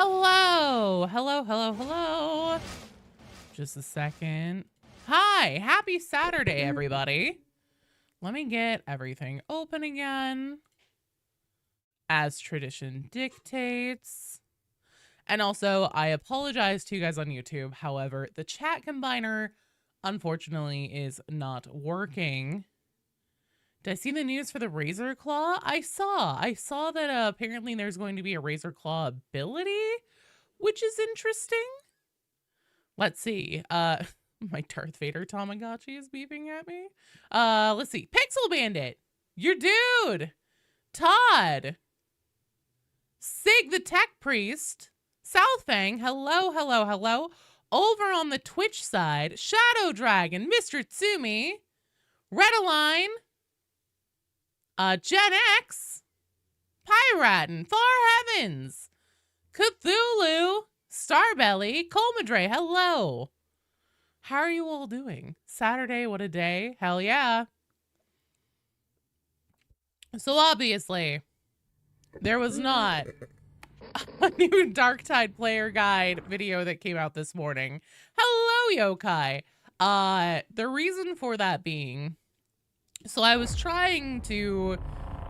Hello, hello, hello, hello. Just a second. Hi, happy Saturday, everybody. Let me get everything open again, as tradition dictates. And also, I apologize to you guys on YouTube. However, the chat combiner, unfortunately, is not working. Did I see the news for the Razor Claw? I saw that apparently there's going to be a Razor Claw ability, which is interesting. Let's see. My Darth Vader Tamagotchi is beeping at me. Let's see. Pixel Bandit, your dude. Todd. Sig the Tech Priest. Southfang, hello, hello, hello. Over on the Twitch side, Shadow Dragon, Mr. Tsumi, Redaline, Gen X, Pyratin, Far Heavens, Cthulhu, Starbelly, Colmadre, hello. How are you all doing? Saturday, what a day. Hell yeah. So obviously, there was not a new Darktide player guide video that came out this morning. Hello, Yokai. The reason for that being, so I was trying to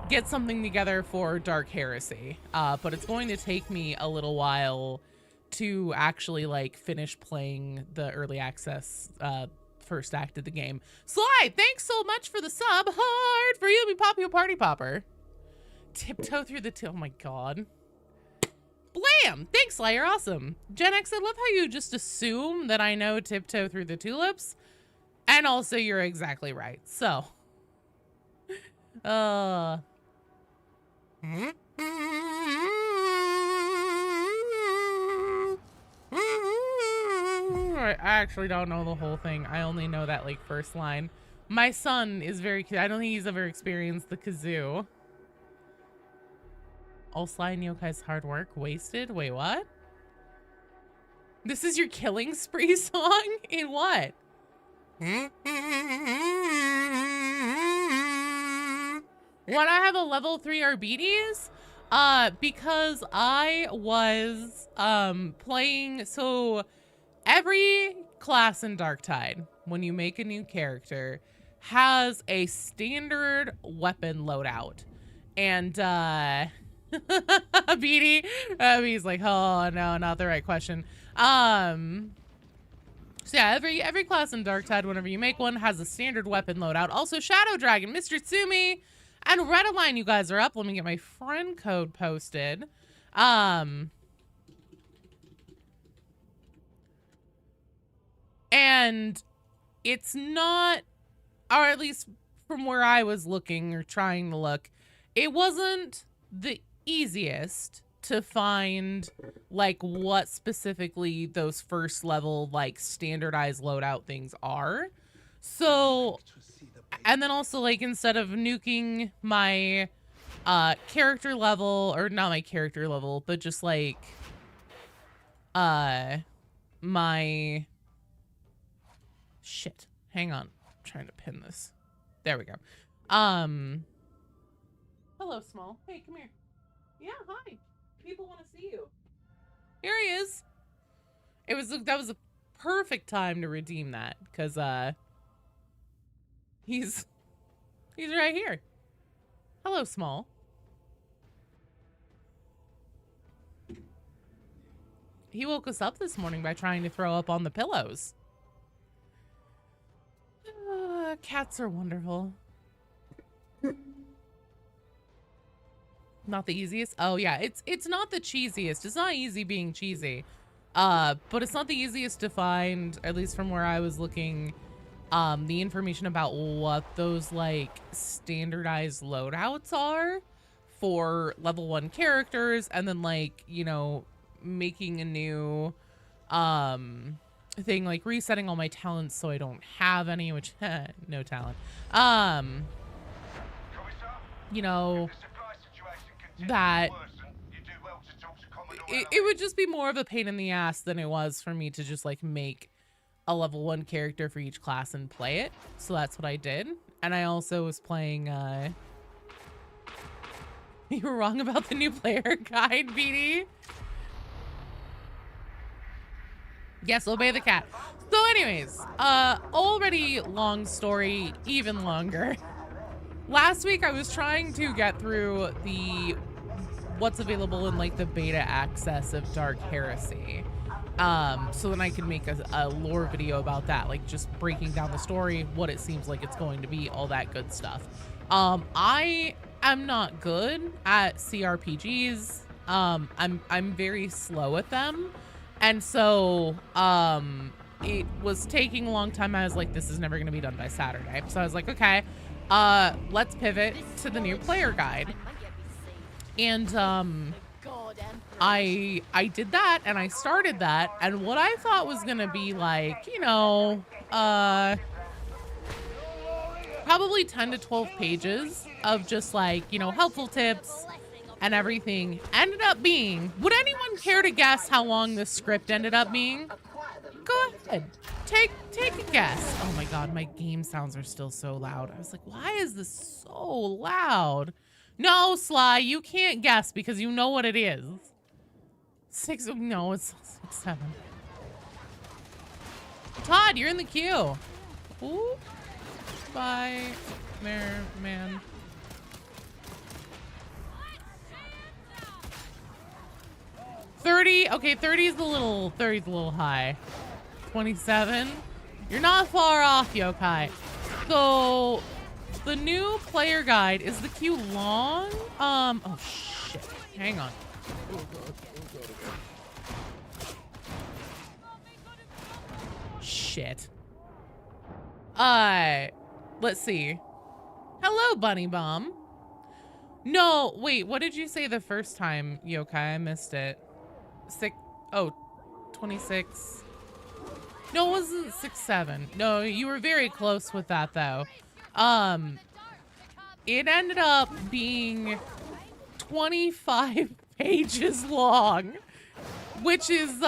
get something together for Dark Heresy, but it's going to take me a little while to actually like finish playing the early access first act of the game. Sly, thanks so much for the sub. Hard for you to be Poppy Party Popper. Tiptoe through the oh my god. Blam! Thanks, Sly, you're awesome. Gen X, I love how you just assume that I know Tiptoe Through the Tulips. And also you're exactly right. So I actually don't know the whole thing. I only know that like first line. My son is very, I don't think he's ever experienced the kazoo. All Sly and Yokai's hard work wasted? Wait, what? This is your killing spree song? In what? When I have a level 3 Arbides? Because I was playing, so every class in Darktide, when you make a new character, has a standard weapon loadout. And Beatty, he's like, oh no, not the right question. So yeah, every class in Darktide, whenever you make one, has a standard weapon loadout. Also, Shadow Dragon, Mr. Tsumi, and Redaline, you guys are up. Let me get my friend code posted. And it's not, or at least from where I was looking or trying to look, it wasn't the easiest to find like what specifically those first level like standardized loadout things are. So, and then also like instead of nuking my character level, or not my character level, but just like my shit, hang on, I'm trying to pin this, there we go. Hello, Small. Hey, come here. Yeah, hi. People want to see you. Here he is. That was a perfect time to redeem that, because he's right here. Hello, Small. He woke us up this morning by trying to throw up on the pillows. Cats are wonderful. Not the easiest. Oh yeah, it's not the cheesiest. It's not easy being cheesy, but it's not the easiest to find, at least from where I was looking, the information about what those like standardized loadouts are for level 1 characters, and then like, you know, making a new thing, like resetting all my talents so I don't have any, which no talent, you know, that it would just be more of a pain in the ass than it was for me to just like make a level 1 character for each class and play it. So that's what I did. And I also was playing you were wrong about the new player guide, BD. Yes, obey the cat. So anyways, already long story, even longer. Last week I was trying to get through the what's available in like the beta access of Dark Heresy. So then I can make a lore video about that, like just breaking down the story, what it seems like it's going to be, all that good stuff. I am not good at CRPGs. I'm very slow at them. And so, it was taking a long time. I was like, this is never going to be done by Saturday. So I was like, okay, let's pivot to the new player guide. And, I did that and I started that. And what I thought was going to be like, you know, probably 10 to 12 pages of just like, you know, helpful tips and everything ended up being, would anyone care to guess how long this script ended up being? Go ahead. Take a guess. Oh my God, my game sounds are still so loud. I was like, why is this so loud? No, Sly, you can't guess because you know what it is. No, it's 6, 7. Todd, you're in the queue. Ooh. Bye, there, man. Okay, 30's a little high. 27. You're not far off, Yokai. So the new player guide, is the queue long? Oh shit. Hang on. Shit. Let's see. Hello, Bunny Bomb. No, wait, what did you say the first time, Yokai? I missed it. 26. No, it wasn't 6, 7. No, you were very close with that though. It ended up being 25 pages long, which is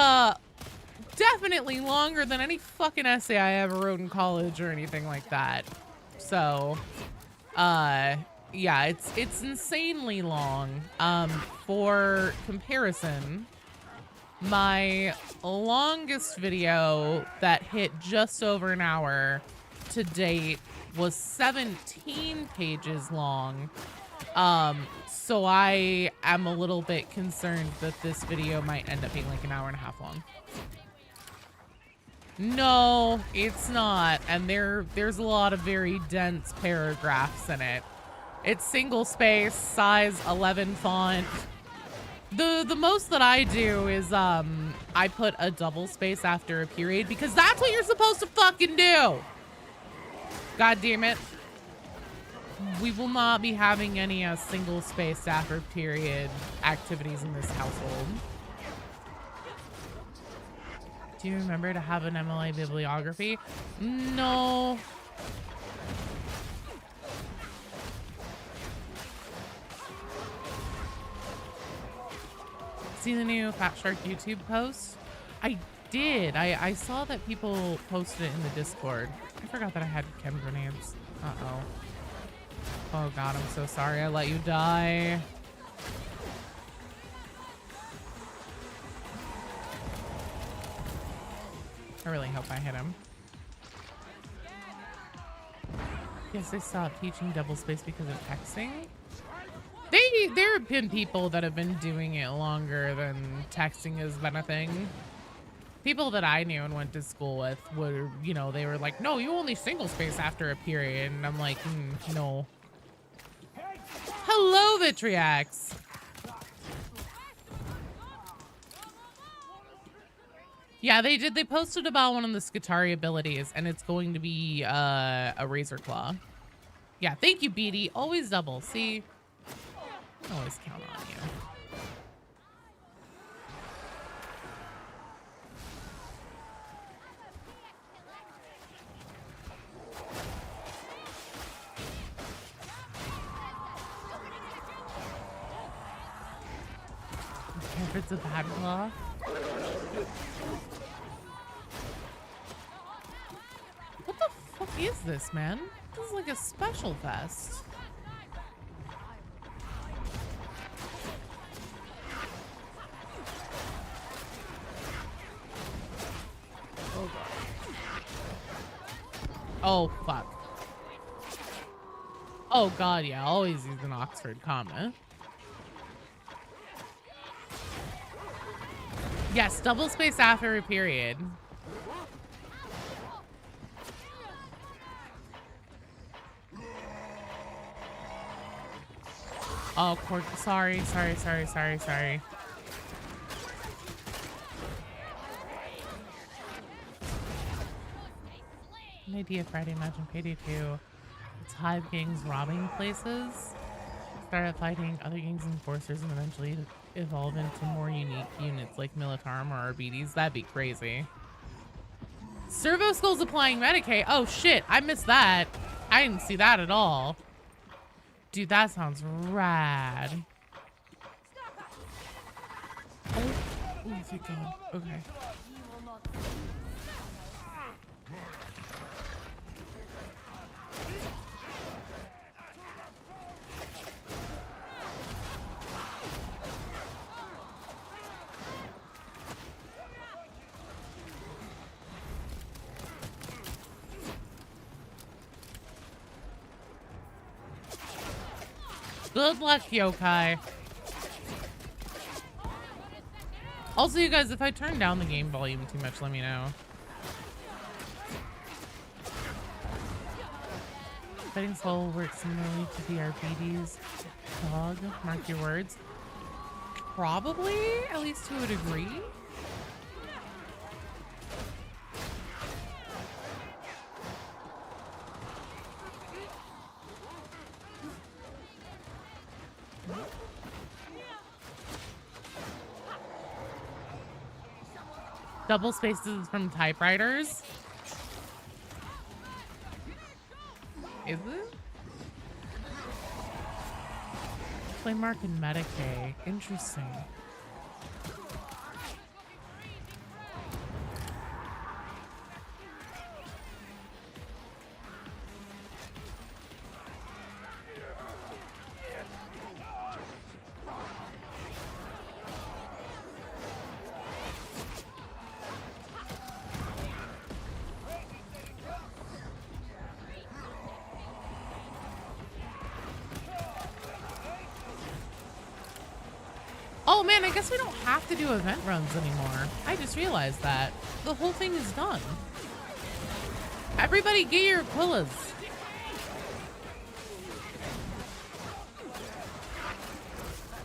definitely longer than any fucking essay I ever wrote in college or anything like that. So, yeah, it's insanely long. For comparison, my longest video that hit just over an hour to date was 17 pages long. So I am a little bit concerned that this video might end up being like an hour and a half long. No, it's not. And there's a lot of very dense paragraphs in it. It's single space, size 11 font. The most that I do is I put a double space after a period because that's what you're supposed to fucking do. God damn it. We will not be having any single space after period activities in this household. Do you remember to have an MLA bibliography? No. See the new Fat Shark YouTube post? I did. I saw that people posted it in the Discord. I forgot that I had chem grenades. Uh-oh. Oh God, I'm so sorry I let you die. I really hope I hit him. Yes, they stopped teaching double space because of texting. There have been people that have been doing it longer than texting has been a thing. People that I knew and went to school with were, you know, they were like, no, you only single space after a period. And I'm like, no. Hello, Vitriax. Yeah, they did. They posted about one of the Skitari abilities, and it's going to be a Razor Claw. Yeah, thank you, Beatty. Always double. See? Always count on you. If it's a bad claw. What the fuck is this, man? This is like a special fest. Oh, fuck. Oh, God, yeah. Always use an Oxford comma. Yes, double space after a period. Oh, sorry. An idea Friday, imagine Payday 2. It's hive gangs robbing places. Started fighting other gangs and enforcers and eventually evolve into more unique units like Militarum or RBDs. That'd be crazy. Servo Skull's applying Medicaid. Oh shit, I missed that. I didn't see that at all. Dude, that sounds rad. Oh, thank God. Okay. Good luck, yokai. Also, you guys, if I turn down the game volume too much, let me know. Fighting Soul works similarly to the RPD's dog. Mark your words. Probably, at least to a degree. Double spaces from typewriters. Is it? Play mark and Medicaid. Interesting. Oh man, I guess we don't have to do event runs anymore. I just realized that. The whole thing is done. Everybody get your Aquillas.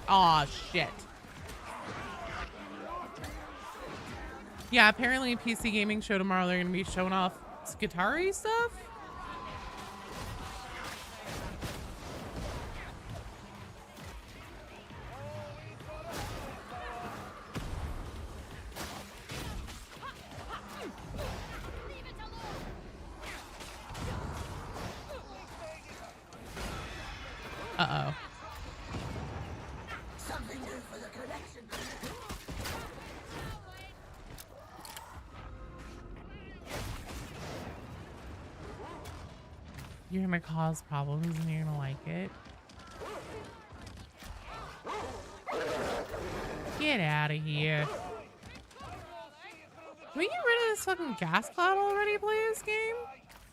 Aw, shit. Yeah, apparently a PC gaming show tomorrow, they're gonna be showing off Skitari stuff. Uh-oh. Something new for the collection. You're gonna cause problems and you're gonna like it. Get out of here. Can we get rid of this fucking gas cloud already, please, game?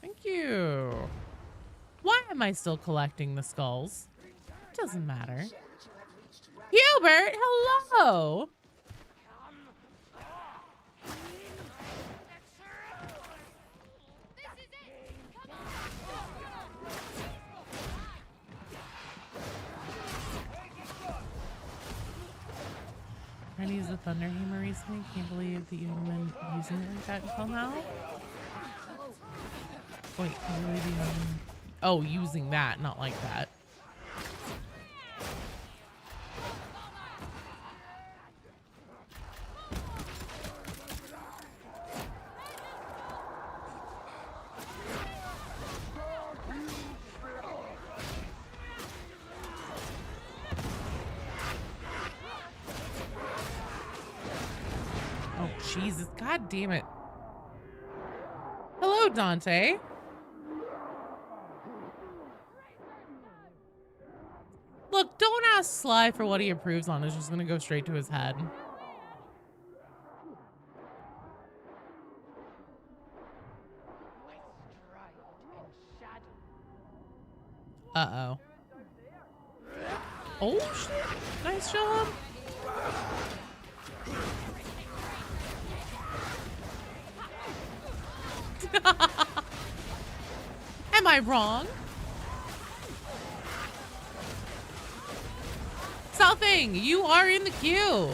Thank you. Why am I still collecting the skulls? Doesn't matter. Hubert, hello. Trying to use the Thunder Hammer recently. Can't believe that you haven't been using it like that until now. Wait, really oh, using that, not like that. Oh, Jesus. God damn it. Hello, Dante. Look, don't ask Sly for what he approves on. It's just gonna go straight to his head. Uh-oh. Oh, shit. Nice job. Am I wrong? Something! You are in the queue!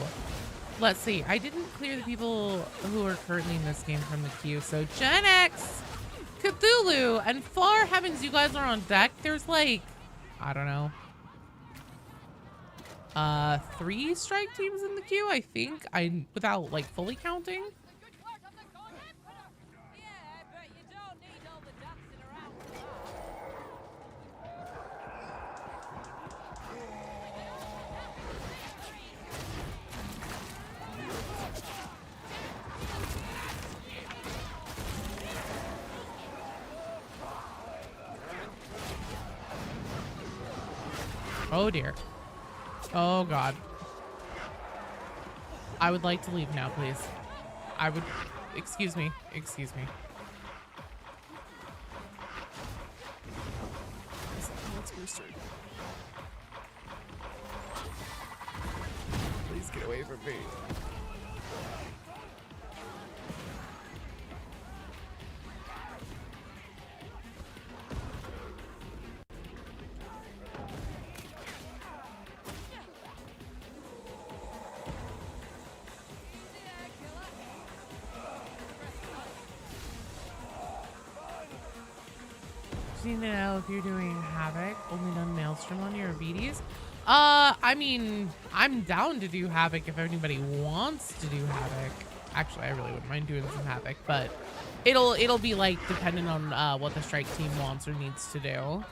Let's see. I didn't clear the people who are currently in this game from the queue. So Gen X, Cthulhu, and far heavens you guys are on deck. There's like, I don't know, 3 strike teams in the queue, I think. Without like fully counting. Oh dear. Oh god. I would like to leave now, please. Excuse me. Excuse me. Let's restart. Please get away from me. Just need to know if you're doing Havoc, only done Maelstrom on your BDs. I mean, I'm down to do Havoc if anybody wants to do Havoc. Actually, I really wouldn't mind doing some Havoc, but it'll be like dependent on what the strike team wants or needs to do.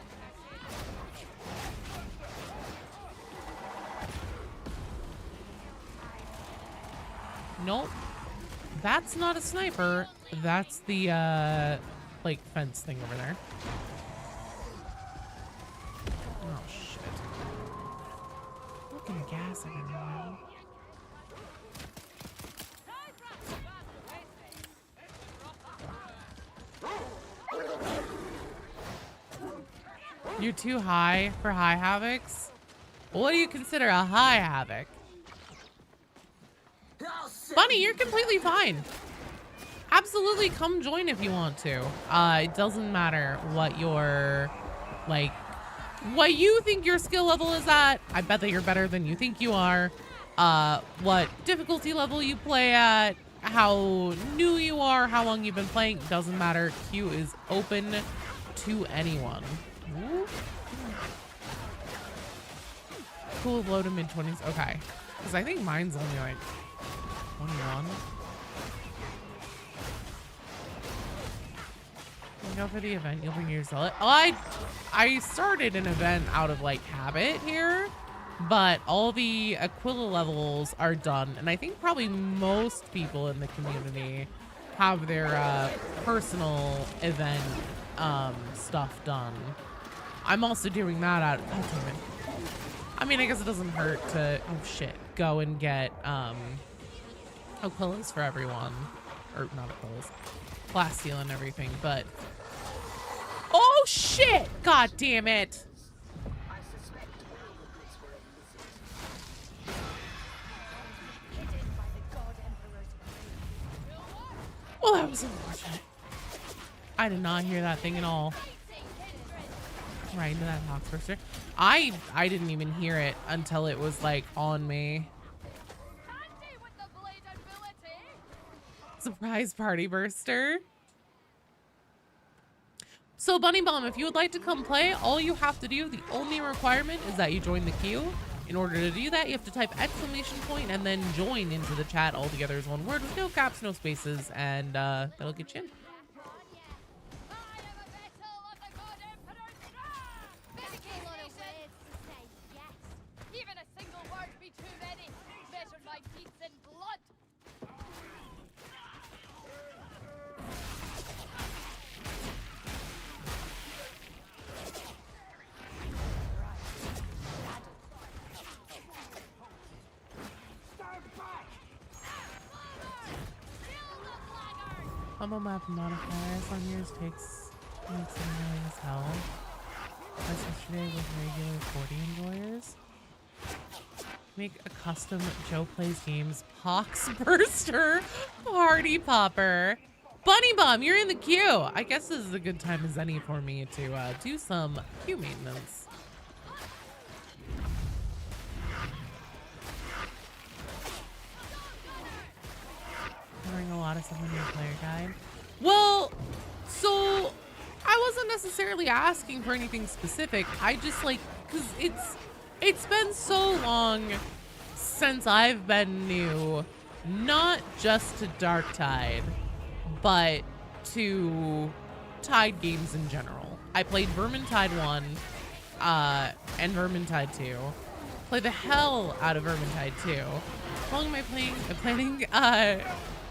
Nope. That's not a sniper. That's the like fence thing over there. Oh shit. Fucking gas everywhere. You're too high for high Havocs? What do you consider a high Havoc? Bunny, you're completely fine. Absolutely come join if you want to. It doesn't matter what your, like, what you think your skill level is at. I bet that you're better than you think you are. What difficulty level you play at, how new you are, how long you've been playing, doesn't matter. Queue is open to anyone. Ooh. Cool, low to mid-20s. Okay. Because I think mine's only like 21. Go for the event, you'll bring your zealot. Oh, I started an event out of like habit here, but all the Aquila levels are done, and I think probably most people in the community have their personal event stuff done. I'm also doing that out. Oh, damn it. I mean, I guess it doesn't hurt to go and get Aquilas for everyone, or not Aquilas, class seal and everything, but. Oh shit! God damn it! Well, that was unfortunate. I did not hear that thing at all. Right into that Hawksburster. I didn't even hear it until it was like on me. Surprise party burster. So Bunny Bomb, if you would like to come play, all you have to do, the only requirement is that you join the queue. In order to do that, you have to type !point and then join into the chat all together as one word with no caps, no spaces, and that'll get you in. Combo map modifiers on yours makes it annoying as hell. This is yesterday with regular 40 enjoyers. Make a custom Joe Plays Games Pox Burster Party Popper. Bunny Bum, you're in the queue. I guess this is a good time as any for me to do some queue maintenance. Covering a lot of stuff on your player guide. Well, so I wasn't necessarily asking for anything specific. I just like, cause it's been so long since I've been new, not just to Darktide, but to Tide games in general. I played Vermintide 1 and Vermintide 2. Play the hell out of Vermintide 2. How long am I playing? I'm planning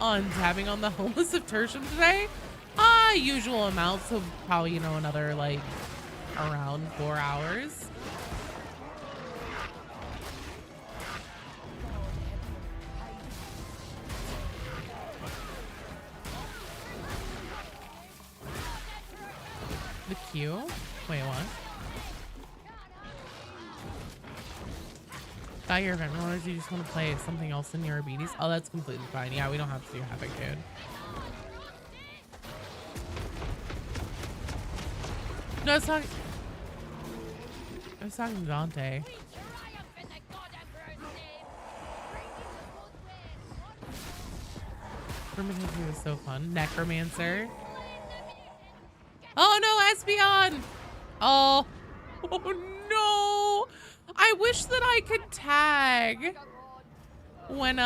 on tabbing on the Homeless of Tertium today. Usual amount, so probably, you know, another like around 4 hours. The queue? Wait, what? Got your event runners, you just want to play something else in your obedience? Oh, that's completely fine. Yeah, we don't have to do havoc, dude. No, I was talking to Dante. Vermintide was so fun. Necromancer. Oh no, Espeon! Oh. Oh no! I wish that I could tag when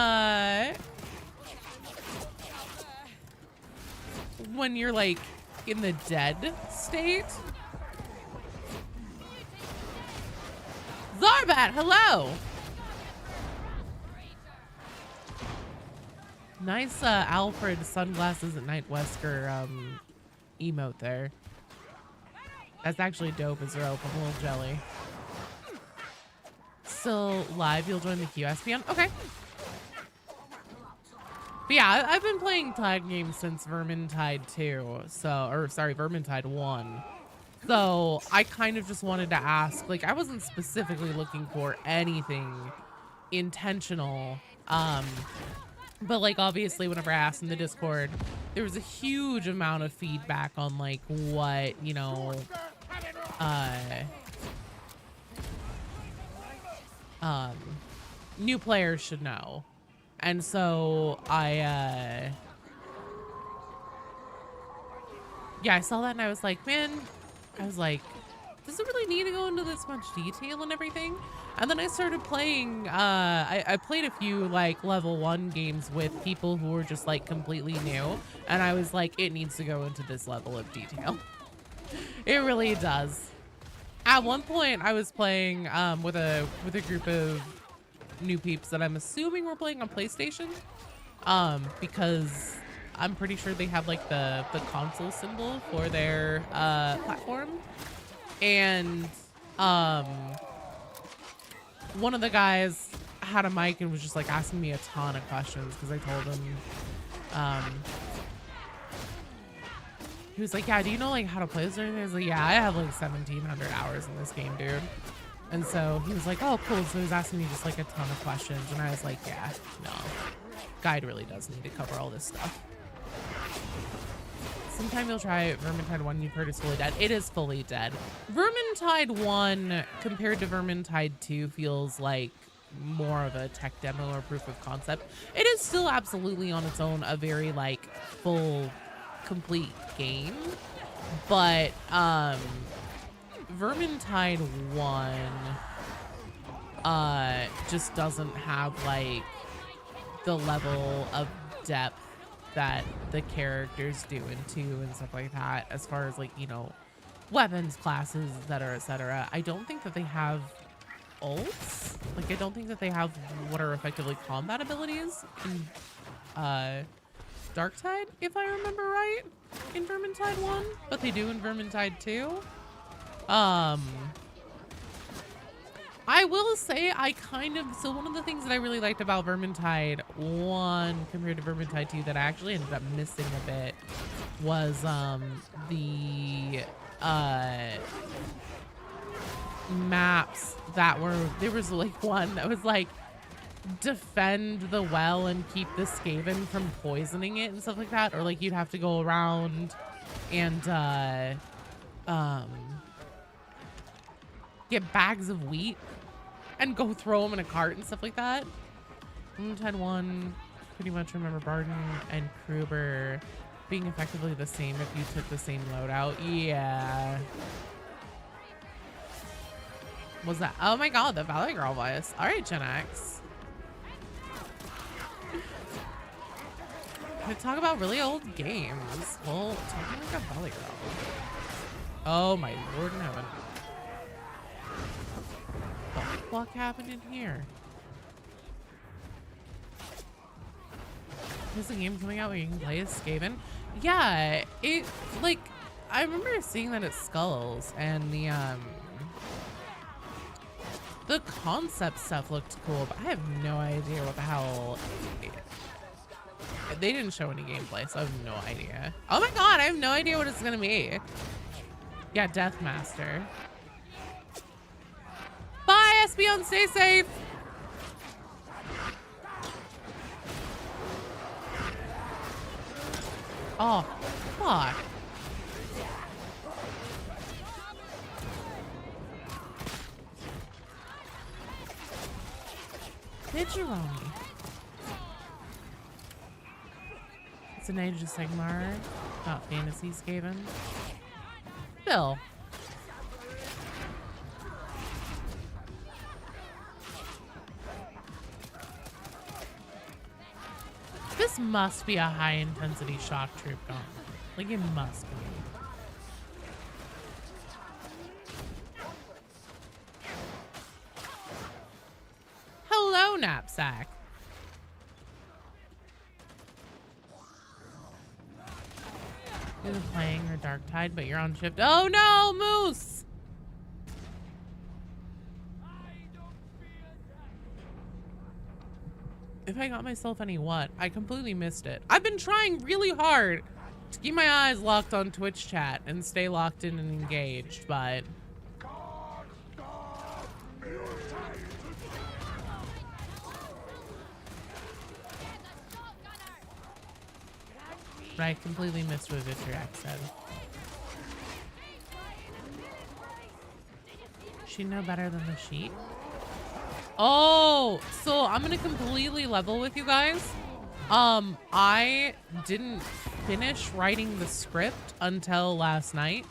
you're like in the dead state. Zarbat, hello! Nice Alfred sunglasses at night Wesker emote there. That's actually dope as rope. I'm a little jelly. Still live, you'll join the QSPN? Okay. But yeah, I've been playing Tide games since Vermintide 2, Vermintide 1. So I kind of just wanted to ask, like, I wasn't specifically looking for anything intentional. But like, obviously, whenever I asked in the Discord, there was a huge amount of feedback on like what, you know, new players should know. And so yeah, I saw that and I was like, man, does it really need to go into this much detail and everything? And then I started playing, I played a few like level 1 games with people who were just like completely new. And I was like, it needs to go into this level of detail. It really does. At one point I was playing with a group of new peeps that I'm assuming were playing on PlayStation. Because I'm pretty sure they have like the console symbol for their platform. And one of the guys had a mic and was just like asking me a ton of questions because I told him, he was like, yeah, do you know like how to play this or anything? I was like, yeah, I have like 1,700 hours in this game, dude. And so he was like, oh, cool. So he was asking me just like a ton of questions. And I was like, yeah, no, guide really does need to cover all this stuff. Sometime you'll try Vermintide 1. You've heard it's fully dead. It is fully dead. Vermintide 1 compared to Vermintide 2 feels like more of a tech demo or proof of concept. It is still absolutely on its own a very like full, complete game. But Vermintide 1 just doesn't have like the level of depth that the characters do in 2 and stuff like that, as far as like, you know, weapons, classes, etc., etc. I don't think that they have ults. Like, I don't think that they have what are effectively combat abilities in Darktide, if I remember right, in Vermintide 1, but they do in Vermintide 2. I will say so one of the things that I really liked about Vermintide 1 compared to Vermintide 2 that I actually ended up missing a bit was maps that were, there was like one that was like defend the well and keep the Skaven from poisoning it and stuff like that, or like you'd have to go around and get bags of wheat and go throw them in a cart and stuff like that. Had one, pretty much remember Barton and Kruber being effectively the same if you took the same loadout. Yeah. Was that? Oh my god, the Valley Girl voice. All right, Gen X. Can I talk about really old games? Well, talking like a Valley Girl. Oh my lord in heaven. What the fuck happened in here? Is the game coming out where you can play as Skaven? Yeah, it, like, I remember seeing that at Skulls, and the concept stuff looked cool, but I have no idea what the hell. They didn't show any gameplay, so I have no idea. Oh my god, I have no idea what it's gonna be. Yeah, Deathmaster. Bye, Espeon, stay safe. Oh, fuck. Pidgeron. It's an Age of Sigmar. Not fantasy Skaven. Bill. This must be a high intensity shock troop gauntlet. Like it must be. Hello, Knapsack. You're playing or Dark Tide, but you're on shift. Oh no, Moose! If I got myself any what? I completely missed it. I've been trying really hard to keep my eyes locked on Twitch chat and stay locked in and engaged, but... I completely missed what Vitriac said. She know better than the sheep? Oh, so I'm gonna completely level with you guys. I didn't finish writing the script until last night.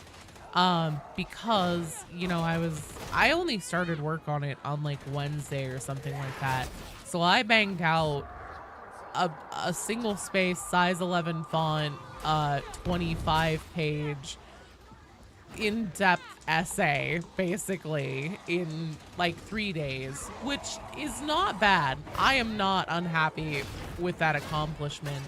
Because, you know, I only started work on it on like Wednesday or something like that. So I banged out a single space size 11 font, 25 page in-depth essay basically in like 3 days, which is not bad. I am not unhappy with that accomplishment.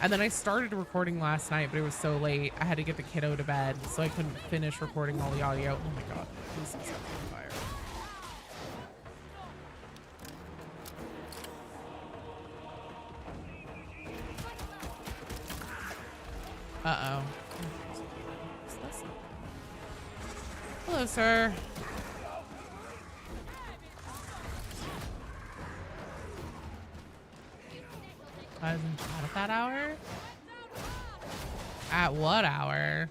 And then I started recording last night, but it was so late I had to get the kiddo to bed, so I couldn't finish recording all the audio. Oh my god, this is on fire. Uh-oh. Hello, sir. I was in chat at that hour? At what hour?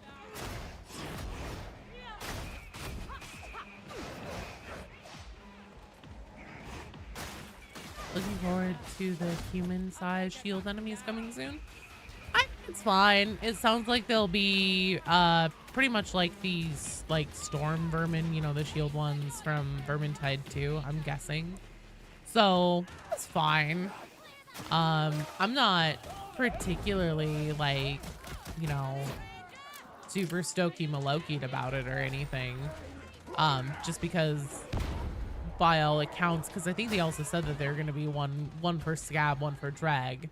Looking forward to the human-sized shield enemies coming soon. It's fine. It sounds like they'll be pretty much like these like storm vermin, you know, the shield ones from Vermintide 2, I'm guessing. So it's fine. I'm not particularly like, you know, super stokey malokied about it or anything. Just because by all accounts, because I think they also said that they're gonna be one for scab, one for drag.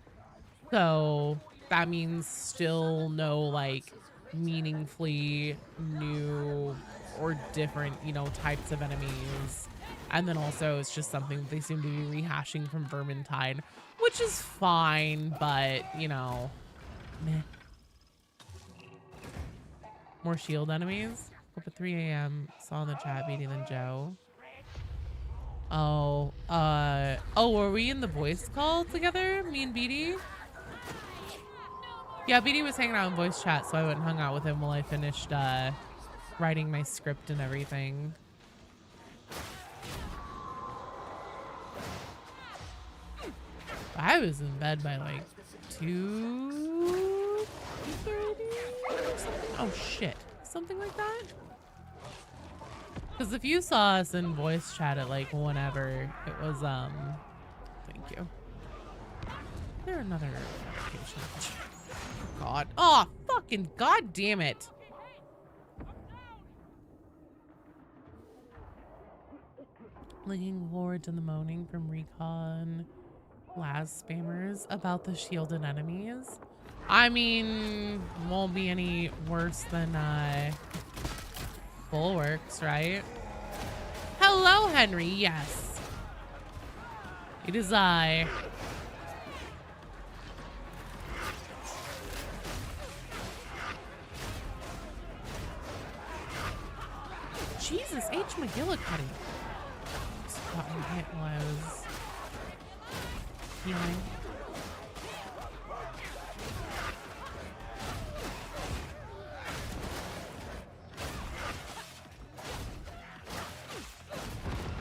So that means still no like meaningfully new or different, you know, types of enemies. And then also it's just something that they seem to be rehashing from Vermintide, which is fine, but you know, meh. More shield enemies. woke up at 3 a.m. Saw in the chat Beatty then Joe. Oh, were we in the voice call together? Me and Beatty? Yeah, Beatty was hanging out in voice chat, so I went and hung out with him while I finished writing my script and everything. I was in bed by like 2:30 or something. Oh shit, something like that. Because if you saw us in voice chat at like whenever, it was thank you. There another notification. God, oh fucking god damn it. Looking forward to the moaning from Recon Laz spammers about the shielded enemies. I mean, won't be any worse than Bulwarks, right? Hello, Henry. Yes, it is I. Jesus, H. McGillicuddy. Just got me hit while I was healing.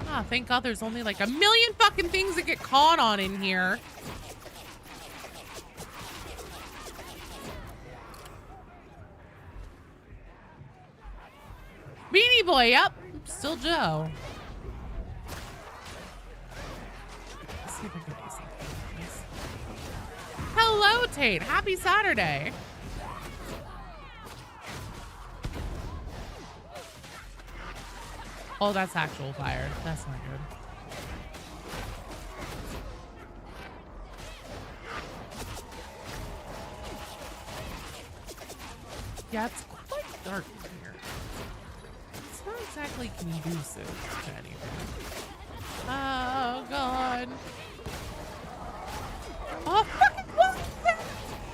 Ah, thank God there's only like a million fucking things that get caught on in here. Beanie Boy, yep. Still Joe. Let's see if I can do something. Hello, Tate. Happy Saturday. Oh, that's actual fire. That's not good. Yeah, it's quite dark in here. It's not exactly conducive to anything. Oh, God. Oh,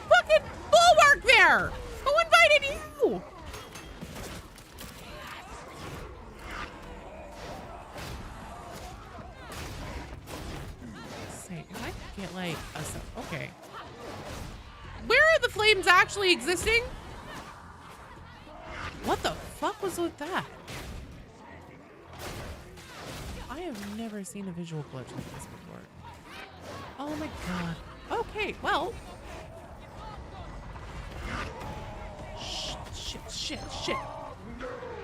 fucking Bulwark there! Who invited you? Say, if I could get like a... Okay. Where are the flames actually existing? What the fuck was with that? I have never seen a visual glitch like this before. Oh my god. Okay, well. Shit.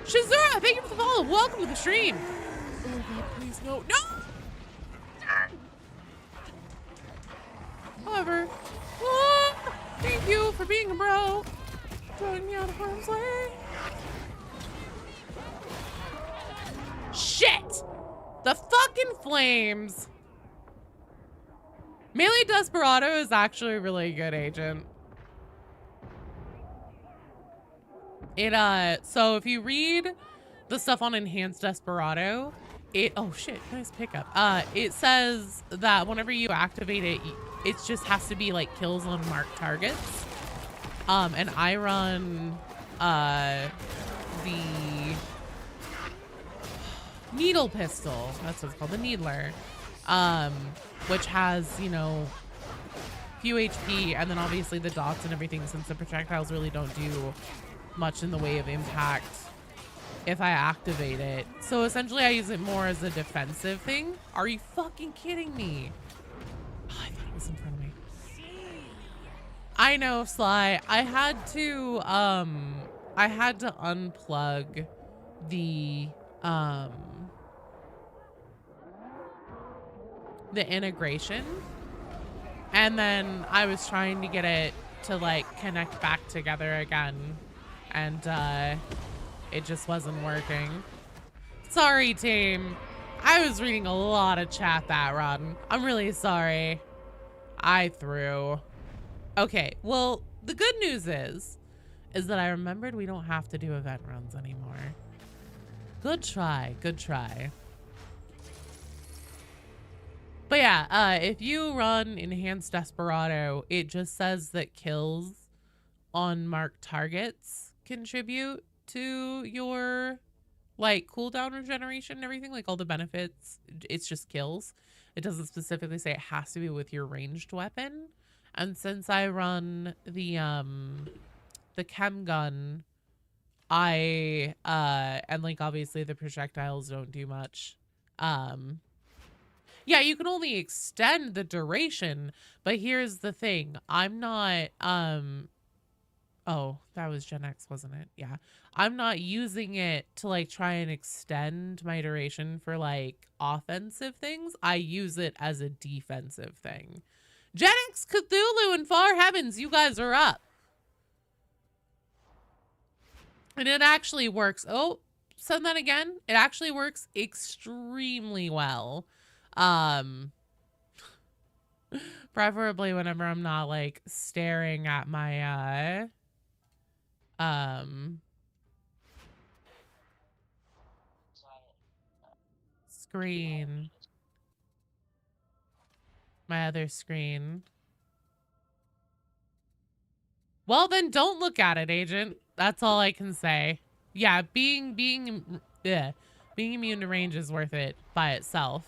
Shazura, thank you for the follow. Welcome to the stream. Oh god, please no. No! However, thank you for being a bro. Throwing me out of harm's way. Shit! The fucking flames. Melee Desperado is actually a really good agent. So if you read the stuff on Enhanced Desperado, oh shit, nice pickup. It says that whenever you activate it, it just has to be like kills on marked targets. And I run, the needle pistol. That's what it's called, the needler. Which has, you know, few HP, and then obviously the dots and everything, since the projectiles really don't do much in the way of impact if I activate it. So essentially I use it more as a defensive thing. Are you fucking kidding me? Oh, I thought it was in front of me. I know, Sly. I had to unplug the integration, and then I was trying to get it to like connect back together again, and it just wasn't working. Sorry, team. I was reading a lot of chat that run. I'm really sorry. I threw. Okay, well, the good news is that I remembered we don't have to do event runs anymore. Good try, good try. But yeah, if you run Enhanced Desperado, it just says that kills on marked targets contribute to your like cooldown regeneration and everything, like all the benefits. It's just kills. It doesn't specifically say it has to be with your ranged weapon. And since I run the chem gun, and like obviously the projectiles don't do much. Yeah, you can only extend the duration, but here's the thing. I'm not oh, that was Gen X, wasn't it? Yeah. I'm not using it to like try and extend my duration for like offensive things. I use it as a defensive thing. Gen X, Cthulhu, and Far Heavens, you guys are up. And it actually works. Oh, send that again. It actually works extremely well. Preferably whenever I'm not like staring at my screen. My other screen. Well, then don't look at it, Agent. That's all I can say. Yeah, being immune to range is worth it by itself.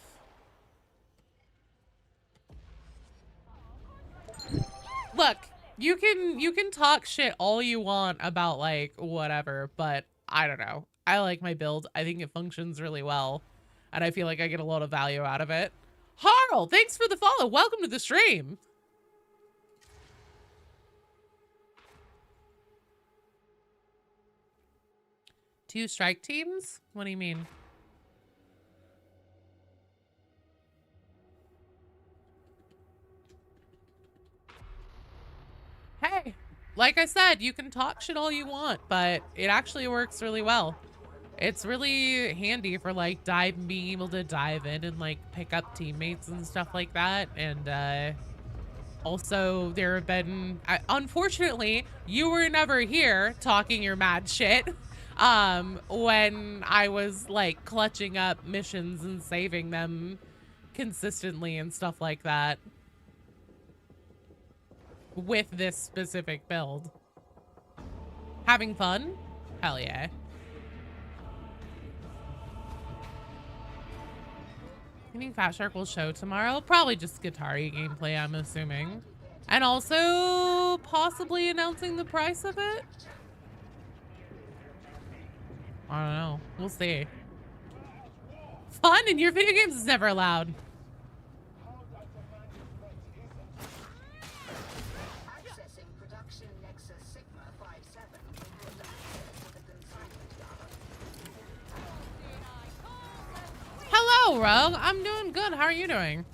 Look, you can talk shit all you want about like whatever, but I don't know. I like my build. I think it functions really well, and I feel like I get a lot of value out of it. Harl, thanks for the follow. Welcome to the stream. Two strike teams? What do you mean? Hey, like I said, you can talk shit all you want, but it actually works really well. It's really handy for like being able to dive in and like pick up teammates and stuff like that. And also there have been, unfortunately, you were never here talking your mad shit when I was like clutching up missions and saving them consistently and stuff like that with this specific build. Having fun? Hell yeah. You think Fat Shark will show tomorrow? Probably just Guitar-y gameplay, I'm assuming. And also possibly announcing the price of it? I don't know. We'll see. Fun in your video games is never allowed. Hello, Rogue. I'm doing good. How are you doing?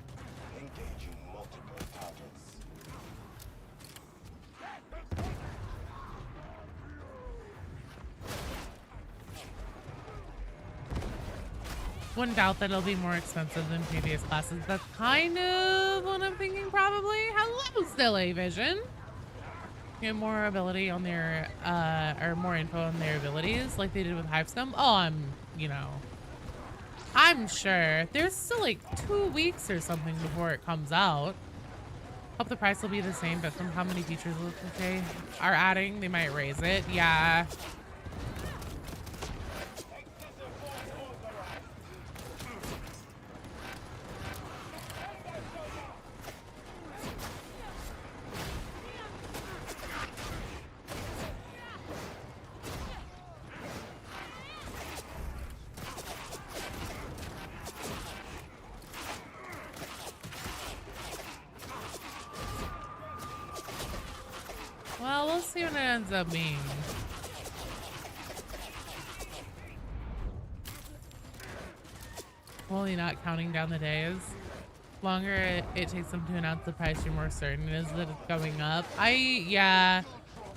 Wouldn't doubt that it'll be more expensive than previous classes. That's kind of what I'm thinking, probably. Hello, Still A Vision. Get more ability on their, or more info on their abilities, like they did with Hivescum. Oh, I'm sure. There's still like 2 weeks or something before it comes out. Hope the price will be the same, but from how many features they are adding, they might raise it. Yeah. Well, we'll see what it ends up being. Only not counting down the days. Longer it takes them to announce the price, you're more certain it is that it's going up. Yeah.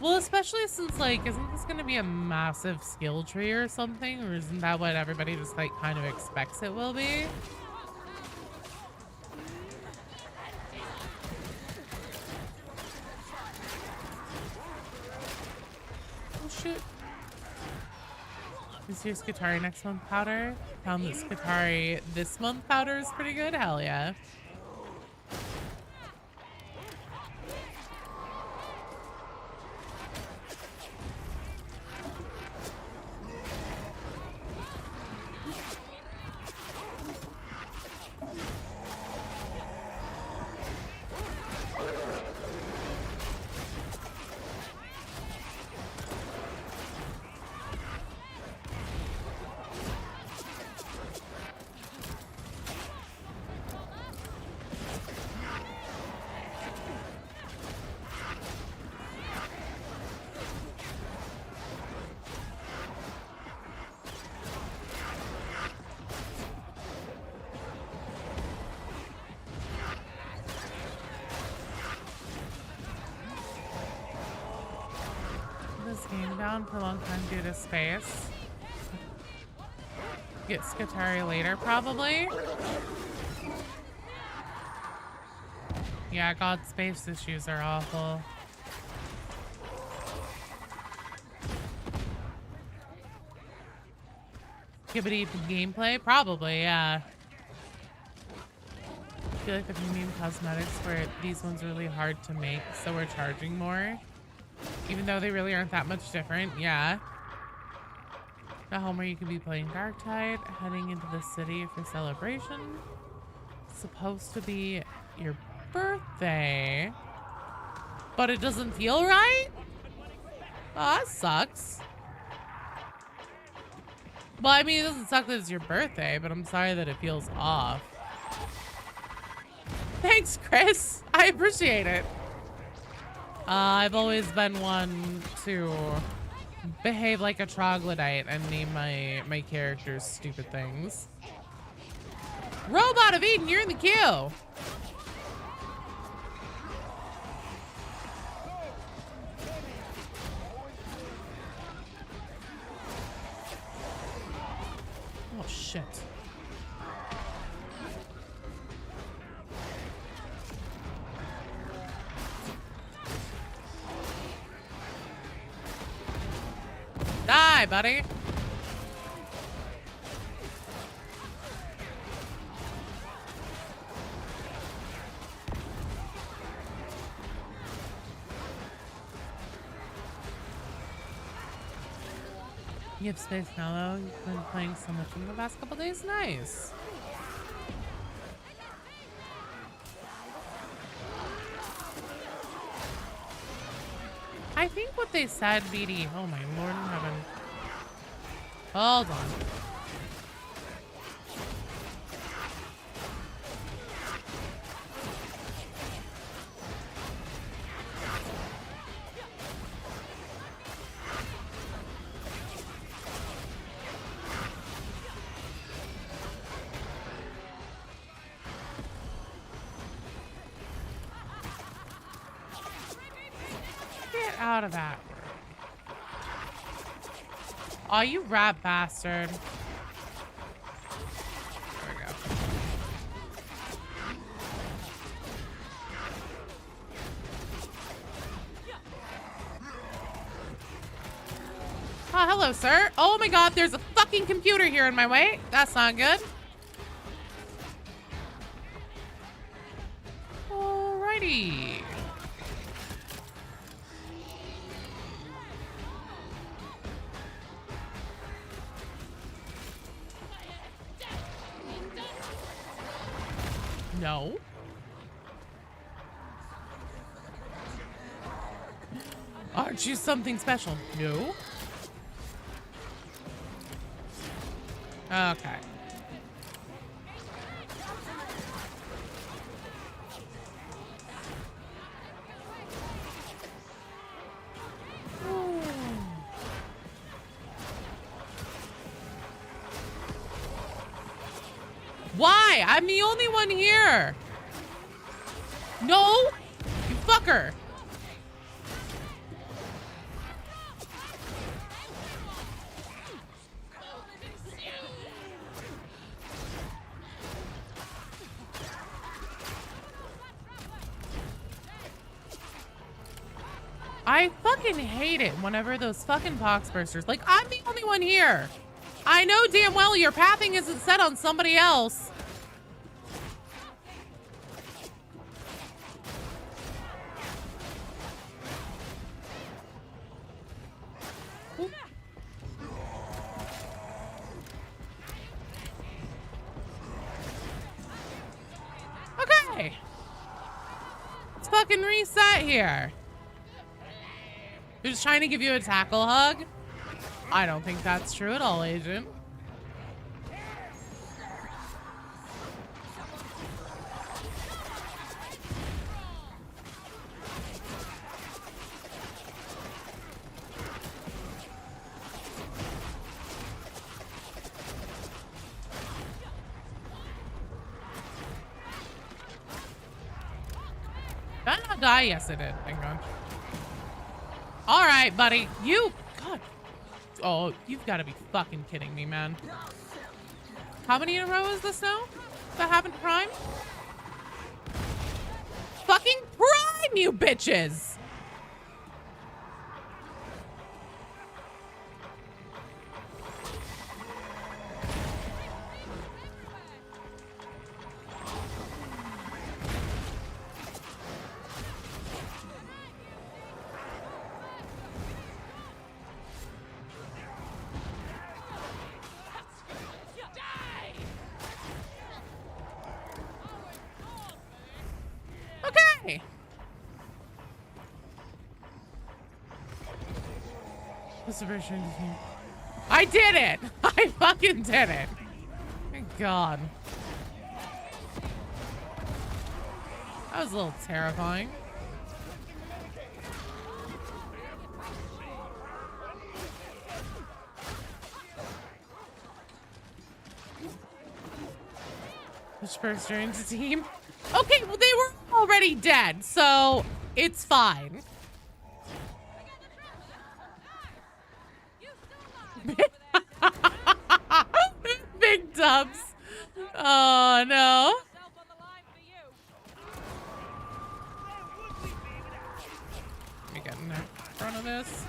Well, especially since, like, isn't this going to be a massive skill tree or something? Or isn't that what everybody just, like, kind of expects it will be? Shit. This year's Guitar next month powder. Found this Guitar this month powder is pretty good. Hell yeah. game down for a long time due to space. Get Skitari later, probably. Yeah, God, space issues are awful. Skibbity gameplay? Probably, yeah. I feel like the premium cosmetics for these ones are really hard to make, so we're charging more. Even though they really aren't that much different, yeah. The home where you could be playing Darktide, heading into the city for celebration. It's supposed to be your birthday, but it doesn't feel right? Oh, that sucks. Well, I mean, it doesn't suck that it's your birthday, but I'm sorry that it feels off. Thanks, Chris. I appreciate it. I've always been one to behave like a troglodyte and name my characters stupid things. Robot of Eden, you're in the queue. Oh, shit. Die, buddy. You have space now, though. You've been playing so much in the past couple days. Nice. I think what they said, BD. Oh my lord in heaven. Hold on. Out of that. Oh, you rat bastard. There we go. Oh, hello, sir. Oh my god, there's a fucking computer here in my way. That's not good. Alrighty. No. Aren't you something special? No. Okay. Why? I'm the only one here. No, you fucker. I fucking hate it whenever those fucking box bursters. Like, I'm the only one here. I know damn well your pathing isn't set on somebody else. Ooh. Okay. Let's fucking reset here. They're just trying to give you a tackle hug. I don't think that's true at all, Agent. Did I not die? Yes, I did. Thank God. All right, buddy. You, God. Oh, you've got to be fucking kidding me, man. How many in a row is this now that haven't primed? Fucking prime, you bitches! Okay. What's the version? I did it! I fucking did it! Thank God. That was a little terrifying. Which first joined the team? Okay, well, they were already dead, so it's fine. Big dubs. Oh, no. Let me get in front of this.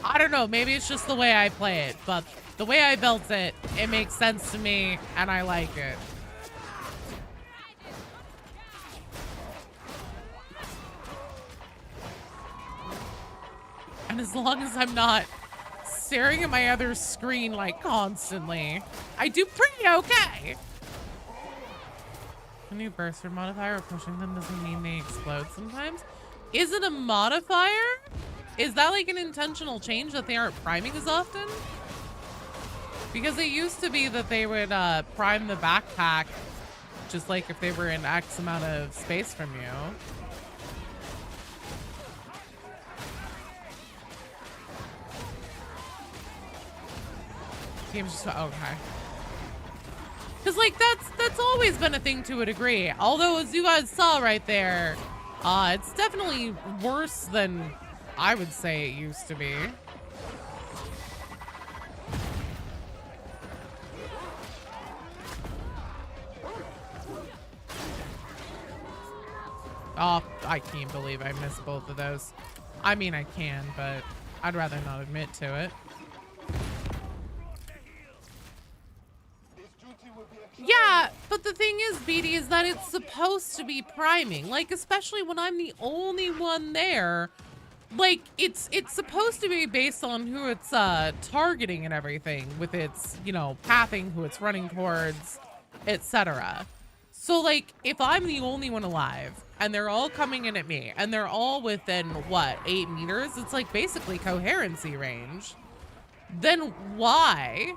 I don't know, maybe it's just the way I play it, but the way I built it, it makes sense to me, and I like it. And as long as I'm not staring at my other screen, like, constantly, I do pretty okay. A new burster modifier or pushing them doesn't mean they explode sometimes. Is it a modifier? Is that like an intentional change that they aren't priming as often? Because it used to be that they would prime the backpack just like if they were in X amount of space from you. Game's just okay. Because like that's always been a thing to a degree. Although as you guys saw right there, it's definitely worse than I would say it used to be. Oh, I can't believe I missed both of those. I mean, I can, but I'd rather not admit to it. Yeah, but the thing is, BD, is that it's supposed to be priming. Like, especially when I'm the only one there. Like, it's supposed to be based on who it's targeting and everything, with its, you know, pathing, who it's running towards, etc. So, like, if I'm the only one alive, and they're all coming in at me, and they're all within, what, 8 meters? It's, like, basically coherency range. Then why?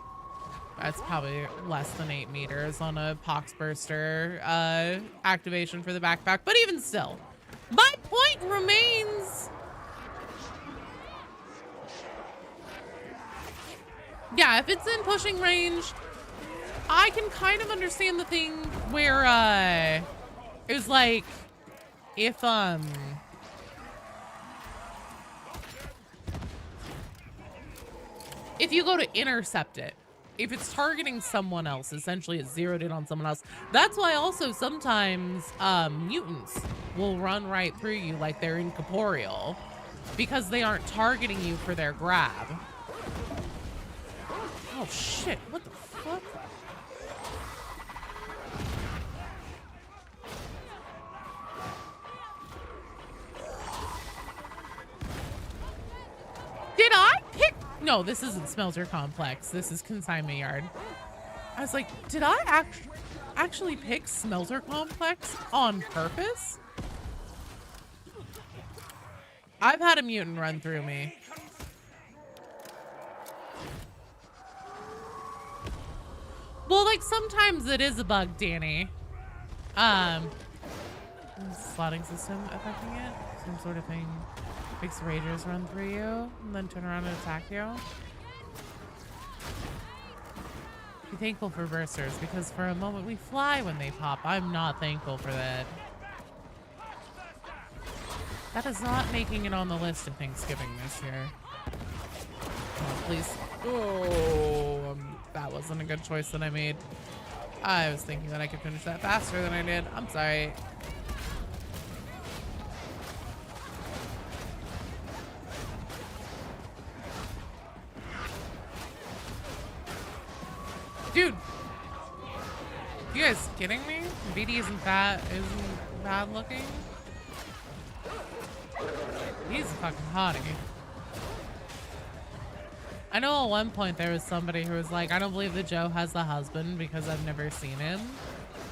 That's probably less than 8 meters on a Pox Burster activation for the backpack. But even still, my point remains. Yeah, if it's in pushing range, I can kind of understand the thing where it was like, if you go to intercept it, if it's targeting someone else, essentially it's zeroed in on someone else. That's why also sometimes mutants will run right through you like they're incorporeal, because they aren't targeting you for their grab. Oh shit, what the fuck? Did I pick? No, this isn't Smelter Complex. This is Consignment Yard. I was like, did I actually pick Smelter Complex on purpose? I've had a mutant run through me. Well, like, sometimes it is a bug, Danny. Slotting system affecting it? Some sort of thing. Makes ragers run through you and then turn around and attack you. Be thankful for bursters, because for a moment we fly when they pop. I'm not thankful for that. That is not making it on the list of Thanksgiving this year. Oh, please. Oh, that wasn't a good choice that I made. I was thinking that I could finish that faster than I did. I'm sorry. Dude, you guys kidding me? BD isn't bad looking. He's a fucking hottie. I know at one point there was somebody who was like, I don't believe that Joe has a husband because I've never seen him.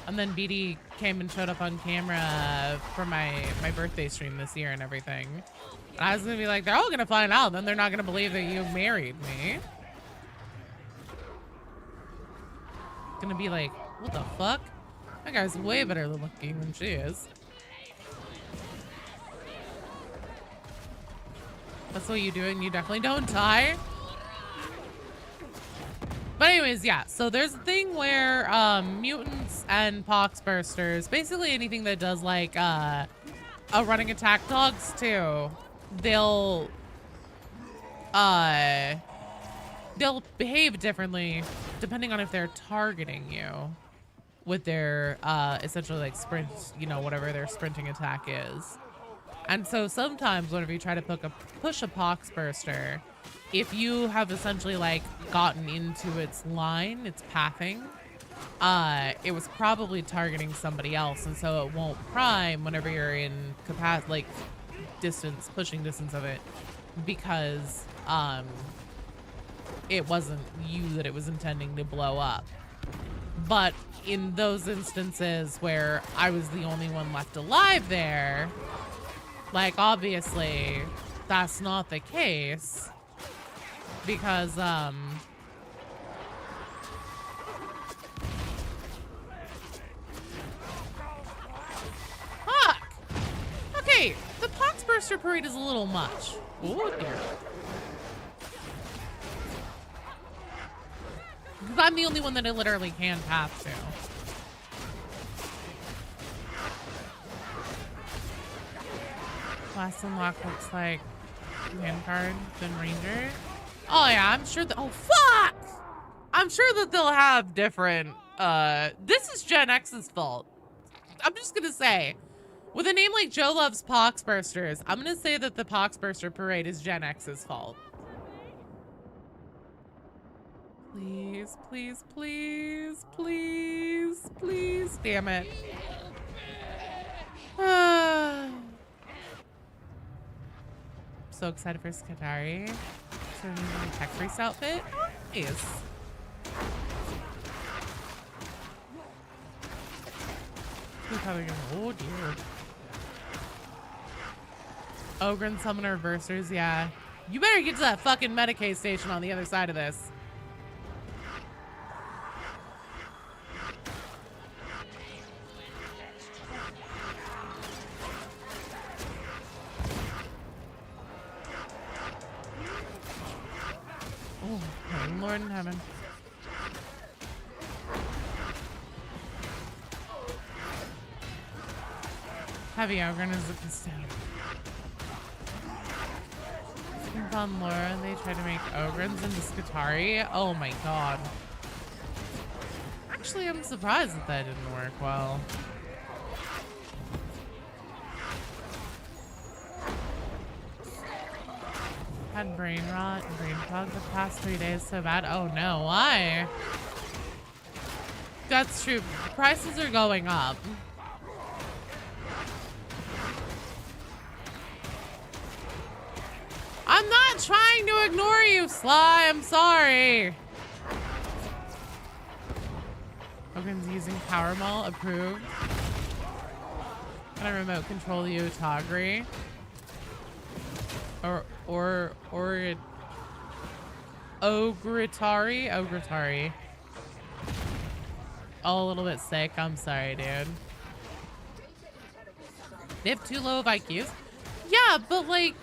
And then BD came and showed up on camera for my birthday stream this year and everything. And I was gonna be like, they're all gonna find out, then they're not gonna believe that you married me. Gonna be like, what the fuck? That guy's way better looking than she is. That's what you do and you definitely don't die. But anyways, yeah, so there's a thing where mutants and poxbursters, basically anything that does like a running attack, dogs too, they'll behave differently depending on if they're targeting you with their essentially like sprint, you know, whatever their sprinting attack is. And so sometimes whenever you try to push a poxburster, if you have essentially like gotten into its line, its pathing, it was probably targeting somebody else, and so it won't prime whenever you're in like pushing distance of it, because it wasn't you that it was intending to blow up. But in those instances where I was the only one left alive there, like obviously that's not the case, because fuck. Okay, the Poxburster parade is a little much. Oh dear. Because I'm the only one that it literally can path to. Last unlock looks like Vanguard, then Ranger. Oh yeah, I'm sure that, oh fuck! I'm sure that they'll have different, this is Gen X's fault. I'm just gonna say, with a name like Joe Loves Poxbursters, I'm gonna say that the Poxburster parade is Gen X's fault. Please, please, please, please, please, damn it. So excited for Skatari. So new tech priest outfit. Nice. We're probably gonna, oh dear. Ogren Summoner Versers, yeah. You better get to that fucking Medicaid station on the other side of this. Oh, Lord in heaven. Heavy Ogren is looking down. On Laura, they tried to make Ogrens into Skatari. Oh my god. Actually, I'm surprised that that didn't work well. Had brain rot and brain fog the past 3 days so bad. Oh no, why? That's true. Prices are going up. I'm not trying to ignore you, Sly. I'm sorry. Ogren's using Power Mall. Approved. Can I remote control you, Togri? Or Ogritari? Ogritari. Oh, a little bit sick. I'm sorry, dude. They have too low of IQs? Yeah, but like,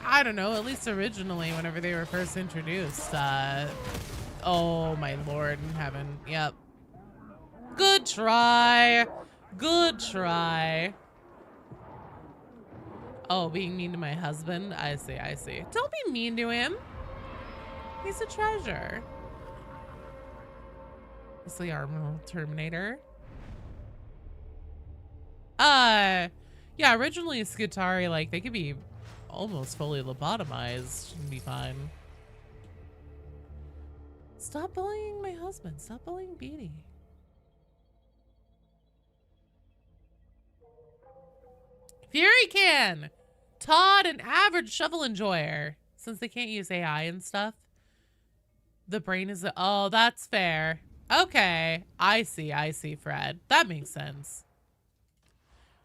I don't know, at least originally whenever they were first introduced, oh my Lord in heaven. Yep. Good try. Good try. Oh, being mean to my husband? I see, I see. Don't be mean to him. He's a treasure. It's the Armored Terminator. Yeah, originally Skitari, like, they could be almost fully lobotomized and be fine. Stop bullying my husband. Stop bullying Beanie. Fury can! Todd, an average shovel enjoyer. Since they can't use AI and stuff. The brain is... Oh, that's fair. Okay. I see, Fred. That makes sense.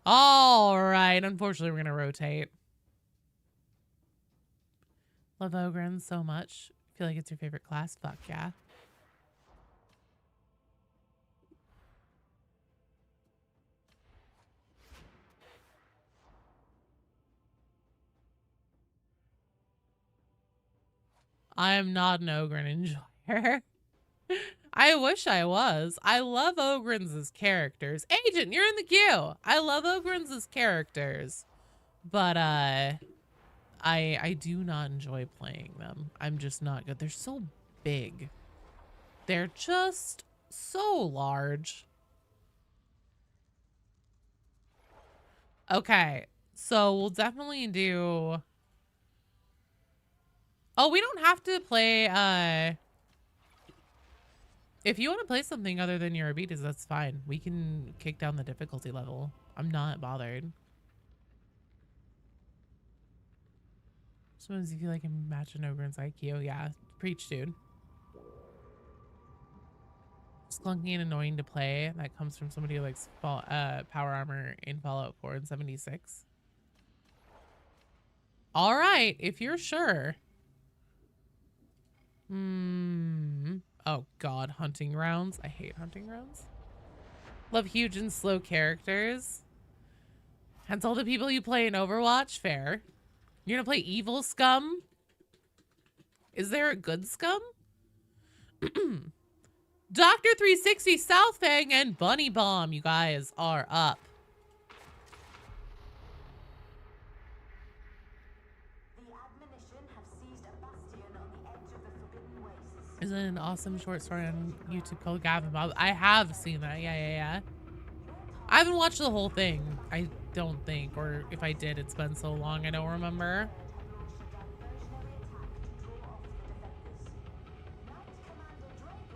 All right. Unfortunately, we're going to rotate. Love Ogryn so much. Feel like it's your favorite class? Fuck yeah. I am not an Ogryn enjoyer. I wish I was. I love Ogryn's as characters. Agent, you're in the queue. I love Ogryn's as characters. But I do not enjoy playing them. I'm just not good. They're so big. They're just so large. Okay, so we'll definitely do... Oh, we don't have to play, if you want to play something other than your Arbitas, that's fine. We can kick down the difficulty level. I'm not bothered. Sometimes you feel like I'm matching Ogryn's IQ. Yeah, preach, dude. It's clunky and annoying to play. That comes from somebody who likes power armor in Fallout 4 and 76. All right, if you're sure. Oh god, hunting grounds. I hate hunting grounds. Love huge and slow characters. Hence all the people you play in Overwatch. Fair. You're gonna play evil scum? Is there a good scum? Dr. 360, Southfang, and Bunny Bomb, you guys are up. Isn't it an awesome short story on YouTube called Gavin Bob? I have seen that. Yeah. I haven't watched the whole thing. I don't think. Or if I did, it's been so long I don't remember.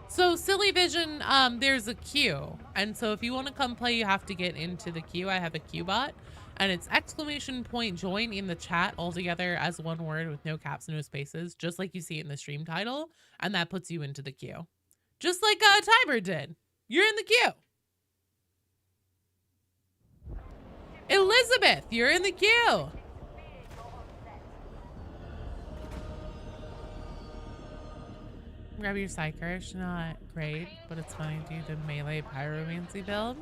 So Silly Vision, there's a queue. And so if you want to come play, you have to get into the queue. I have a queue bot. And it's !join in the chat all together as one word with no caps, no spaces, just like you see it in the stream title. And that puts you into the queue. Just like Tiber did. You're in the queue. Elizabeth, you're in the queue. Grab your Psychic, not great, but it's funny to do the melee pyromancy build.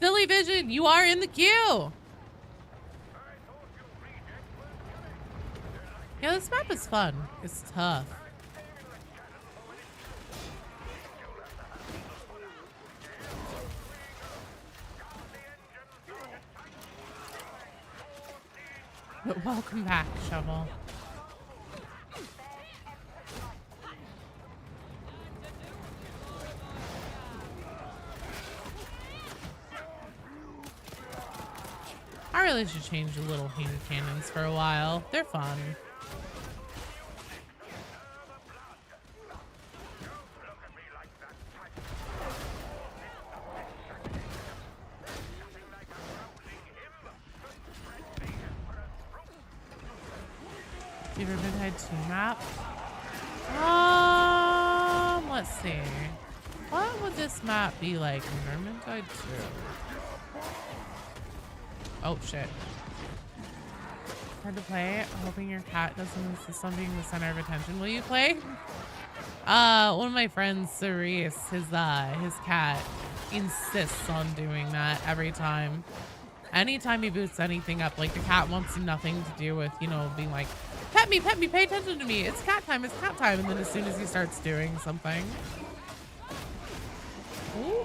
Silly Vision, you are in the queue. Yeah, this map is fun. It's tough. But welcome back, Shovel. I really should change the little hand cannons for a while. They're fun. The Ribbonhead 2 map. Let's see. What would this map be like in Ribbonhead 2? Oh shit. Hard to play. Hoping your cat doesn't insist on being the center of attention. Will you play? One of my friends, Cerise, his cat insists on doing that every time. Anytime he boots anything up, like the cat wants nothing to do with, you know, being like, Pet me, pay attention to me. It's cat time, it's cat time. And then as soon as he starts doing something. Ooh.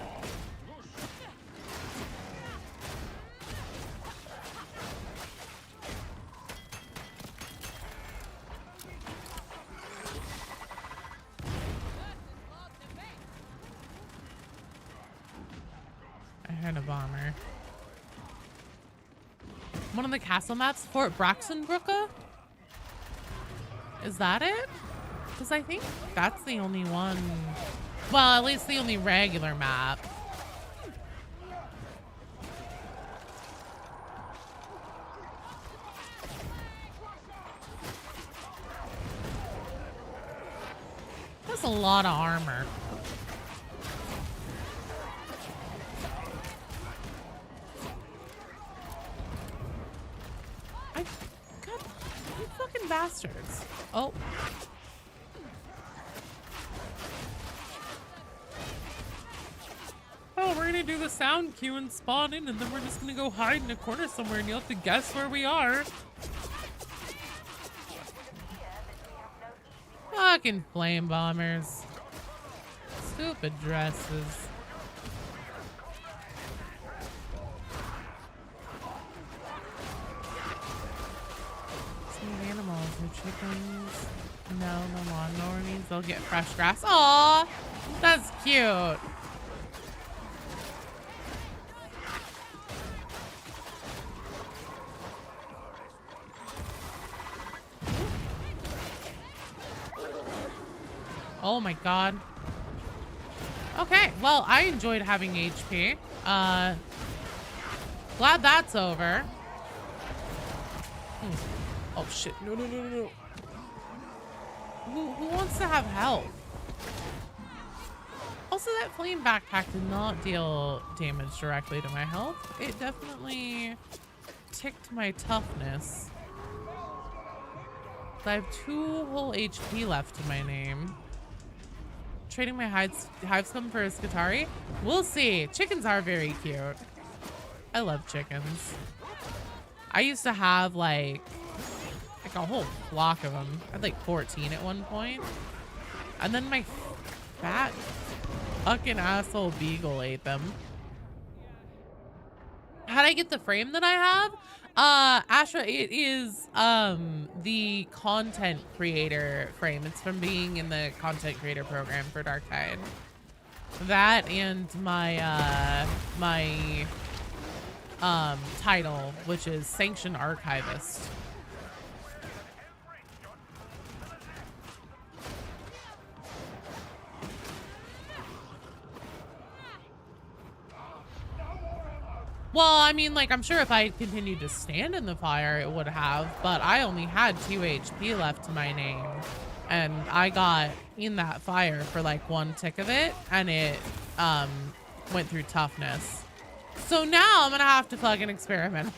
I heard a bomber. One of the castle maps, Fort Braxenbrücke? Is that it? Because I think that's the only one. Well, at least the only regular map. That's a lot of armor. Bastards. Oh. Oh, we're gonna do the sound cue and spawn in, and then we're just gonna go hide in a corner somewhere, and you'll have to guess where we are. Fucking flame bombers. Stupid dresses. Animals or chickens. No, the lawnmower means they'll get fresh grass. Aw, that's cute. Oh my god. Okay, well, I enjoyed having HP. Glad that's over. Oh shit, no. Who wants to have health? Also, that flame backpack did not deal damage directly to my health. It definitely ticked my toughness. I have 2 whole HP left to my name. Trading my hive scum for a Skitari? We'll see. Chickens are very cute. I love chickens. I used to have like a whole flock of them. I had like 14 at one point. And then my fat fucking asshole beagle ate them. How'd I get the frame that I have? Asha, it is the content creator frame. It's from being in the content creator program for Darktide. That and my my title, which is Sanctioned Archivist. Well, I mean, like, I'm sure if I had continued to stand in the fire, it would have, but I only had 2 HP left to my name. And I got in that fire for like 1 tick of it, and it went through toughness. So now I'm gonna have to fucking experiment.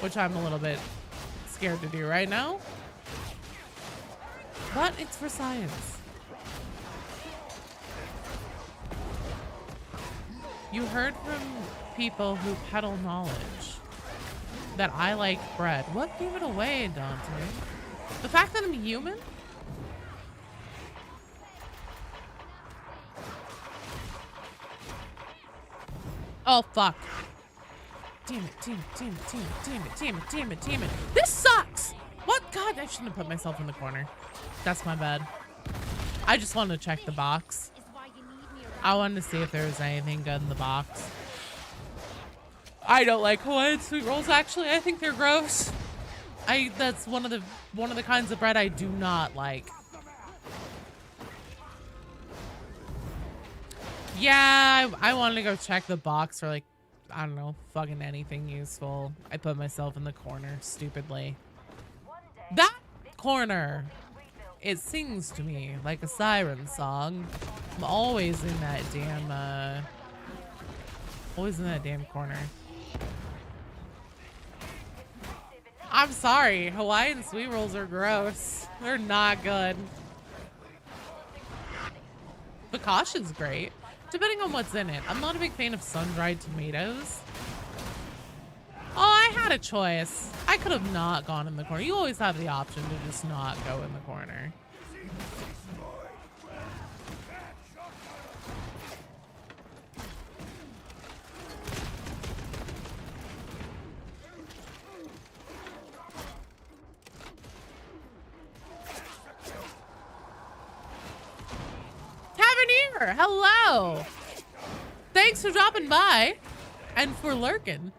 Which I'm a little bit scared to do right now. But it's for science. You heard from people who peddle knowledge that I like bread. What gave it away, Dante? The fact that I'm human? Oh, fuck. Damn it. This sucks! What? God, I shouldn't have put myself in the corner. That's my bad. I just wanted to check the box. I wanted to see if there was anything good in the box. I don't like Hawaiian sweet rolls, actually. I think they're gross. That's one of the kinds of bread I do not like. Yeah, I wanted to go check the box for like, I don't know, fucking anything useful. I put myself in the corner stupidly. That corner, it sings to me like a siren song. I'm always in that damn corner. I'm sorry, Hawaiian sweet rolls are gross. They're not good. Focaccia's great, depending on what's in it. I'm not a big fan of sun-dried tomatoes. Oh, I had a choice. I could have not gone in the corner. You always have the option to just not go in the corner. Tavernier, hello. Thanks for dropping by and for lurking.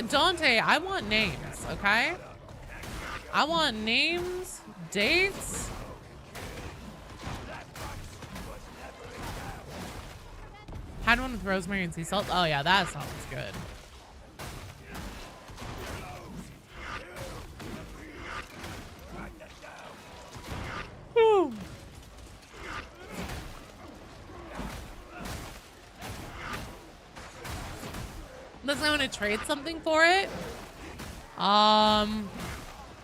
Dante, I want names, okay? I want names, dates. Had one with rosemary and sea salt. Oh yeah, that sounds good. Whew. Unless I want to trade something for it.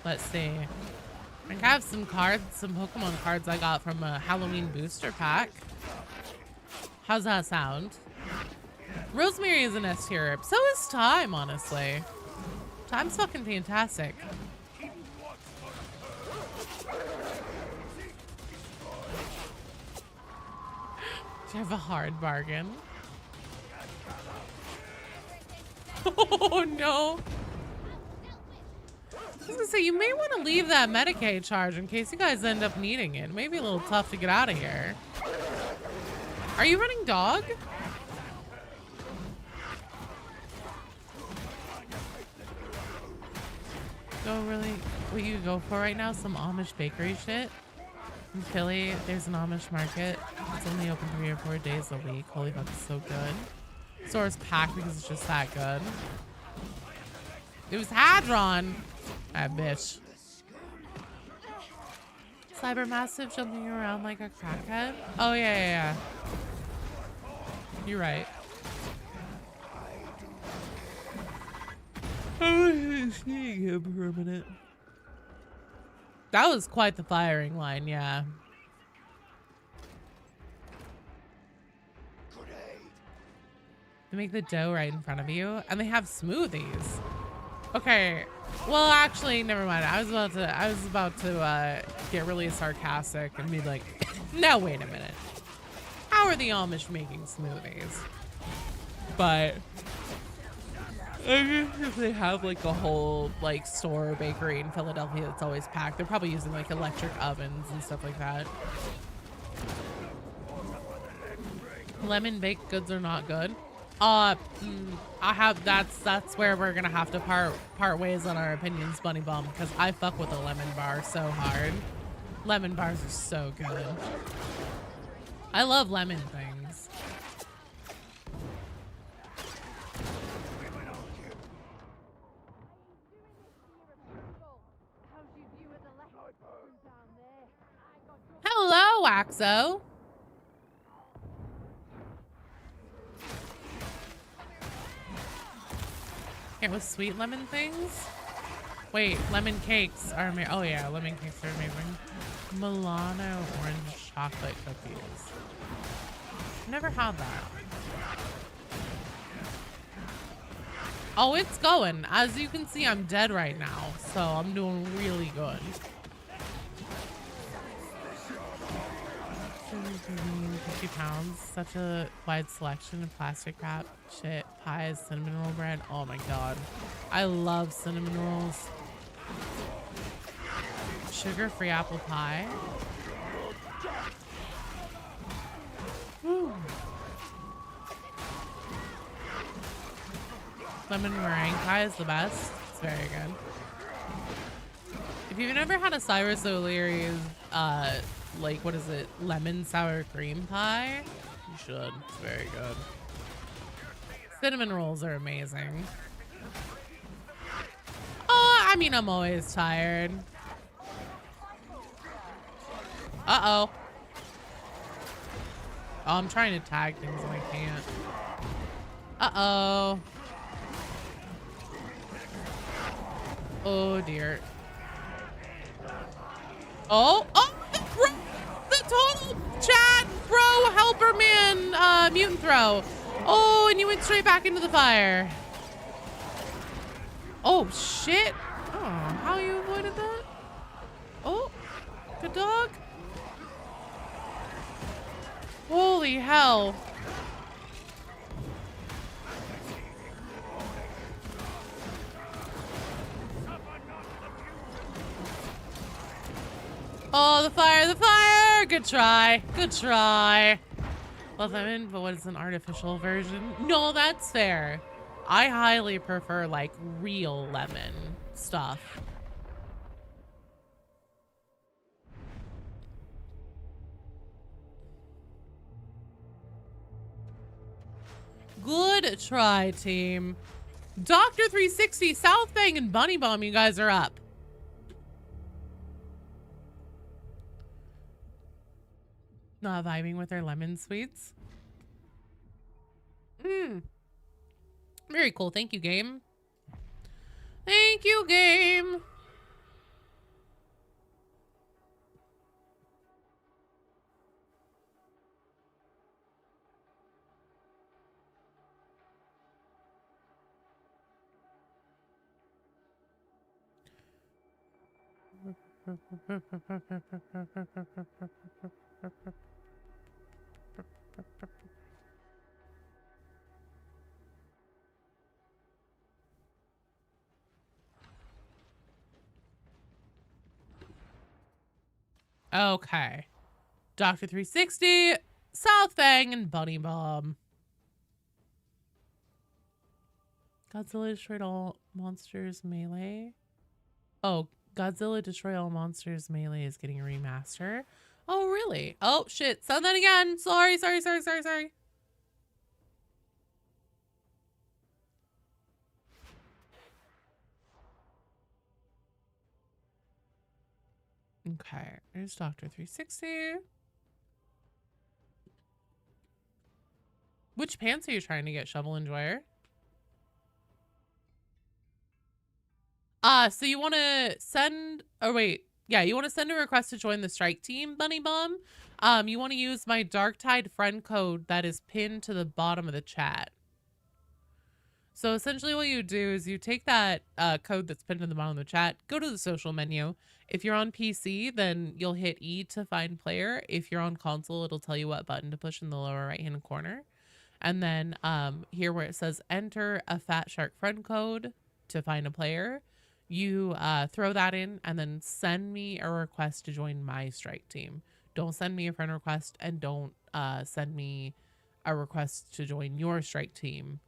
Let's see. I have some cards, some Pokemon cards I got from a Halloween booster pack. How's that sound? Rosemary is an S tier. So is Thyme, honestly. Thyme's fucking fantastic. Do you have a hard bargain? Oh no. I was gonna say, you may want to leave that Medicaid charge in case you guys end up needing it. It may be a little tough to get out of here. Are you running dog? Go really, what you go for right now? Some Amish bakery shit? In Philly, there's an Amish market. It's only open 3 or 4 days a week. Holy fuck, it's so good. Store's packed because it's just that good. It was Hadron. That bitch. Cybermassive jumping around like a crackhead. Oh yeah. You're right. I'm seeing him for a minute. That was quite the firing line, yeah. They make the dough right in front of you, and they have smoothies. Okay, well, actually, never mind. I was about to get really sarcastic and be like, "No, wait a minute. How are the Amish making smoothies?" But if they have like a whole like store or bakery in Philadelphia that's always packed, they're probably using like electric ovens and stuff like that. Lemon baked goods are not good. That's where we're gonna have to part ways on our opinions, Bunny Bum, because I fuck with a lemon bar so hard. Lemon bars are so good. I love lemon things. Hello, Waxo. It was sweet lemon things? Wait, lemon cakes are amazing. Oh yeah, lemon cakes are amazing. Milano orange chocolate cookies. Never had that. Oh, it's going. As you can see, I'm dead right now, so I'm doing really good. 50 pounds. Such a wide selection of plastic wrap, shit, pies, cinnamon roll bread. Oh my god. I love cinnamon rolls. Sugar-free apple pie. Woo. Lemon meringue pie is the best. It's very good. If you've never had a Cyrus O'Leary's, like, what is it? Lemon sour cream pie? You should. It's very good. Cinnamon rolls are amazing. Oh, I mean, I'm always tired. Uh-oh. Oh, I'm trying to tag things and I can't. Uh-oh. Oh, dear. Oh, the total chat bro helper man mutant throw. Oh, and you went straight back into the fire. Oh, shit. Oh, how you avoided that? Oh, good dog. Holy hell. Oh, the fire, the fire. Good try. Good try. Love lemon, but what is an artificial version? No, that's fair. I highly prefer like real lemon stuff. Good try, team. Dr. 360, South Bang, and Bunny Bomb, you guys are up. Not vibing with their lemon sweets. Very cool. Thank you, game. Thank you, game. Okay. Dr. 360, South Bang, and Bunny Bomb. Godzilla destroyed all monsters melee. Oh, Godzilla Destroy All Monsters Melee is getting a remaster. Oh, really? Oh, shit. Sound that again. Sorry. Okay, there's Dr. 360. Which pants are you trying to get, Shovel Enjoyer? So you want to send, you want to send a request to join the strike team, Bunny Bomb. You want to use my Darktide friend code that is pinned to the bottom of the chat. So essentially what you do is you take that code that's pinned to the bottom of the chat, go to the social menu. If you're on PC, then you'll hit E to find player. If you're on console, it'll tell you what button to push in the lower right-hand corner. And then here where it says enter a Fat Shark friend code to find a player, you throw that in and then send me a request to join my strike team. Don't send me a friend request, and don't send me a request to join your strike team.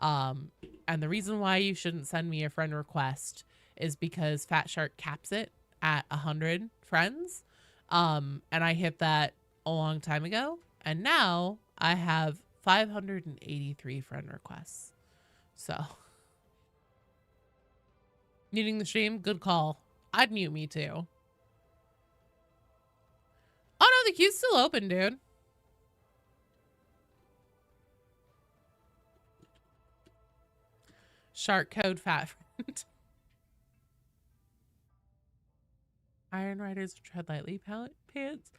And the reason why you shouldn't send me a friend request is because Fat Shark caps it at 100 friends. And I hit that a long time ago. And now I have 583 friend requests. So, muting the stream, good call. I'd mute me too. Oh no, the queue's still open, dude. Shark code fat friend. Iron Riders tread lightly pants.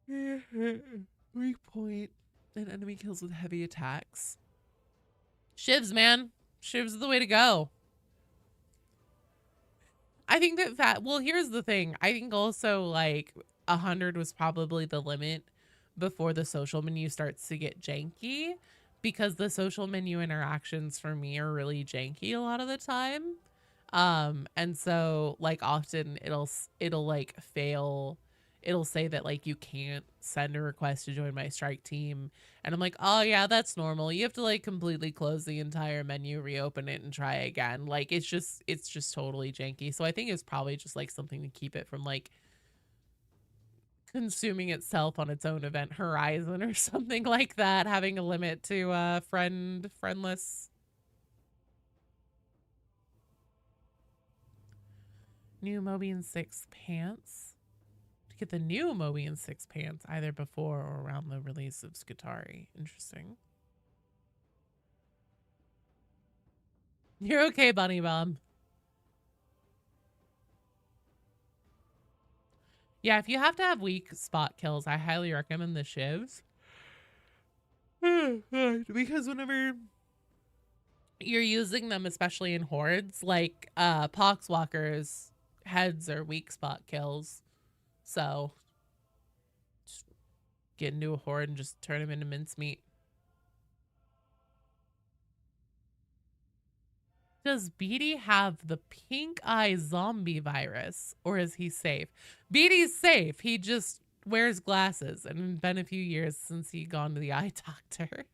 Weak point. And enemy kills with heavy attacks. Shivs, man. Shivs is the way to go. I think that well, here's the thing. I think also like 100 was probably the limit before the social menu starts to get janky, because the social menu interactions for me are really janky a lot of the time. And so like often it'll like fail. It'll say that like you can't send a request to join my strike team. And I'm like, oh yeah, that's normal. You have to like completely close the entire menu, reopen it, and try again. Like it's just totally janky. So I think it's probably just like something to keep it from like consuming itself on its own event horizon or something like that, having a limit to friendless. New Mobian 6 pants. To get the new Mobian 6 pants either before or around the release of Skitari. Interesting. You're okay, Bunny Bomb. Yeah, if you have to have weak spot kills, I highly recommend the shivs. Because whenever you're using them, especially in hordes, like Poxwalkers' heads are weak spot kills. So just get into a horde and just turn them into mincemeat. Does Beatty have the pink eye zombie virus, or is he safe? Beatty's safe. He just wears glasses, and it's been a few years since he gone to the eye doctor.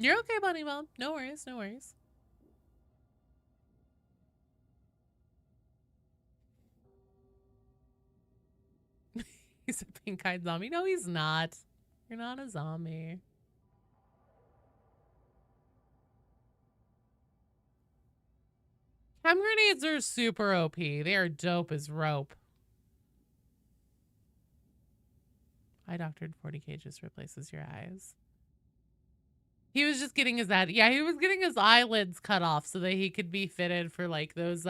You're okay, Bunny Mom. No worries, no worries. He's a pink-eyed zombie. No, he's not. You're not a zombie. Chem grenades are super OP. They are dope as rope. Eye doctored 40k just replaces your eyes. He was just getting his he was getting his eyelids cut off so that he could be fitted for like those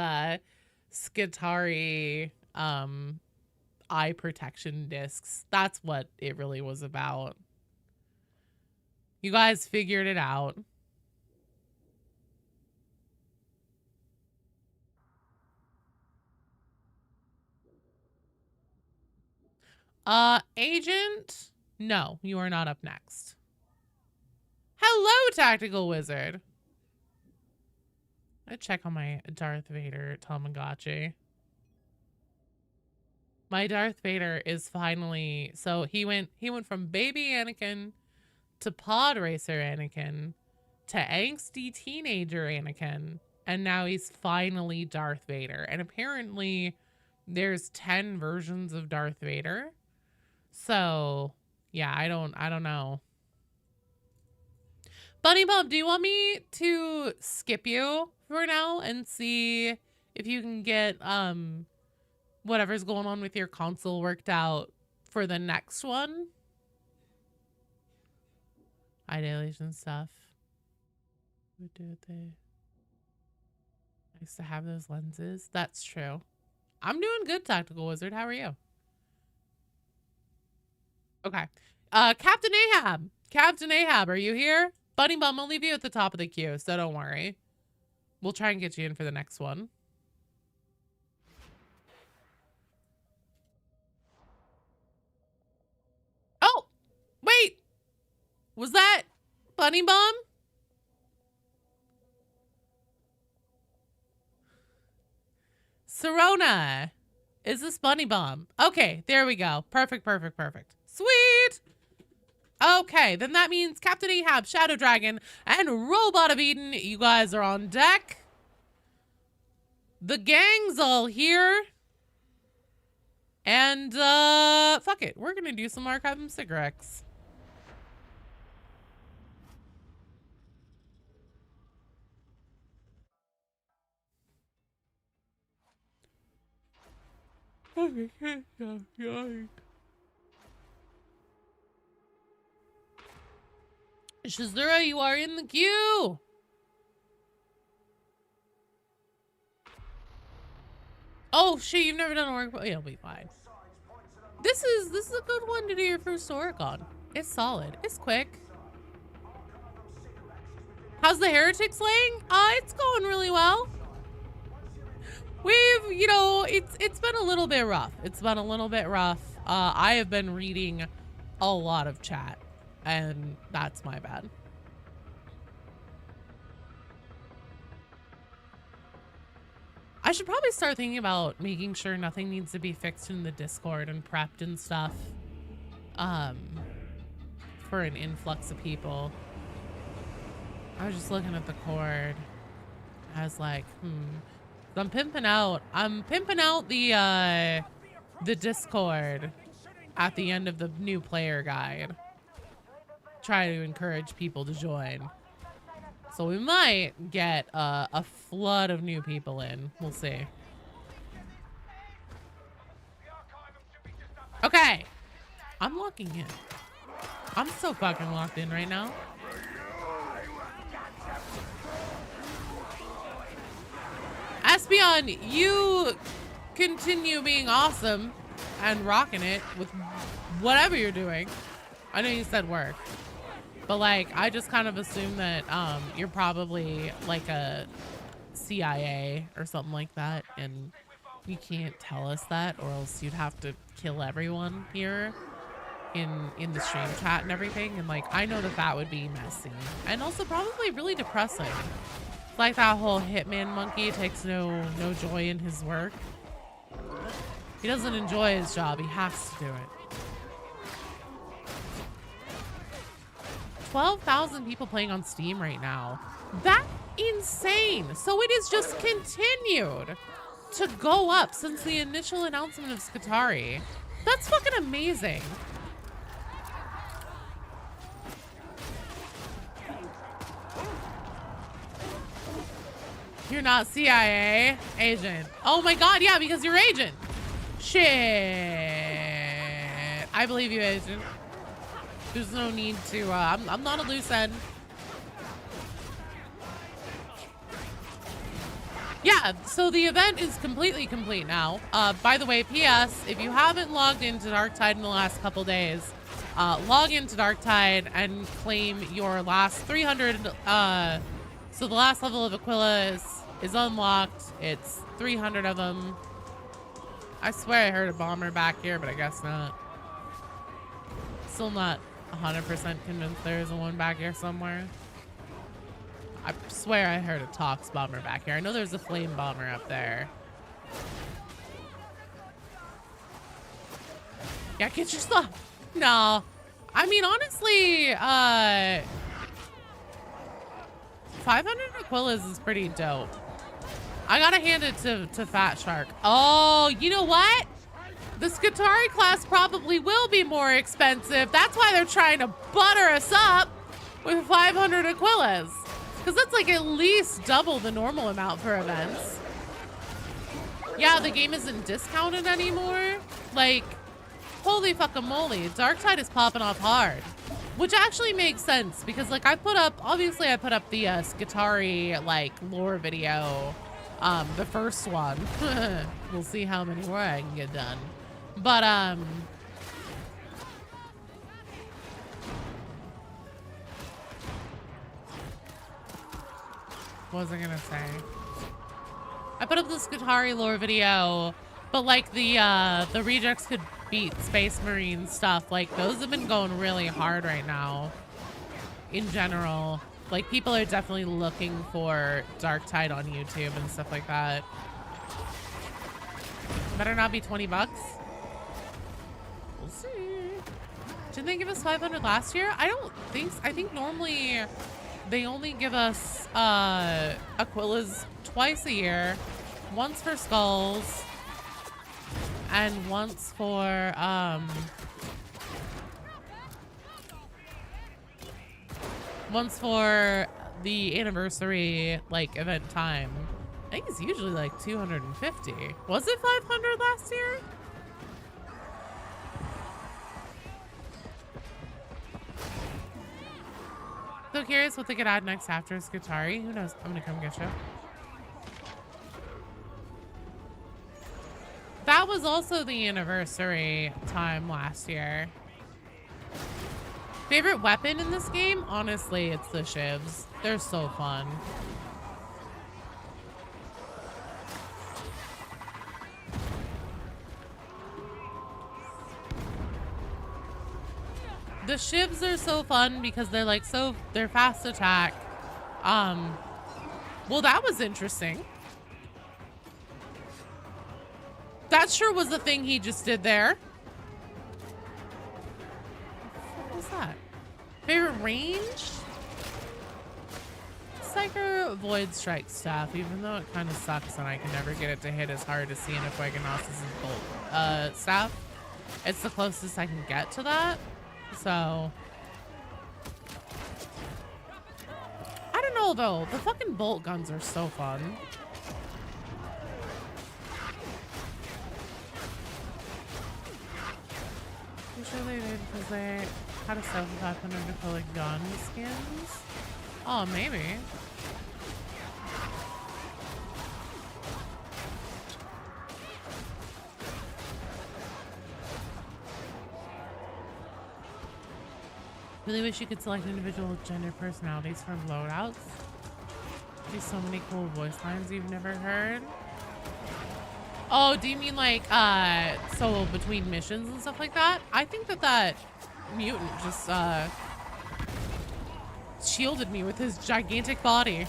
Skitari eye protection discs. That's what it really was about. You guys figured it out. Agent? No, you are not up next. Hello, Tactical Wizard. I check on my Darth Vader Tamagotchi. My Darth Vader is finally, so he went from baby Anakin to pod racer Anakin to angsty teenager Anakin, and now he's finally Darth Vader. And apparently there's 10 versions of Darth Vader. So, yeah, I don't know. Bunny Bub, do you want me to skip you for now and see if you can get whatever's going on with your console worked out for the next one? Eye dilation stuff. What did they? I used to have those lenses. That's true. I'm doing good, Tactical Wizard. How are you? Okay. Captain Ahab. Captain Ahab, are you here? Bunny Bum, I'll leave you at the top of the queue, so don't worry. We'll try and get you in for the next one. Oh! Wait! Was that Bunny Bum? Serona. Is this Bunny Bum? Okay, there we go. Perfect, perfect, perfect. Sweet! Okay, then that means Captain Ahab, Shadow Dragon, and Robot of Eden, you guys are on deck. The gang's all here. And, fuck it. We're gonna do some Archivum cigarettes. Shazura, you are in the queue. Oh shit, you've never done a work. It'll be fine. This is a good one to do your first work on. It's solid. It's quick. How's the heretic slaying? It's going really well. We've, you know, it's been a little bit rough. It's been a little bit rough. I have been reading a lot of chat, and that's my bad. I should probably start thinking about making sure nothing needs to be fixed in the Discord and prepped and stuff. For an influx of people. I was just looking at the cord. I was like, I'm pimping out the Discord at the end of the new player guide. Try to encourage people to join. So we might get a flood of new people in. We'll see. Okay. I'm locking in. I'm so fucking locked in right now. Espion, you continue being awesome. and rocking it with whatever you're doing. I know you said work, but like, I just kind of assume that you're probably like a CIA or something like that, and you can't tell us that, or else you'd have to kill everyone here in the stream chat and everything. And like, I know that that would be messy and also probably really depressing. Like that whole hitman monkey takes no joy in his work. He doesn't enjoy his job. He has to do it. 12,000 people playing on Steam right now. That's insane. So it is just continued to go up since the initial announcement of Skatari. That's fucking amazing. You're not CIA agent. Oh my God, yeah, because you're agent. Shit. I believe you, agent. There's no need to, I'm not a loose end. Yeah, so the event is completely complete now. By the way, PS, if you haven't logged into Darktide in the last couple days, log into Darktide and claim your last 300, so the last level of Aquila is unlocked. It's 300 of them. I swear I heard a bomber back here, but I guess not. Still not 100% convinced there is a one back here somewhere. I swear I heard a Tox bomber back here. I know there's a flame bomber up there. Yeah, get your stuff. No. I mean, honestly, 500 Aquillas is pretty dope. I gotta hand it to Fat Shark. Oh, you know what? The Skatari class probably will be more expensive. That's why they're trying to butter us up with 500 Aquillas. Because that's like at least double the normal amount for events. Yeah, the game isn't discounted anymore. Like, holy fucking moly. Darktide is popping off hard. Which actually makes sense because like I put up the Skatari like lore video, the first one. We'll see how many more I can get done. But what was I gonna say? I put up the Skatari lore video, but like the rejects could beat Space Marine stuff. Like those have been going really hard right now. In general, like people are definitely looking for Darktide on YouTube and stuff like that. Better not be 20 bucks. We'll see. Didn't they give us 500 last year? I don't think so. I think normally they only give us Aquillas twice a year. Once for skulls and once for the anniversary like event time. I think it's usually like 250. Was it 500 last year? So curious what they could add next after Skatari. Who knows? I'm gonna come get you. That was also the anniversary time last year. Favorite weapon in this game? Honestly, it's the shivs. They're so fun. The shivs are so fun because they're like they're fast attack. Well, that was interesting. That sure was the thing he just did there. What was that? Favorite range? Psyker Void Strike Staff, even though it kind of sucks and I can never get it to hit as hard as seeing if Fuegonos' bolt staff. It's the closest I can get to that. So I don't know though. The fucking bolt guns are so fun. I'm sure they did because they had a 7,500 for like gun skins. Oh, maybe. Really wish you could select individual gender personalities for loadouts. There's so many cool voice lines you've never heard. Oh, do you mean like, so between missions and stuff like that? I think that that mutant just, shielded me with his gigantic body.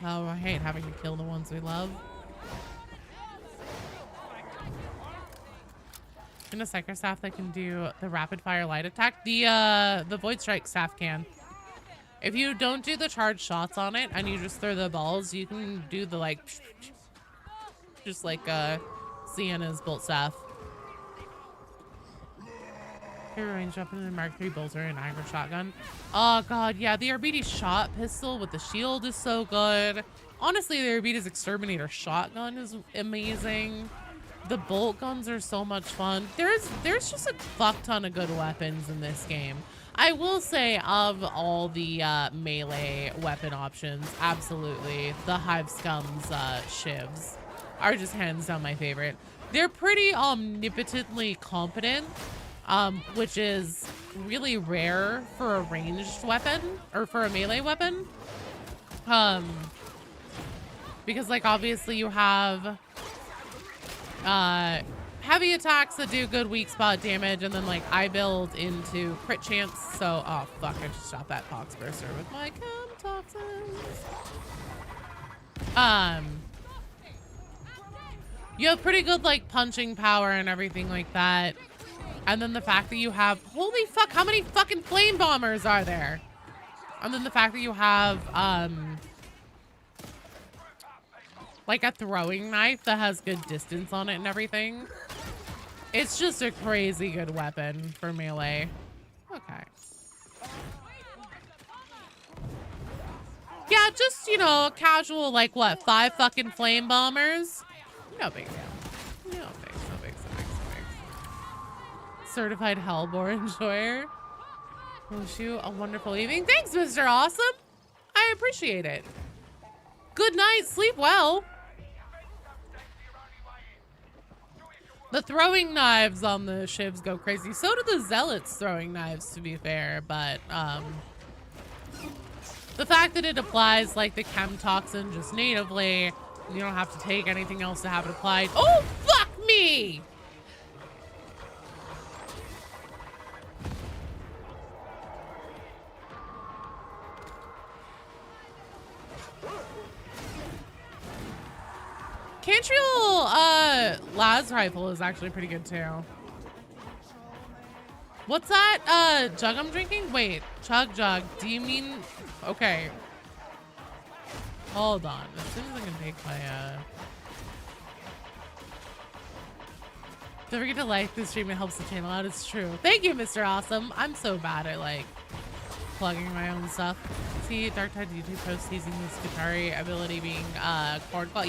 Oh, I hate having to kill the ones we love. In a Psycho staff that can do the rapid fire light attack. The Void Strike staff can. If you don't do the charged shots on it and you just throw the balls, you can do the like, just like Sienna's bolt staff. Your range weapon and Mark III bolter and Iron shotgun. Oh god, yeah, the Arbites shot pistol with the shield is so good. Honestly, the Arbites exterminator shotgun is amazing. The bolt guns are so much fun. There's just a fuck ton of good weapons in this game. I will say, of all the melee weapon options, absolutely, the Hive Scum's shivs are just hands down my favorite. They're pretty omnipotently competent, which is really rare for a ranged weapon, or for a melee weapon. Because, like, obviously you have heavy attacks that do good weak spot damage, and then like I build into crit chance. So, oh fuck, I just shot that pox burster with my chem toxins. You have pretty good like punching power and everything like that. And then the fact that you have, holy fuck, how many fucking flame bombers are there? And then the fact that you have like a throwing knife that has good distance on it and everything. It's just a crazy good weapon for melee. Okay. Yeah, just, you know, casual, like what, 5 fucking flame bombers? No big deal. No big. Certified Hellbore enjoyer. Wish you a wonderful evening. Thanks, Mr. Awesome. I appreciate it. Good night. Sleep well. The throwing knives on the shivs go crazy. So do the zealots throwing knives, to be fair. But the fact that it applies like the chem toxin just natively, you don't have to take anything else to have it applied. Oh, fuck me! Cantriel las rifle is actually pretty good too. What's that jug I'm drinking? Wait, chug. Do you mean, okay. Hold on. As soon as I can take my don't forget to like the stream, it helps the channel out. It's true. Thank you, Mr. Awesome. I'm so bad at like plugging my own stuff. See Dark Tide YouTube post teasing this Skitari ability being cord claw.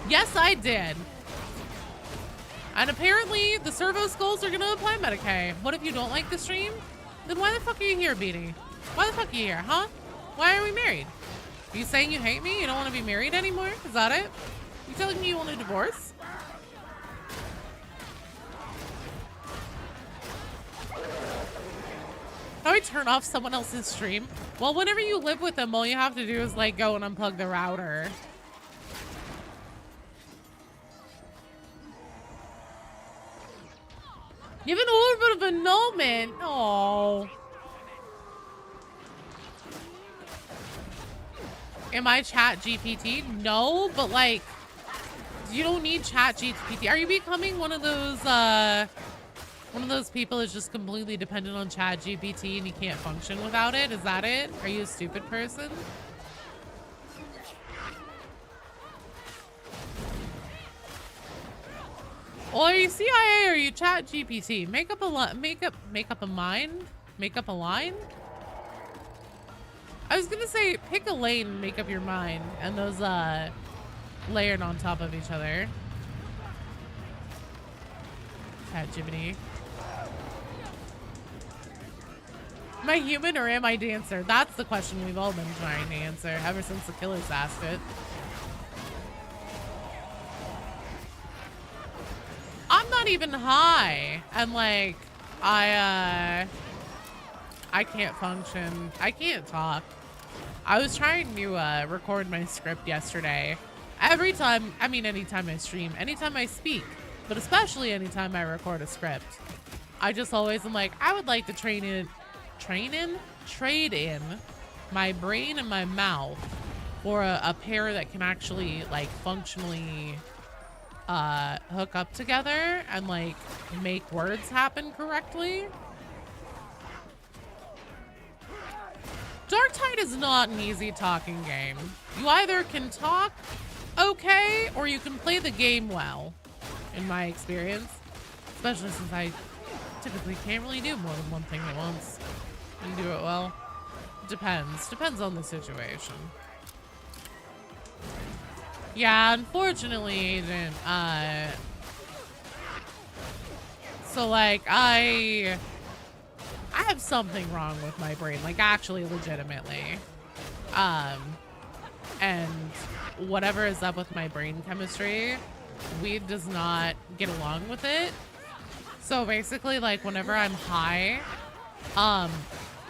Yes, I did. And apparently the servo skulls are gonna apply Medicaid. What if you don't like the stream? Then why the fuck are you here, Beanie? Why the fuck are you here, huh? Why are we married? Are you saying you hate me? You don't want to be married anymore? Is that it? You telling me you want a divorce? How do I turn off someone else's stream? Well, whenever you live with them, all you have to do is like go and unplug the router. You have an orbit of annulment. Oh. Am I chat GPT? No, but like, you don't need chat GPT. Are you becoming one of those people that's just completely dependent on chat GPT and you can't function without it? Is that it? Are you a stupid person? Well, are you CIA or are you chat GPT? Make up a line? I was gonna say pick a lane and make up your mind, and those layered on top of each other. Chat Jiminy. Am I human or am I dancer? That's the question we've all been trying to answer ever since the killers asked it. I'm not even high, and like I can't function. I can't talk. I was trying to record my script yesterday. Every time, I mean, anytime I stream, anytime I speak, but especially anytime I record a script, I just always am like, I would like to trade in my brain and my mouth for a pair that can actually like functionally hook up together and like make words happen correctly. Darktide is not an easy talking game. You either can talk okay or you can play the game well, in my experience, especially since I typically can't really do more than one thing at once and do it well. Depends on the situation. Yeah, unfortunately, Agent, so like I have something wrong with my brain, like actually legitimately. And whatever is up with my brain chemistry, weed does not get along with it. So basically, like whenever I'm high,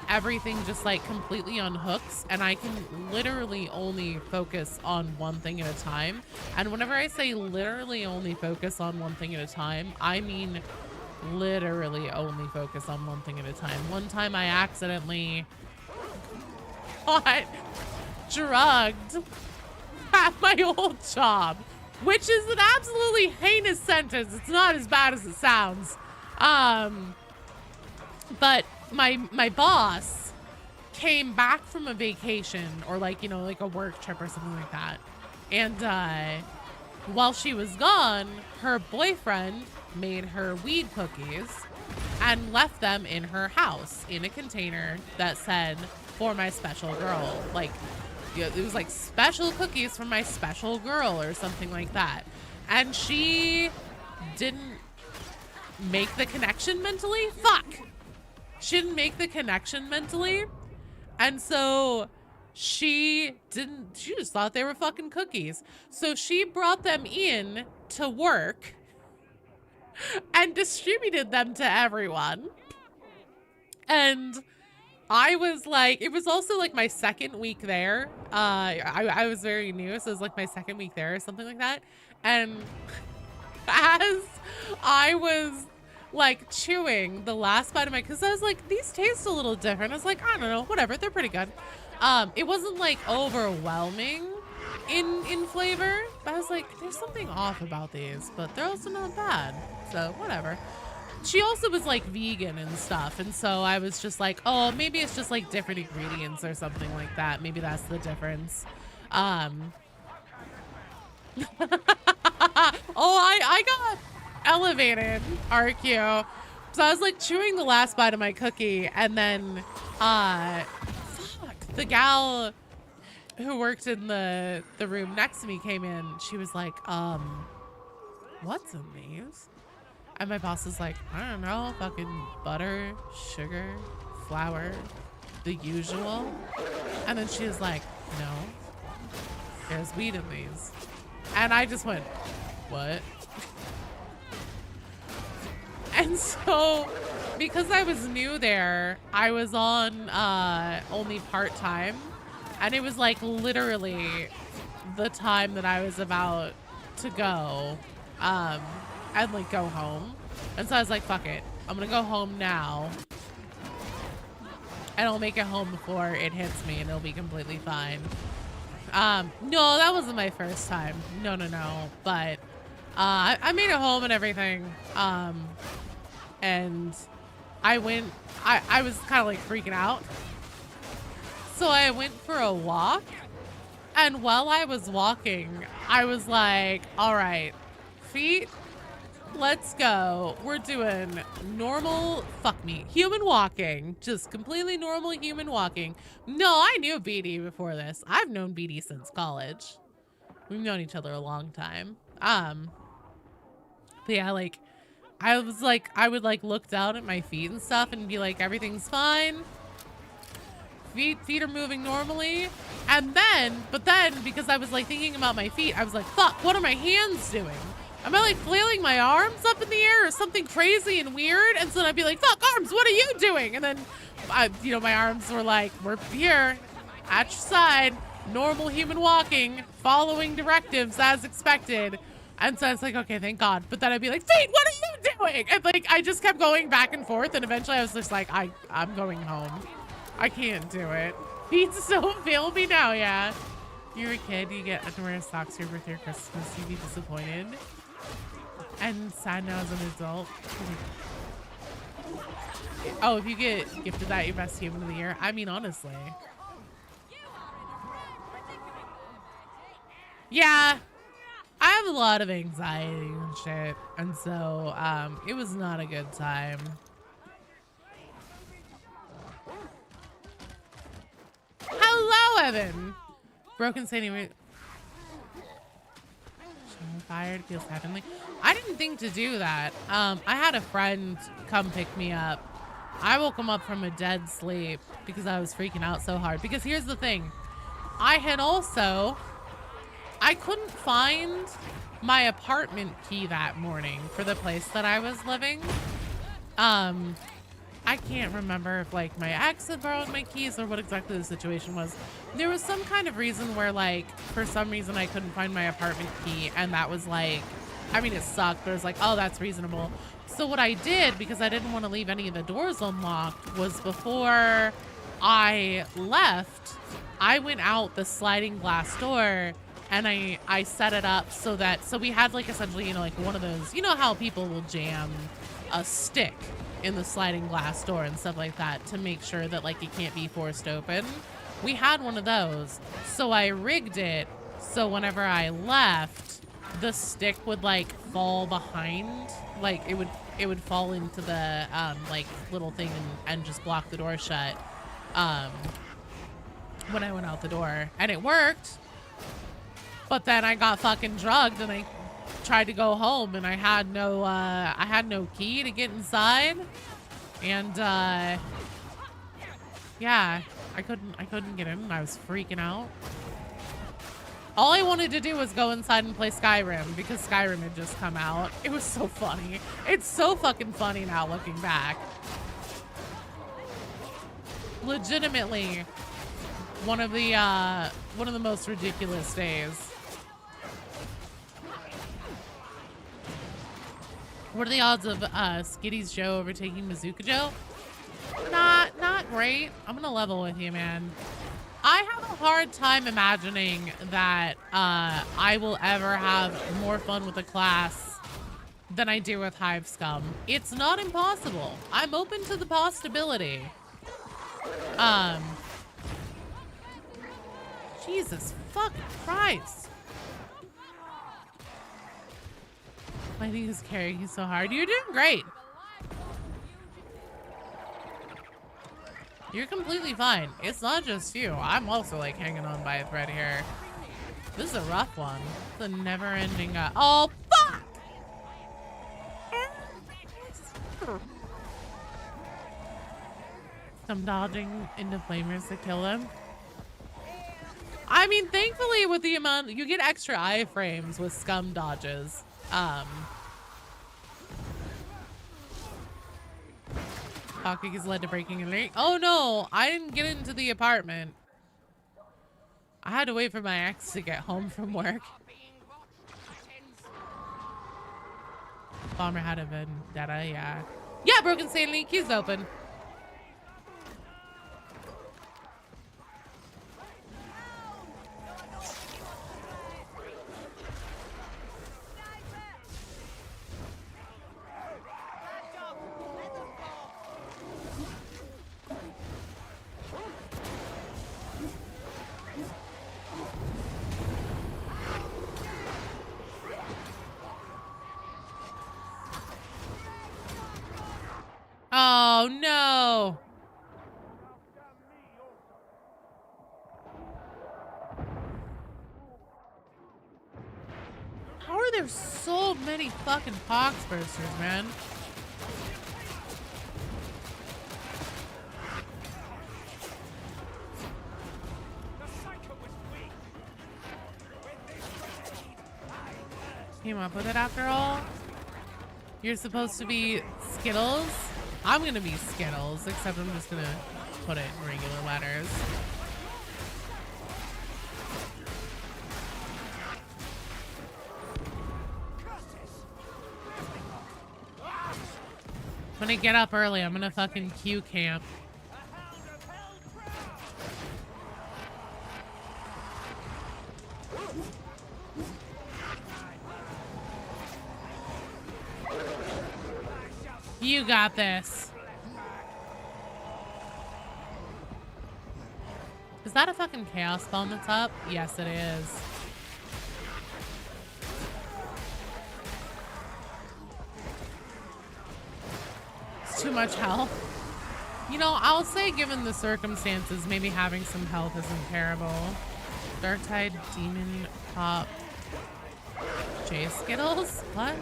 everything just like completely unhooks and I can literally only focus on one thing at a time. And whenever I say literally only focus on one thing at a time, I mean literally only focus on one thing at a time. One time I accidentally got drugged at my old job, which is an absolutely heinous sentence. It's not as bad as it sounds. But my boss came back from a vacation or like, you know, like a work trip or something like that. And while she was gone, her boyfriend made her weed cookies and left them in her house in a container that said, for my special girl. Like, it was like special cookies for my special girl or something like that. And she didn't make the connection mentally. Fuck. She didn't make the connection mentally. And so she just thought they were fucking cookies. So she brought them in to work and distributed them to everyone. And I was like, it was also like my second week there. I was very new, so it was like my second week there or something like that. And as I was like chewing the last bite of my, cause I was like, these taste a little different. I was like, I don't know, whatever, they're pretty good. It wasn't like overwhelming in flavor, but I was like, there's something off about these, but they're also not bad. So whatever. She also was like vegan and stuff. And so I was just like, oh, maybe it's just like different ingredients or something like that. Maybe that's the difference. Oh, I got elevated, RQ. So I was like chewing the last bite of my cookie and then, the gal who worked in the room next to me came in. She was like, what's in these? And my boss was like, I don't know, fucking butter, sugar, flour, the usual. And then she was like, no, there's weed in these. And I just went, what? And so, because I was new there, I was on only part-time. And it was like literally the time that I was about to go. I'd like go home. And so I was like, fuck it. I'm gonna go home now. And I'll make it home before it hits me and it'll be completely fine. No, that wasn't my first time. No. But I made it home and everything. And I went, I was kind of like freaking out. So I went for a walk. And while I was walking, I was like, all right, feet, let's go. We're doing normal, fuck me, human walking. Just completely normal human walking. No, I knew BD before this. I've known BD since college. We've known each other a long time. But yeah, like, I was like, I would like look down at my feet and stuff and be like, everything's fine. Feet are moving normally. And then, but then because I was like thinking about my feet, I was like, fuck, what are my hands doing? Am I like flailing my arms up in the air or something crazy and weird? And so then I'd be like, fuck arms, what are you doing? And then, you know, my arms were like, we're here at your side, normal human walking, following directives as expected. And so it's like, okay, thank God. But then I'd be like, feet, what are you doing? And like, I just kept going back and forth. And eventually I was just like, I'm going home. I can't do it. Feet's so feel me now, yeah. You're a kid, you get to wear socks your birthday or Christmas, you'd be disappointed. And sad now as an adult. Oh, if you get gifted that, your best human of the year. I mean, honestly. Yeah. I have a lot of anxiety and shit. And so, it was not a good time. Hello, Evan. Broken Sadie. Fired, feels heavenly. I didn't think to do that. I had a friend come pick me up. I woke him up from a dead sleep because I was freaking out so hard. Because here's the thing. I couldn't find my apartment key that morning for the place that I was living. I can't remember if like my ex had borrowed my keys or what exactly the situation was. There was some kind of reason where like, for some reason I couldn't find my apartment key, and that was like, I mean, it sucked, but it was like, oh, that's reasonable. So what I did, because I didn't want to leave any of the doors unlocked, was before I left, I went out the sliding glass door and I set it up so we had like essentially, you know, like one of those, you know how people will jam a stick in the sliding glass door and stuff like that to make sure that like it can't be forced open. We had one of those, so I rigged it so whenever I left, the stick would like fall behind, like it would fall into the like little thing and just block the door shut when I went out the door, and it worked. But then I got fucking drugged and I tried to go home, and I had no key to get inside, and yeah, I couldn't get in. I was freaking out. All I wanted to do was go inside and play Skyrim because Skyrim had just come out. It was so funny. It's so fucking funny now looking back. Legitimately one of the most ridiculous days. What are the odds of Skitty's Joe overtaking Bazooka Joe? Not great. I'm gonna level with you, man. I have a hard time imagining that I will ever have more fun with a class than I do with Hive Scum. It's not impossible. I'm open to the possibility. Jesus fucking Christ. I think he's carrying you so hard. You're doing great. You're completely fine. It's not just you. I'm also like hanging on by a thread here. This is a rough one. It's a never-ending. Oh fuck! I'm dodging into flamers to kill him. I mean, thankfully, with the amount you get extra iframes with scum dodges. Talking has led to breaking and entering. Oh no, I didn't get into the apartment. I had to wait for my ex to get home from work. Bomber had a vendetta, yeah. Yeah, Broken Stanley, keys open. Oh no! How are there so many fucking poxbursters, man? came up with it after all. You're supposed to be Skittles. I'm gonna be Skittles, except I'm just gonna put it in regular letters. I'm gonna get up early. I'm gonna fucking queue camp. You got this. Is that a fucking chaos bomb that's up? Yes, it is. It's too much health. You know, I'll say given the circumstances, maybe having some health isn't terrible. Dark-Tide Demon Pop J Skittles? What?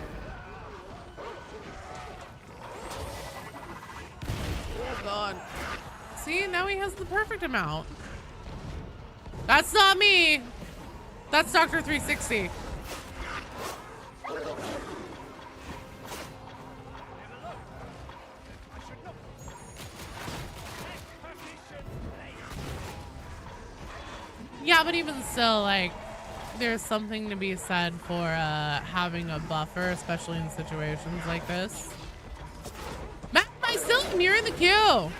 Oh god. See, now he has the perfect amount. That's not me. That's Dr. 360. Yeah, but even still, like, there's something to be said for having a buffer, especially in situations like this. Matt, I still am. You're in the queue.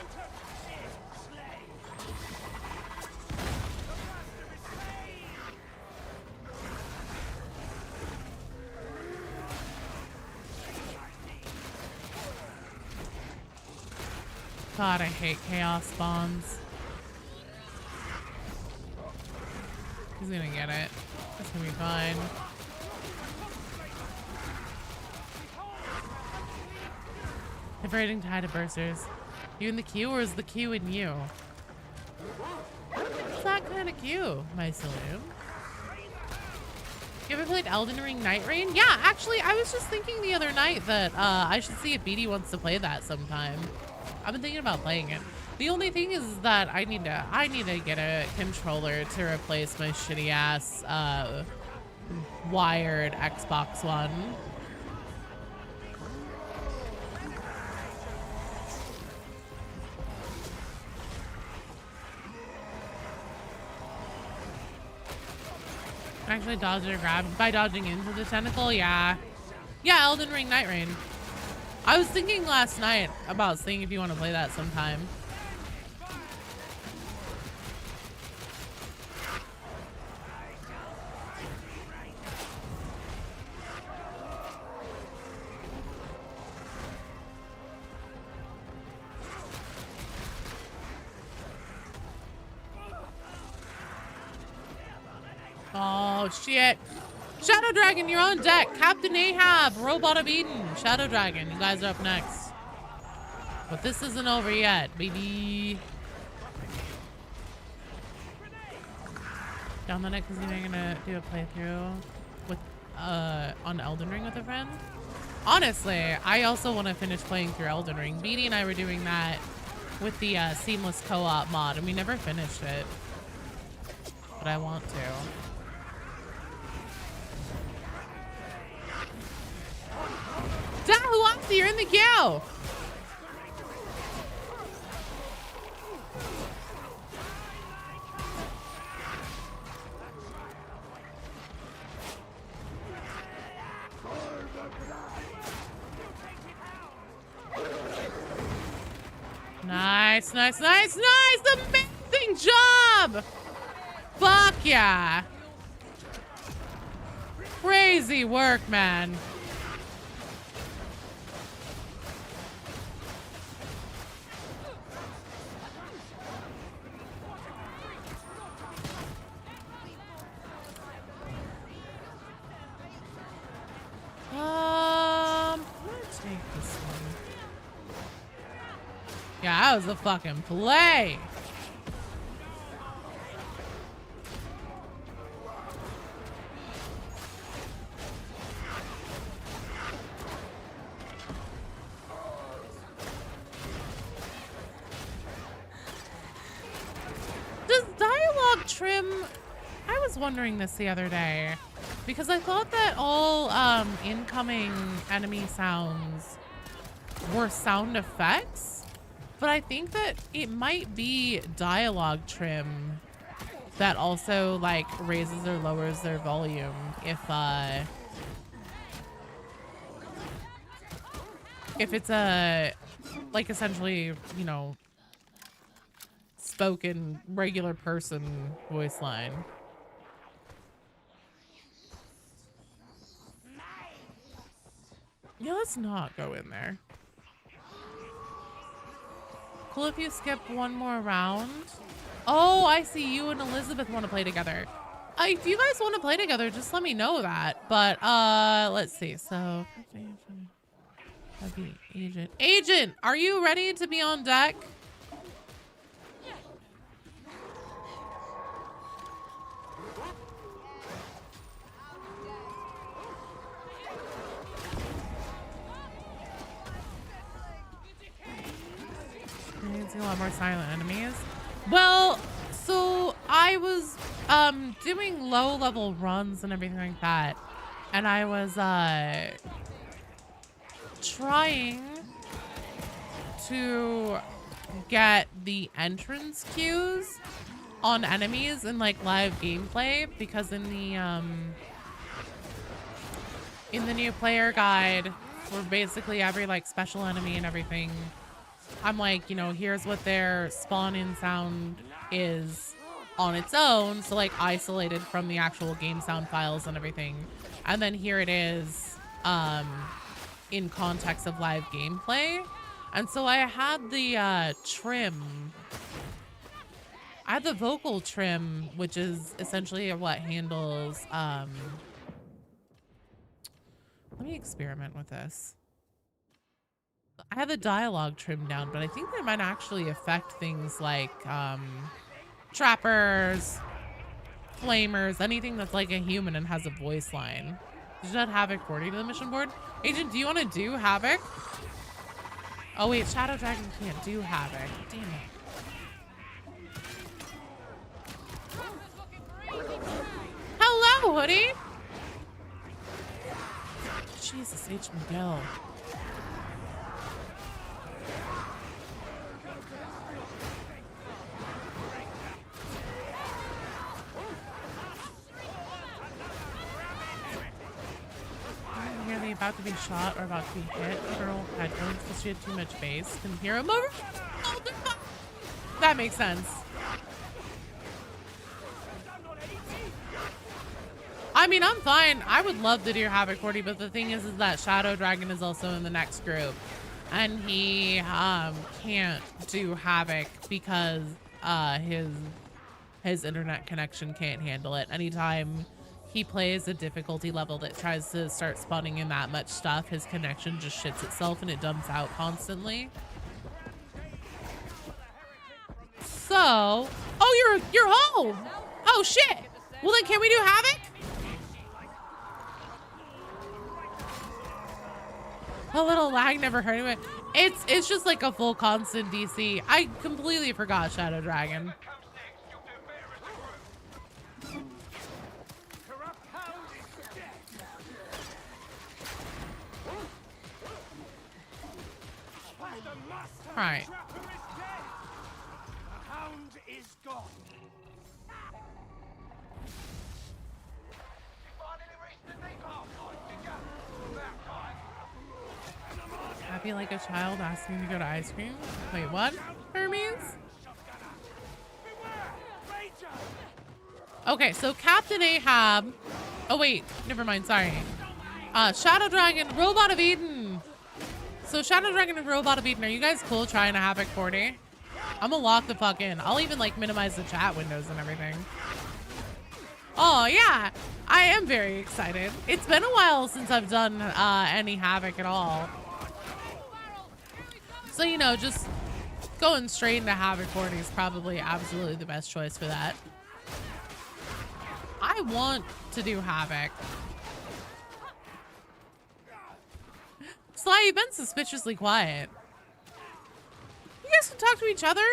God, I hate chaos bombs. He's gonna get it. It's gonna be fine. Diverting tide of bursers. You in the queue, or is the queue in you? What's that kind of queue, my saloon? You ever played Elden Ring Night Rain? Yeah, actually, I was just thinking the other night that I should see if BD wants to play that sometime. I've been thinking about playing it. The only thing is that I need to get a controller to replace my shitty ass wired Xbox One. Actually dodged or grabbed by dodging into the tentacle. Yeah, Elden Ring Night Rain. I was thinking last night about seeing if you want to play that sometime. Oh shit. Shadow Dragon, you're on deck. Captain Ahab, Robot of Eden, Shadow Dragon, you guys are up next. But this isn't over yet, baby. Down the neck, is he gonna do a playthrough with on Elden Ring with a friend? Honestly, I also want to finish playing through Elden Ring. BD and I were doing that with the seamless co-op mod, and we never finished it. But I want to. Dahuapti, you're in the queue. Nice, nice, nice, nice! Amazing job! Fuck yeah! Crazy work, man. Let's take this one. Yeah, that was a fucking play. Does dialogue trim? I was wondering this the other day. Because I thought that all incoming enemy sounds were sound effects, but I think that it might be dialogue trim that also like raises or lowers their volume if it's a like essentially, you know, spoken regular person voice line. Yeah, let's not go in there. Cool if you skip one more round. Oh, I see. You and Elizabeth want to play together. If you guys want to play together, just let me know that. But let's see. So that'd be Agent. Agent, are you ready to be on deck? A lot more silent enemies. Well, so I was doing low level runs and everything like that, and I was trying to get the entrance cues on enemies in like live gameplay, because in the new player guide for basically every like special enemy and everything, I'm like, you know, here's what their spawn-in sound is on its own. So like isolated from the actual game sound files and everything. And then here it is in context of live gameplay. And so I had the trim. I had the vocal trim, which is essentially what handles, let me experiment with this. I have the dialogue trimmed down, but I think that might actually affect things like trappers, flamers, anything that's like a human and has a voice line. Did you add Havoc 40 to the mission board? Agent, do you want to do Havoc? Oh wait, Shadow Dragon can't do Havoc. Damn it. Hello, Hoodie. Jesus H. McGill. Are they about to be shot or about to be hit? Girl headphones because she had too much bass. Can hear him over. Oh, that makes sense. I mean, I'm fine. I would love to do Havoc 40, but the thing is that Shadow Dragon is also in the next group, and he can't do Havoc because his internet connection can't handle it. Anytime he plays a difficulty level that tries to start spawning in that much stuff, his connection just shits itself and it dumps out constantly. So, oh, you're home. Oh shit. Well then, can we do Havoc? A little lag never hurt of it. It's just like a full constant DC. I completely forgot Shadow Dragon. All right. Happy like a child asking to go to ice cream. Wait, what? Hermes? Okay, so Captain Ahab. Oh wait, never mind. Sorry. Shadow Dragon, Robot of Eden. So Shadow Dragon and Robot of Eden, are you guys cool trying a Havoc 40? I'm gonna lock the fuck in. I'll even like minimize the chat windows and everything. Oh yeah, I am very excited. It's been a while since I've done any Havoc at all. So, you know, just going straight into Havoc 40 is probably absolutely the best choice for that. I want to do Havoc. Sly, you've been suspiciously quiet. You guys can talk to each other.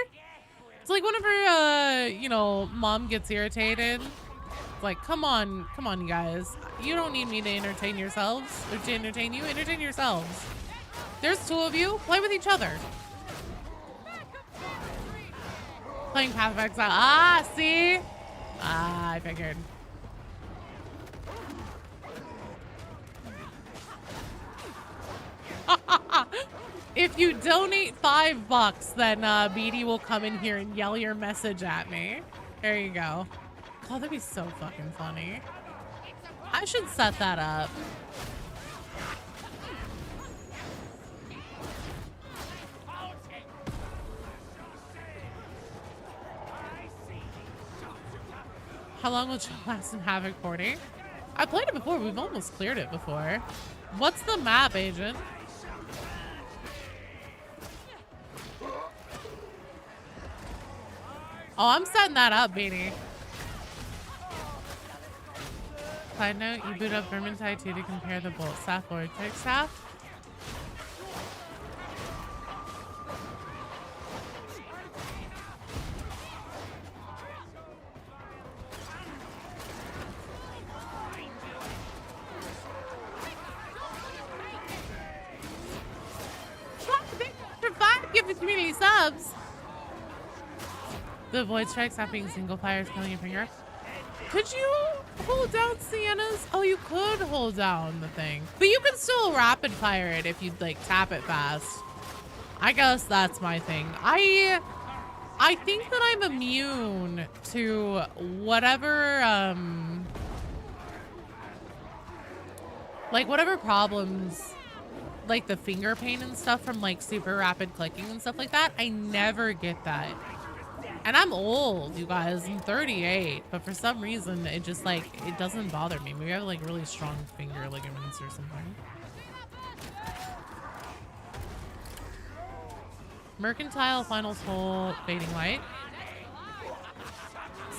It's like whenever, you know, mom gets irritated. It's like, come on, you guys. You don't need me to entertain yourselves or to entertain you. Entertain yourselves. There's two of you. Play with each other. Playing Path of Exile. Ah, see? Ah, I figured. If you donate $5, then BD will come in here and yell your message at me. There you go. Oh, that'd be so fucking funny. I should set that up. How long will you last in Havoc 40? I played it before. We've almost cleared it before. What's the map, Agent? Oh, I'm setting that up, Beanie. Side note, you boot up Vermintide 2 to compare the bolt staff or tick staff. For 5 gifted community subs. The void strikes not being single fire is killing your finger. Could you hold down Sienna's? Oh, you could hold down the thing. But you can still rapid fire it if you like tap it fast. I guess that's my thing. I think that I'm immune to whatever like whatever problems like the finger pain and stuff from like super rapid clicking and stuff like that. I never get that. And I'm old, you guys. I'm 38, but for some reason, it just like, it doesn't bother me. Maybe I have like really strong finger ligaments or something. Mercantile, final toll, fading light.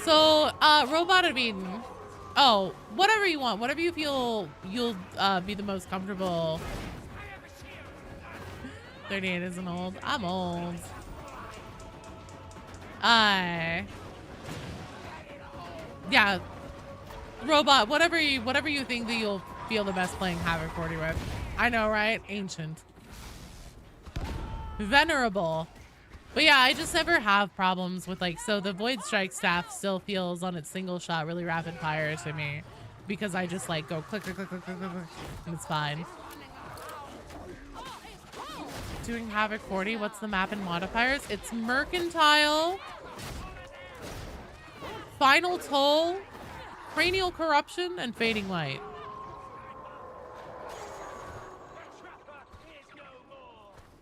So, robot of Eden. Oh, whatever you want. Whatever you feel you'll be the most comfortable. 38 isn't old. I'm old. Yeah, robot, whatever you think that you'll feel the best playing Havoc 40 with. I know, right? Ancient. Venerable. But yeah, I just never have problems with like, so the Void Strike staff still feels on its single shot really rapid fire to me because I just like go click, click, click, click, click, click, click, and it's fine. Doing Havoc 40, what's the map and modifiers? It's Mercantile, Final Toll, Cranial Corruption, and Fading Light.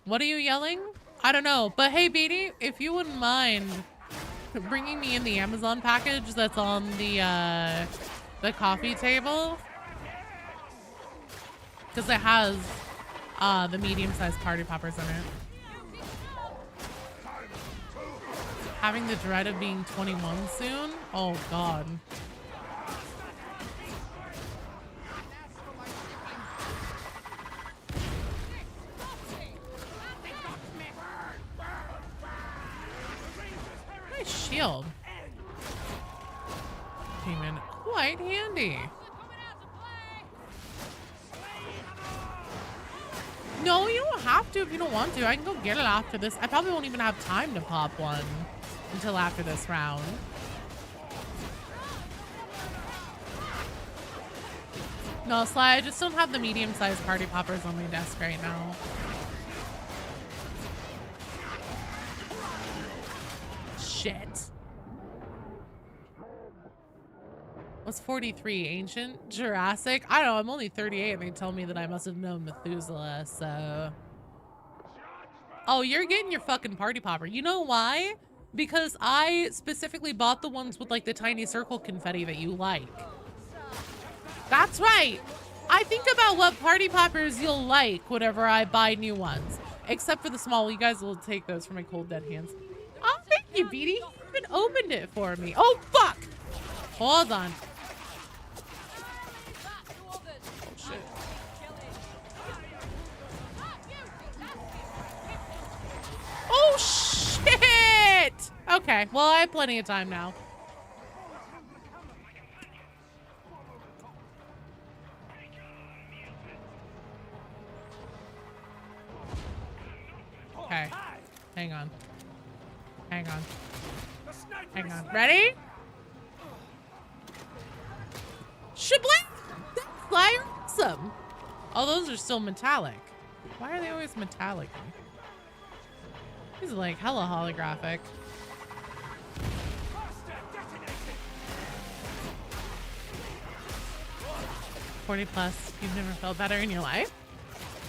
What are you yelling? I don't know, but hey, Beanie, if you wouldn't mind bringing me in the Amazon package that's on the coffee table, because it has the medium-sized party poppers in it. Having the dread of being 21 soon? Oh, God. Nice shield. Came in quite handy. No, you don't have to if you don't want to. I can go get it after this. I probably won't even have time to pop one until after this round. No, Sly, I just don't have the medium-sized party poppers on my desk right now. Shit. What's 43? Ancient? Jurassic? I don't know. I'm only 38 and they tell me that I must have known Methuselah, so... Oh, you're getting your fucking party popper. You know why? Because I specifically bought the ones with like the tiny circle confetti that you like. That's right. I think about what party poppers you'll like whenever I buy new ones. Except for the small. You guys will take those for my cold dead hands. Oh, thank you, Beanie. You even opened it for me. Oh, fuck. Hold on. Oh, shit! Okay, well, I have plenty of time now. Okay. Hang on. Hang on. Hang on. Ready? Shablam! That's fire awesome. Oh, those are still metallic. Why are they always metallic? These are like hella holographic. 40 plus, you've never felt better in your life?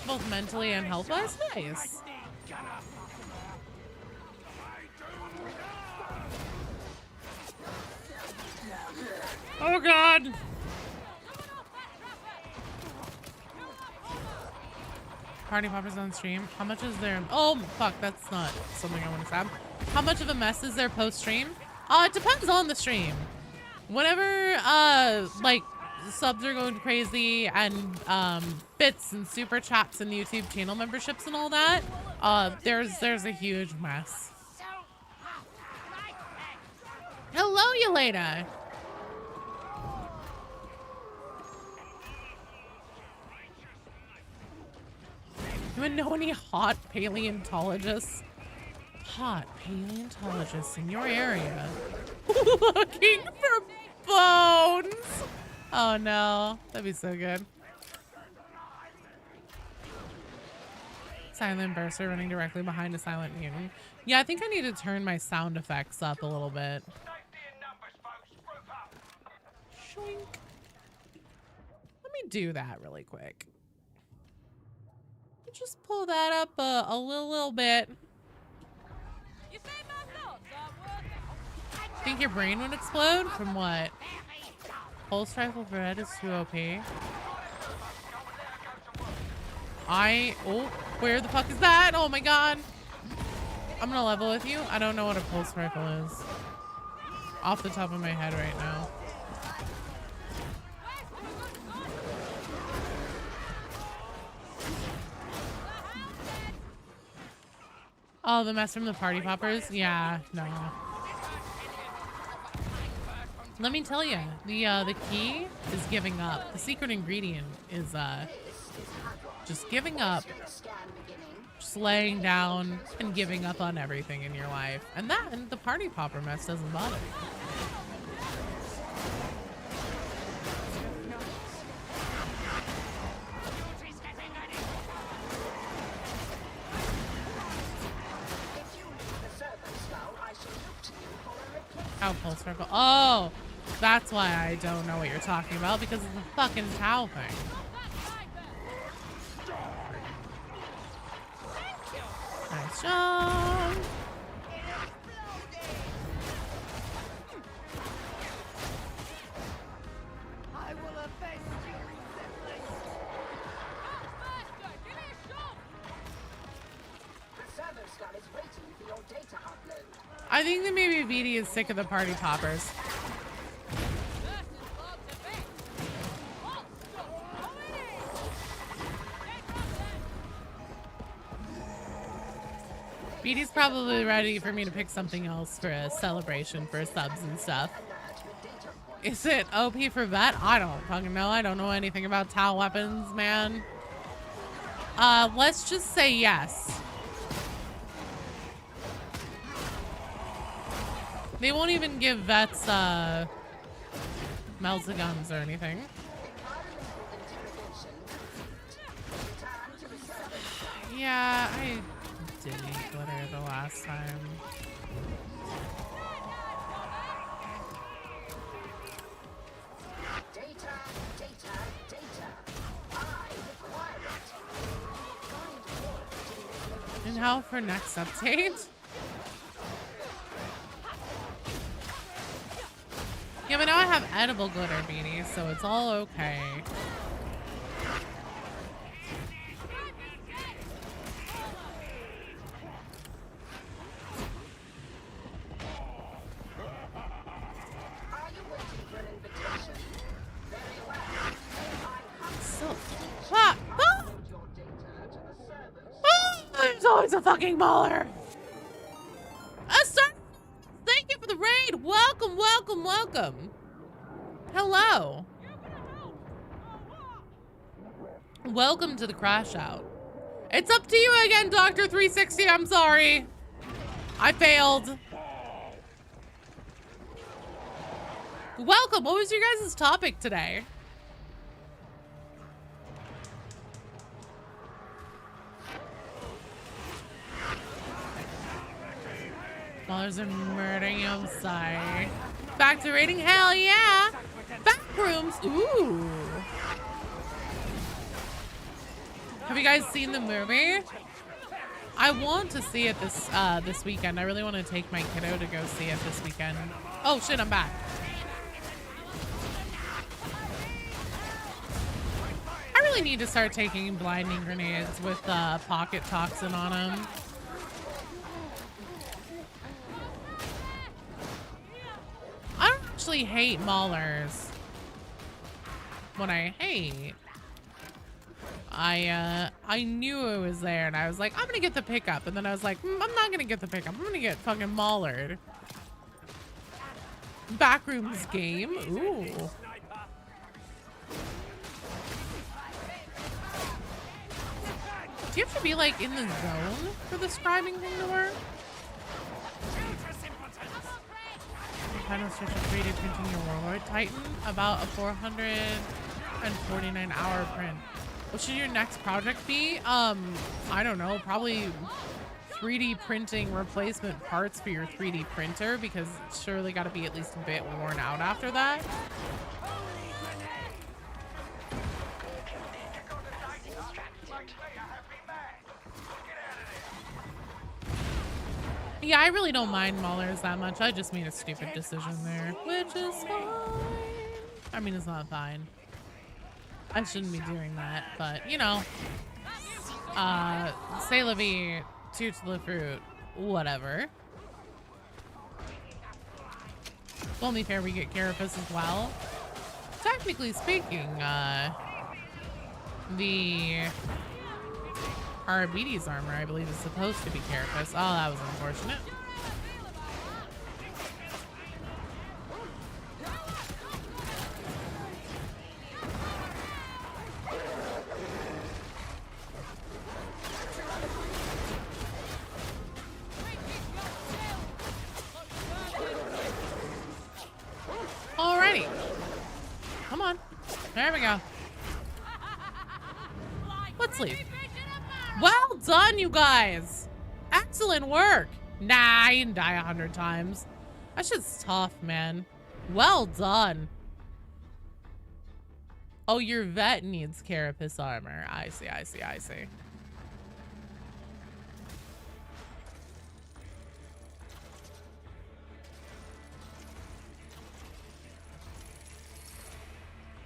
Both mentally and health-wise? Nice. Oh god! Party poppers on stream. How much is there? Oh fuck, that's not something I want to say. How much of a mess is there post-stream? It depends on the stream. Whenever like subs are going crazy and bits and super chats and YouTube channel memberships and all that, there's a huge mess. Hello, Yelena. Anyone know any hot paleontologists? Hot paleontologists in your area. Looking for bones. Oh no, that'd be so good. Silent burster running directly behind a silent mutant. Yeah, I think I need to turn my sound effects up a little bit. Shoink. Let me do that really quick. Just pull that up a little bit. Think your brain would explode? From what? Pulse rifle for red is too OP. Oh, where the fuck is that? Oh my god. I'm gonna level with you. I don't know what a pulse rifle is. Off the top of my head right now. Oh, the mess from the party poppers? Yeah, no. Let me tell you, the key is giving up. The secret ingredient is just giving up. Just laying down and giving up on everything in your life. And the party popper mess doesn't bother me. Oh, pulse rifle. Oh, that's why I don't know what you're talking about, because of the fucking towel thing. Nice job. I think that maybe BD is sick of the party poppers. BD's probably ready for me to pick something else for a celebration for subs and stuff. Is it OP for vet? I don't fucking know. I don't know anything about towel weapons, man. Let's just say yes. They won't even give vets melted guns or anything. Yeah, I didn't eat glitter the last time. And how for next update? Yeah, but now I have edible glitter beanies, so it's all okay. There's always a fucking baller. Thank you for the raid. Welcome, welcome, welcome. Hello. Welcome to the crash out. It's up to you again, Dr. 360. I'm sorry. I failed. Welcome. What was your guys' topic today? Mothers are murdering you. I'm sorry. Back to raiding? Hell yeah. Back rooms. Ooh. Have you guys seen the movie? I want to see it this weekend. I really want to take my kiddo to go see it this weekend. Oh shit, I'm back. I really need to start taking blinding grenades with pocket toxin on them. I don't actually hate maulers. What I hate, I knew it was there, and I was like, I'm gonna get the pickup, and then I was like, I'm not gonna get the pickup. I'm gonna get fucking maulered. Backrooms game. Ooh. Do you have to be like in the zone for the scribing thing to work? Final stretch of 3D printing your Warlord Titan, about a 449 hour print. What should your next project be? I don't know, probably 3D printing replacement parts for your 3D printer, because it's surely got to be at least a bit worn out after that. Yeah, I really don't mind maulers that much. I just made a stupid decision there, which is fine. I mean, it's not fine. I shouldn't be doing that, but you know, c'est la vie, toot le fruit, whatever. It's only fair we get Carapace as well. Technically speaking, the Arabides armor, I believe, is supposed to be Carapace. Oh, that was unfortunate. Alrighty. Come on. There we go. Let's leave. Well done, you guys. Excellent work. Nah, I didn't die 100 times. That shit's tough, man. Well done. Oh, your vet needs Carapace armor. I see, I see, I see.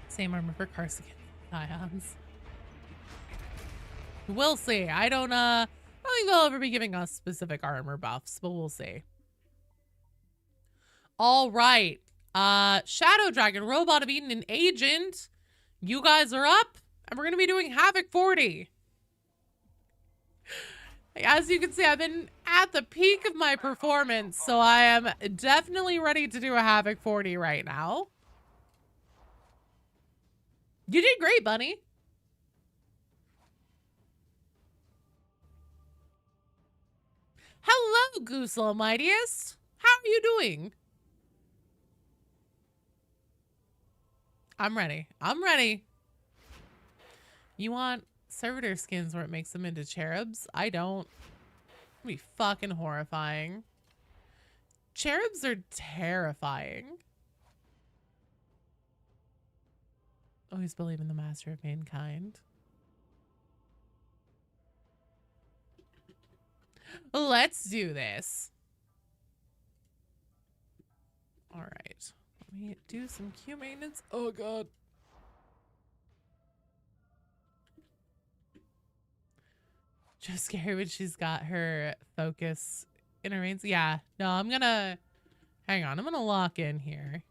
Same armor for Karsigan. Ions. We'll see. I don't think they'll ever be giving us specific armor buffs, but we'll see. All right. Shadow Dragon, Robot of Eden, and Agent. You guys are up, and we're going to be doing Havoc 40. As you can see, I've been at the peak of my performance, so I am definitely ready to do a Havoc 40 right now. You did great, Bunny. Hello, Goose Almightiest. How are you doing? I'm ready. I'm ready. You want servitor skins where it makes them into cherubs? I don't. It'd be fucking horrifying. Cherubs are terrifying. Always believe in the master of mankind. Let's do this. All right. Let me do some Q maintenance. Oh, God. Just scary when she's got her focus in her reins. Yeah. No, I'm gonna... Hang on. I'm gonna lock in here.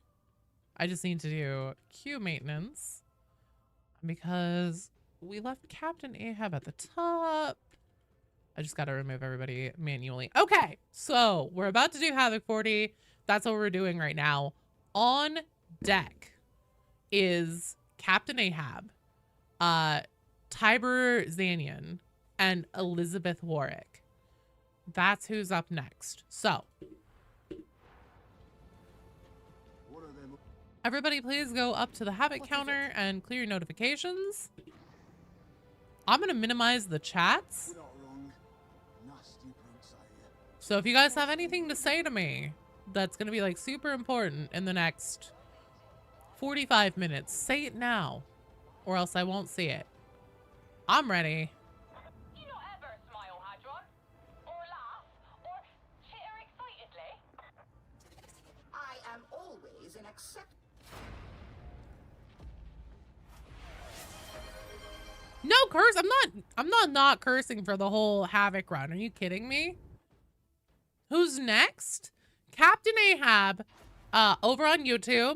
I just need to do Q maintenance. Because we left Captain Ahab at the top. I just got to remove everybody manually. Okay, so we're about to do Havoc 40. That's what we're doing right now. On deck is Captain Ahab, Tiber Zanian, and Elizabeth Warwick. That's who's up next. So, everybody please go up to the havoc counter and clear your notifications. I'm going to minimize the chats. So if you guys have anything to say to me that's going to be like super important in the next 45 minutes, say it now or else I won't see it. I'm ready. You not ever smile, Hadron? Or laugh? Or chitter excitedly? I am always an accept. No curse. I'm not cursing for the whole havoc run. Are you kidding me? Who's next? Captain Ahab over on YouTube,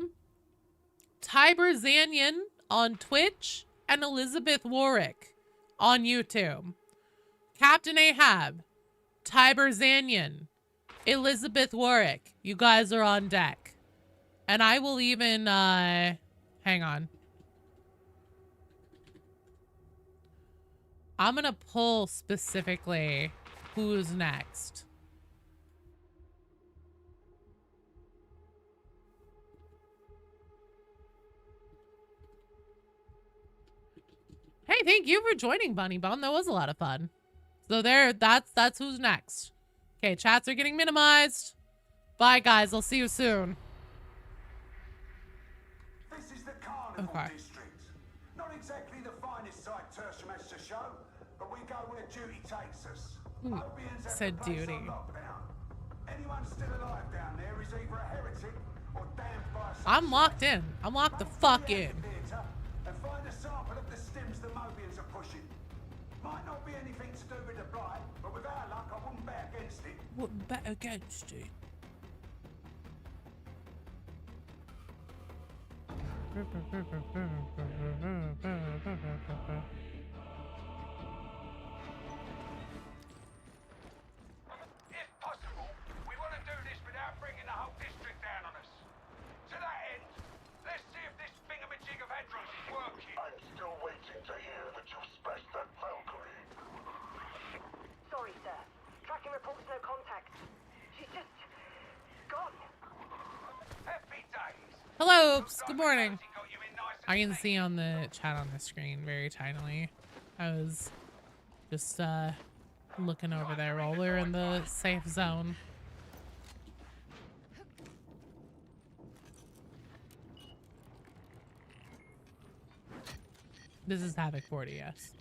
Tiber Zanyan on Twitch, and Elizabeth Warwick on YouTube. Captain Ahab, Tiber Zanyan, Elizabeth Warwick, you guys are on deck. And I will even, hang on. I'm gonna pull specifically who's next. Hey, thank you for joining, Bunny Bum. That was a lot of fun. So that's who's next. Okay, chats are getting minimized. Bye, guys. I'll see you soon. This is the Carnival District. Not exactly the finest sight Tertium has to show, but we go where duty takes us. Obians have Said the place duty. on lockdown. Anyone still alive down there is either a heretic or damned by a I'm locked in. I'm locked the fuck in. and find a sample of the stims the Mobians are pushing. Might not be anything to do with the blight, but with our luck, I wouldn't bet against it. Wouldn't bet against it. If possible, we want to do this without bringing the whole district down on us. To that end, let's see if this thingamajig of Hadron's is working. I'm still waiting to hear that you've smashed that Valkyrie. Sorry, sir. Tracking reports no contact. She's just gone. Happy days. Hello, Oops. Good morning. I can see on the chat on the screen very tinily. I was just looking over there while we were in the safe zone. This is Havoc 40, yes.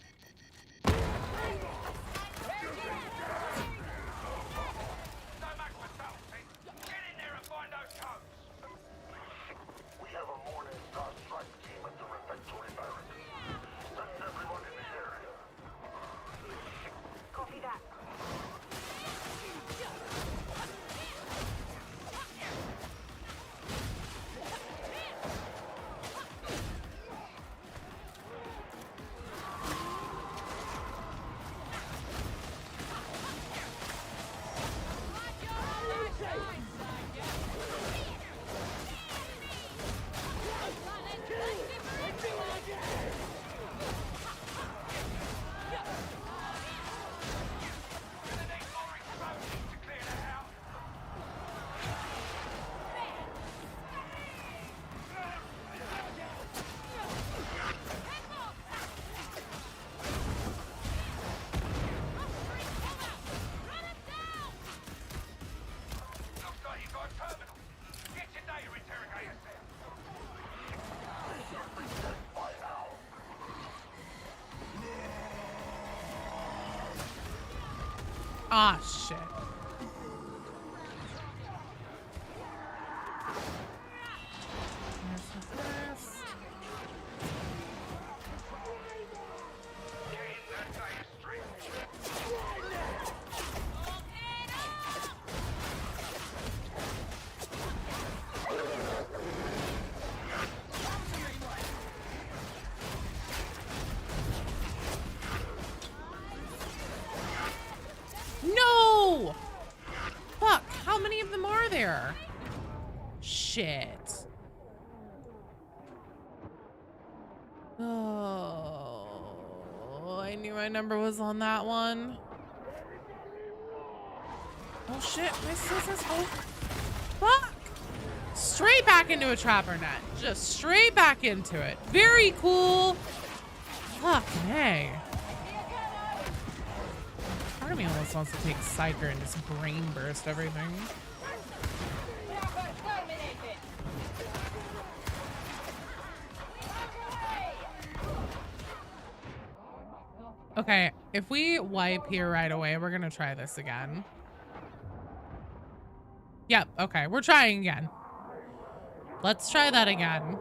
We have a morning star strike team at the refectory barracks. Send everyone in the area. Copy that. Ah, shit. No! Fuck, how many of them are there? Shit. Oh, I knew my number was on that one. Oh shit, my scissors. Oh, fuck. Straight back into a trapper net. Just straight back into it. Very cool. Fuck, hey. Part of me almost wants to take Psyker and just brain burst everything. Okay, if we wipe here right away, we're gonna try this again. Yep, okay, we're trying again. Let's try that again.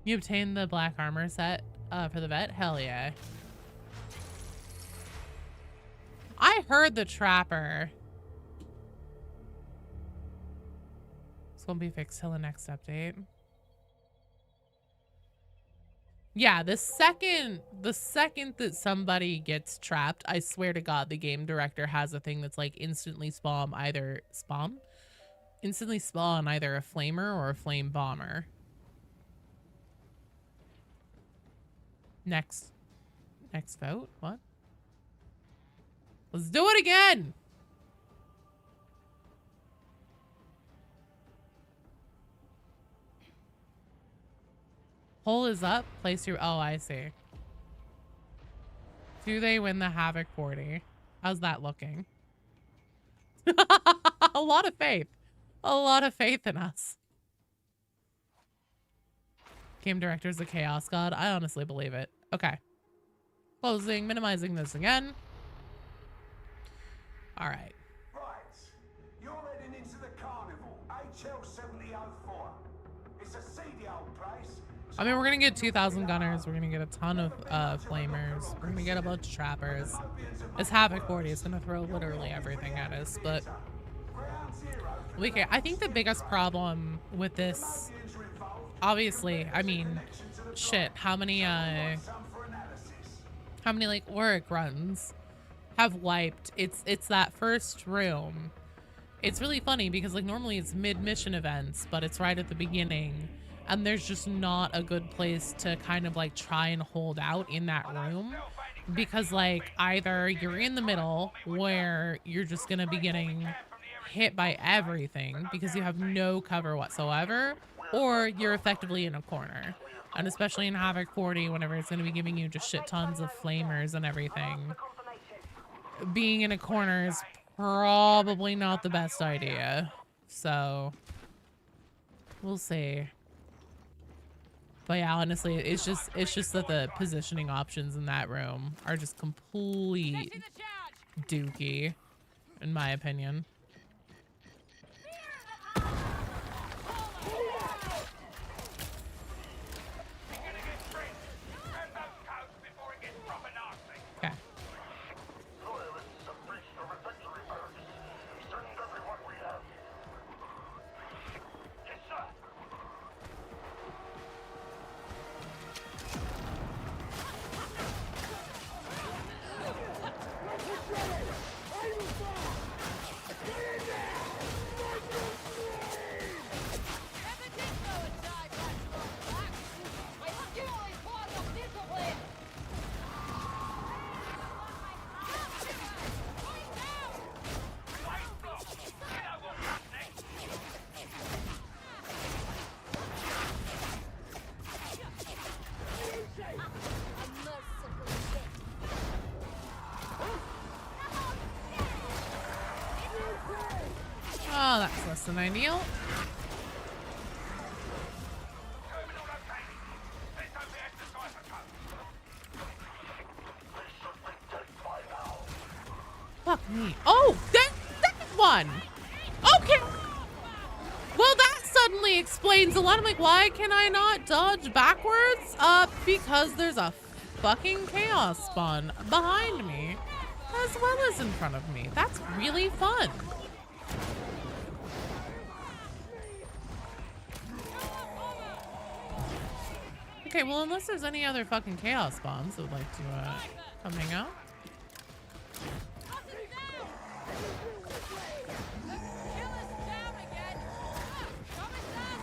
You obtained the black armor set for the vet? Hell yeah. I heard the trapper. It's gonna be fixed till the next update. Yeah, the second that somebody gets trapped, I swear to God, the game director has a thing that's like instantly spawn either a flamer or a flame bomber. Next vote? What? Let's do it again. Poll is up. Place your... Oh, I see. Do they win the Havoc 40? How's that looking? A lot of faith. A lot of faith in us. Game director's a chaos god. I honestly believe it. Okay. Closing, minimizing this again. All right. Right. You're heading into the carnival. HL 7004. It's a seedy old place. I mean, we're gonna get 2,000 gunners. We're gonna get a ton of flamers. We're gonna get a bunch of trappers. This Havoc 40 is gonna throw literally everything at us, but okay. I think the biggest problem with this, obviously, I mean, shit. How many like Auric runs have wiped? It's that first room. It's really funny because like normally it's mid-mission events, but it's right at the beginning. And there's just not a good place to kind of like try and hold out in that room because like either you're in the middle where you're just going to be getting hit by everything because you have no cover whatsoever, or you're effectively in a corner. And especially in Havoc 40, whenever it's going to be giving you just shit tons of flamers and everything, being in a corner is probably not the best idea. So we'll see. But yeah, honestly, it's just that the positioning options in that room are just complete dookie, in my opinion. Okay. Oh, that's less than ideal. Fuck me. Oh, that one. Okay. Well, that suddenly explains a lot. I'm like, why can I not dodge backwards? Because there's a fucking chaos spawn behind me as well as in front of me. That's really fun. Okay, well, unless there's any other fucking chaos spawns that would like to Coming up.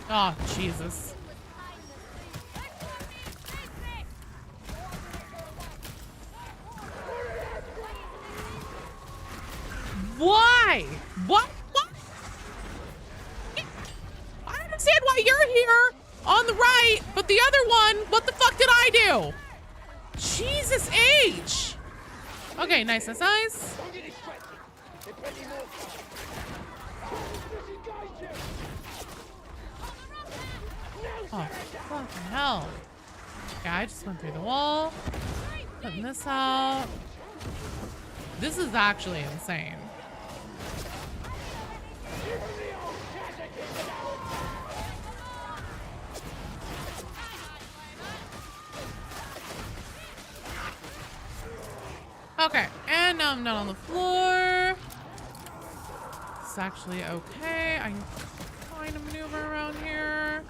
Oh, Jesus. Why? What? I understand why you're here on the right, but the other one, what the fuck did I do? Jesus H. Okay, nice. Oh, fucking hell. Okay, I just went through the wall. Putting this out. This is actually insane. Okay, and now I'm not on the floor. It's actually okay. I can kind of maneuver around here.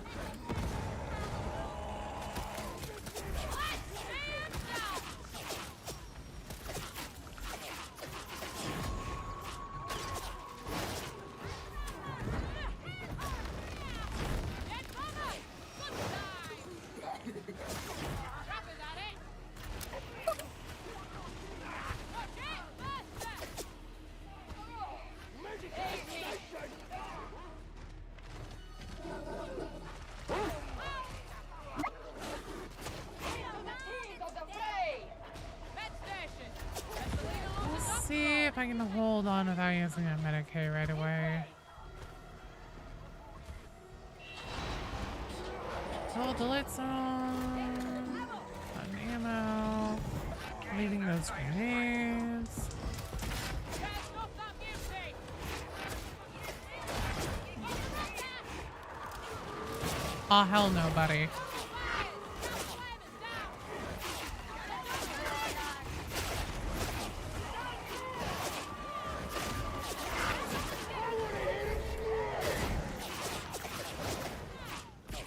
If I can hold on without using a Medicaid right away. Hold the lights on. On ammo. Leaving those grenades. Oh, hell no, buddy.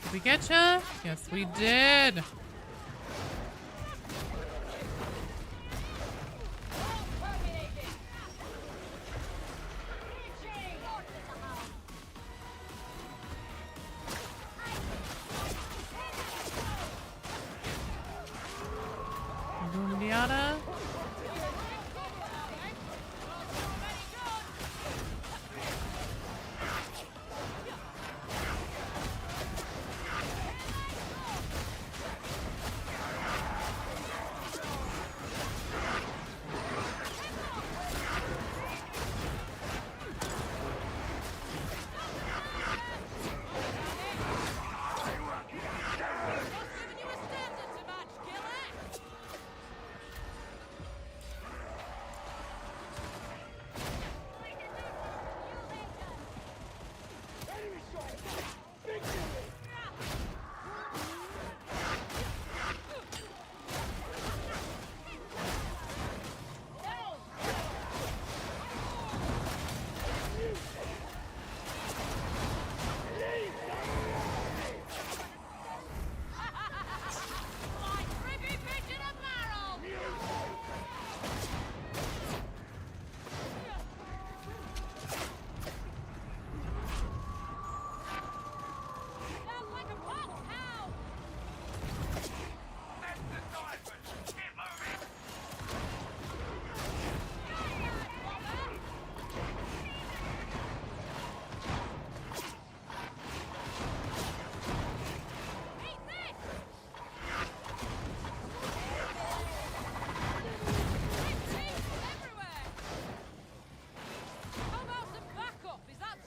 Did we get ya? Yes, we did. Boombiata.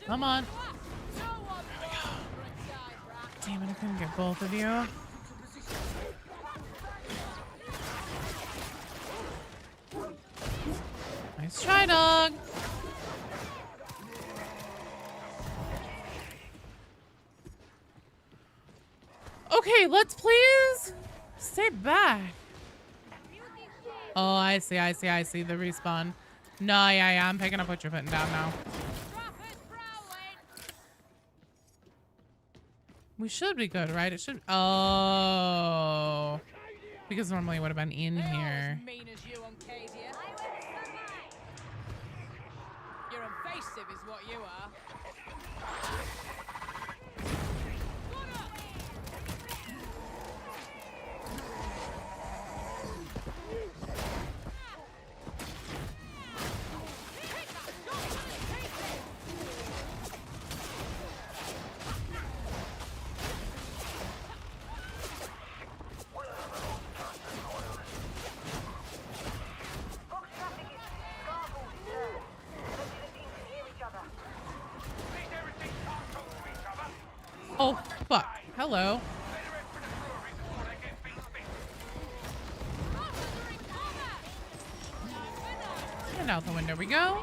Come on. There we go. Damn it, I couldn't get both of you. Nice try, dog. Okay, let's please stay back. Oh, I see. The respawn. No, yeah, I'm picking up what you're putting down now. We should be good, right? It should. Oh. Because normally it would have been in They're all here. as mean as you on Cadia. You're invasive is what you are. Oh, fuck. Hello. And out the window we go.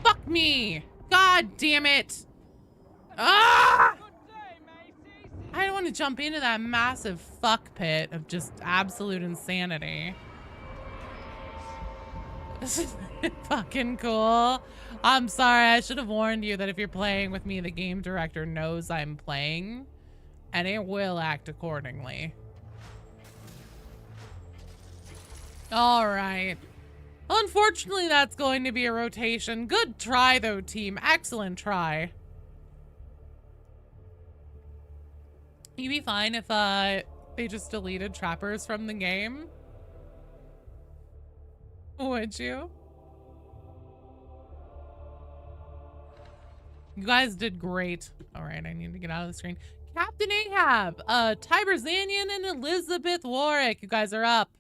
Fuck me! God damn it! Ah! I don't want to jump into that massive fuck pit of just absolute insanity. This is fucking cool. I'm sorry, I should have warned you that if you're playing with me, the game director knows I'm playing, and it will act accordingly. All right. Unfortunately, that's going to be a rotation. Good try, though, team. Excellent try. You'd be fine if they just deleted trappers from the game. Would you? You guys did great. All right, I need to get out of the screen. Captain Ahab, Tiber Zanian, and Elizabeth Warwick. You guys are up.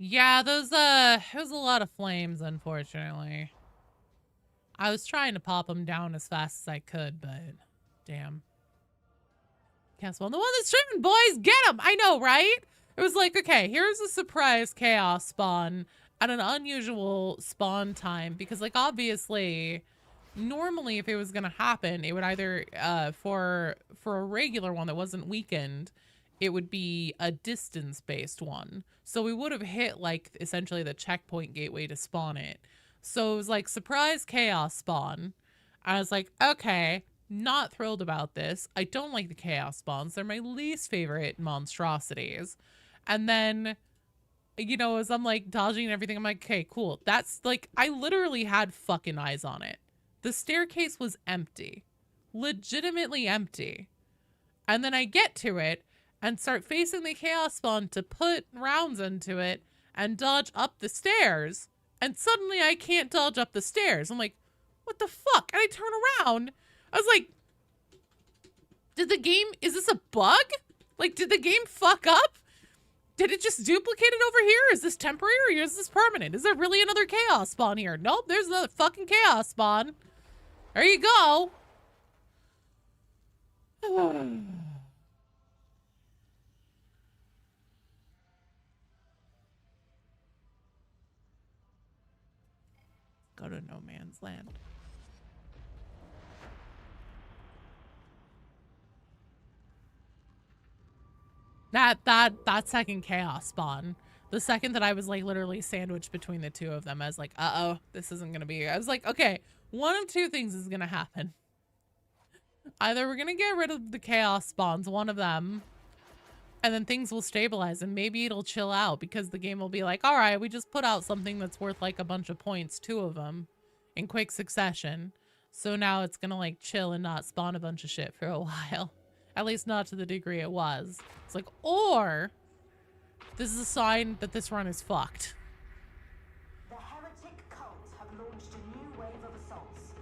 Yeah, those, it was a lot of flames, unfortunately. I was trying to pop them down as fast as I could, but damn. Guess well, the one that's streaming, boys, get them! I know, right? It was like, okay, here's a surprise chaos spawn at an unusual spawn time, because, like, obviously, normally if it was gonna happen, it would either, for a regular one that wasn't weakened, it would be a distance-based one. So we would have hit, like, essentially the checkpoint gateway to spawn it. So it was like, surprise chaos spawn. I was like, okay, not thrilled about this. I don't like the chaos spawns. They're my least favorite monstrosities. And then, you know, as I'm, like, dodging and everything, I'm like, okay, cool. That's, like, I literally had fucking eyes on it. The staircase was empty. Legitimately empty. And then I get to it, and start facing the chaos spawn to put rounds into it and dodge up the stairs. And suddenly I can't dodge up the stairs. I'm like, what the fuck? And I turn around. I was like, is this a bug? Like, did the game fuck up? Did it just duplicate it over here? Is this temporary or is this permanent? Is there really another chaos spawn here? Nope, there's another fucking chaos spawn. There you go. Go to no man's land. That second chaos spawn, the second that I was, like, literally sandwiched between the two of them, I was like, uh-oh, this isn't gonna be. I was like, okay, one of two things is gonna happen. Either we're gonna get rid of the chaos spawns, one of them, and then things will stabilize and maybe it'll chill out because the game will be like, all right, we just put out something that's worth like a bunch of points, 2 of them in quick succession. So now it's gonna like chill and not spawn a bunch of shit for a while. At least not to the degree it was. It's like, or this is a sign that this run is fucked. The heretic cults have launched a new wave of assaults.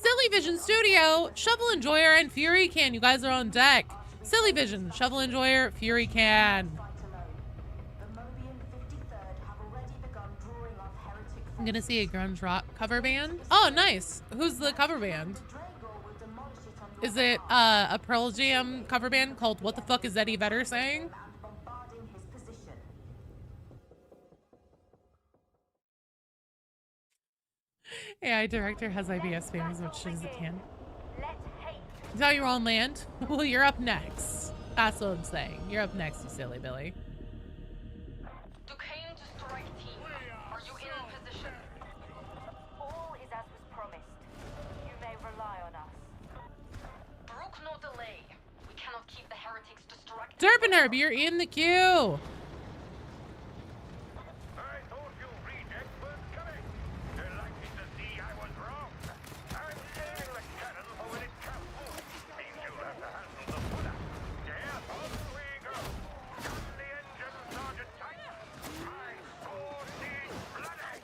Silly Vision Studio, Shovel Enjoyer, and Fury Can. You guys are on deck. Silly Vision, Shovel Enjoyer, Fury Can. I'm gonna see a grunge rock cover band. Oh, nice. Who's the cover band? Is it a Pearl Jam cover band called What the Fuck is Eddie Vedder Saying? AI director has IBS fame as much as it can. Is that your own land? Well, you're up next. That's what I'm saying. You're up next, you silly Billy. Duquesne to strike team. Are you in position? All is as was promised. You may rely on us. Brook no delay. We cannot keep the heretics distracted. Derpinherb, you're in the queue. I thought you rejects were coming. They're likely to see I was wrong. I'm saving the cannon for when it comes. Means you'll have to handle the fodder. Yeah, on we go. Gun the engine, Sergeant Tight. My sword needs blooding.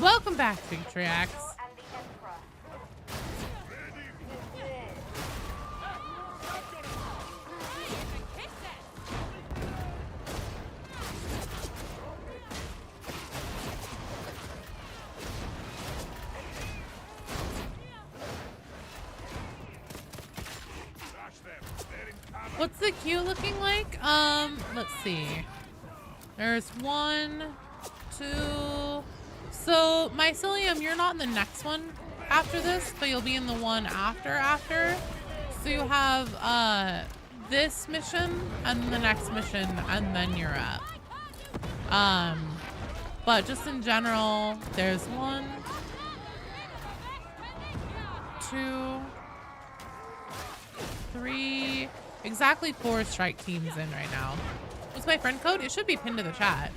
Welcome back, Patriax. And the Emperor. What's the queue looking like? Let's see. There's 1, 2. So, Mycelium, you're not in the next one after this, but you'll be in the one after. So you have this mission and the next mission, and then you're up. But just in general, there's 1, 2, 3, exactly 4 strike teams in right now. What's my friend code? It should be pinned to the chat.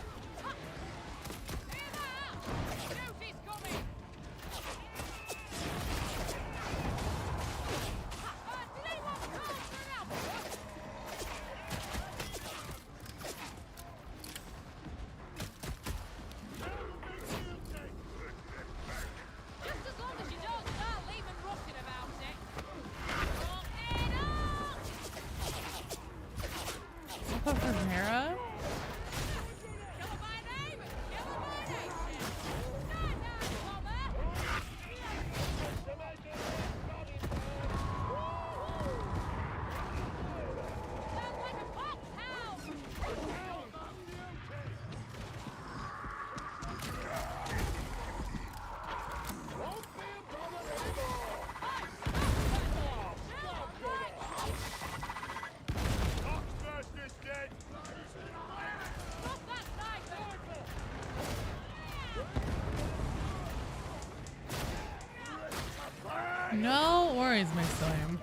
No worries, Mycelium.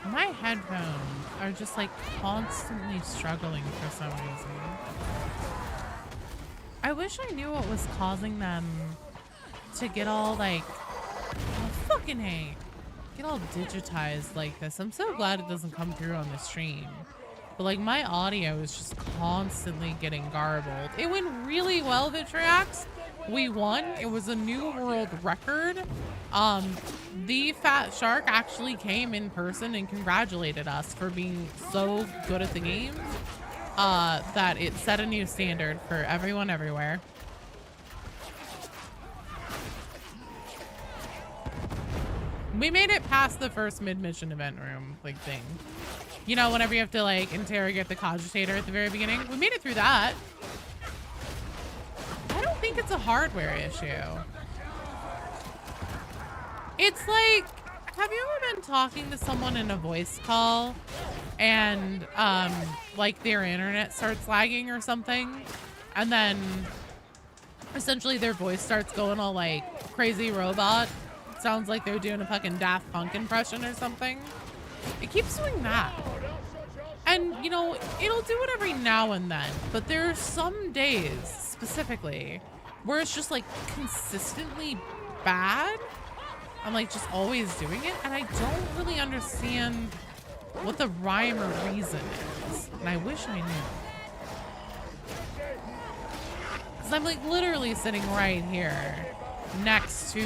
My headphones are just like constantly struggling for some reason. I wish I knew what was causing them to get all like, oh, fucking hate, get all digitized like this. I'm so glad it doesn't come through on the stream. but like my audio is just constantly getting garbled. It went really well, Vitriax. We won. It was a new world record. The fat shark actually came in person and congratulated us for being so good at the game that it set a new standard for everyone everywhere. We made it past the first mid-mission event room like thing. You know, whenever you have to like interrogate the cogitator at the very beginning. We made it through that. I don't think it's a hardware issue. It's like, have you ever been talking to someone in a voice call and like their internet starts lagging or something, and then essentially their voice starts going all like crazy robot? Sounds like they're doing a fucking Daft Punk impression or something. It keeps doing that. And, you know, it'll do it every now and then, but there are some days specifically where it's just like consistently bad. I'm like just always doing it, and I don't really understand what the rhyme or reason is. And I wish I knew. Because I'm like literally sitting right here next to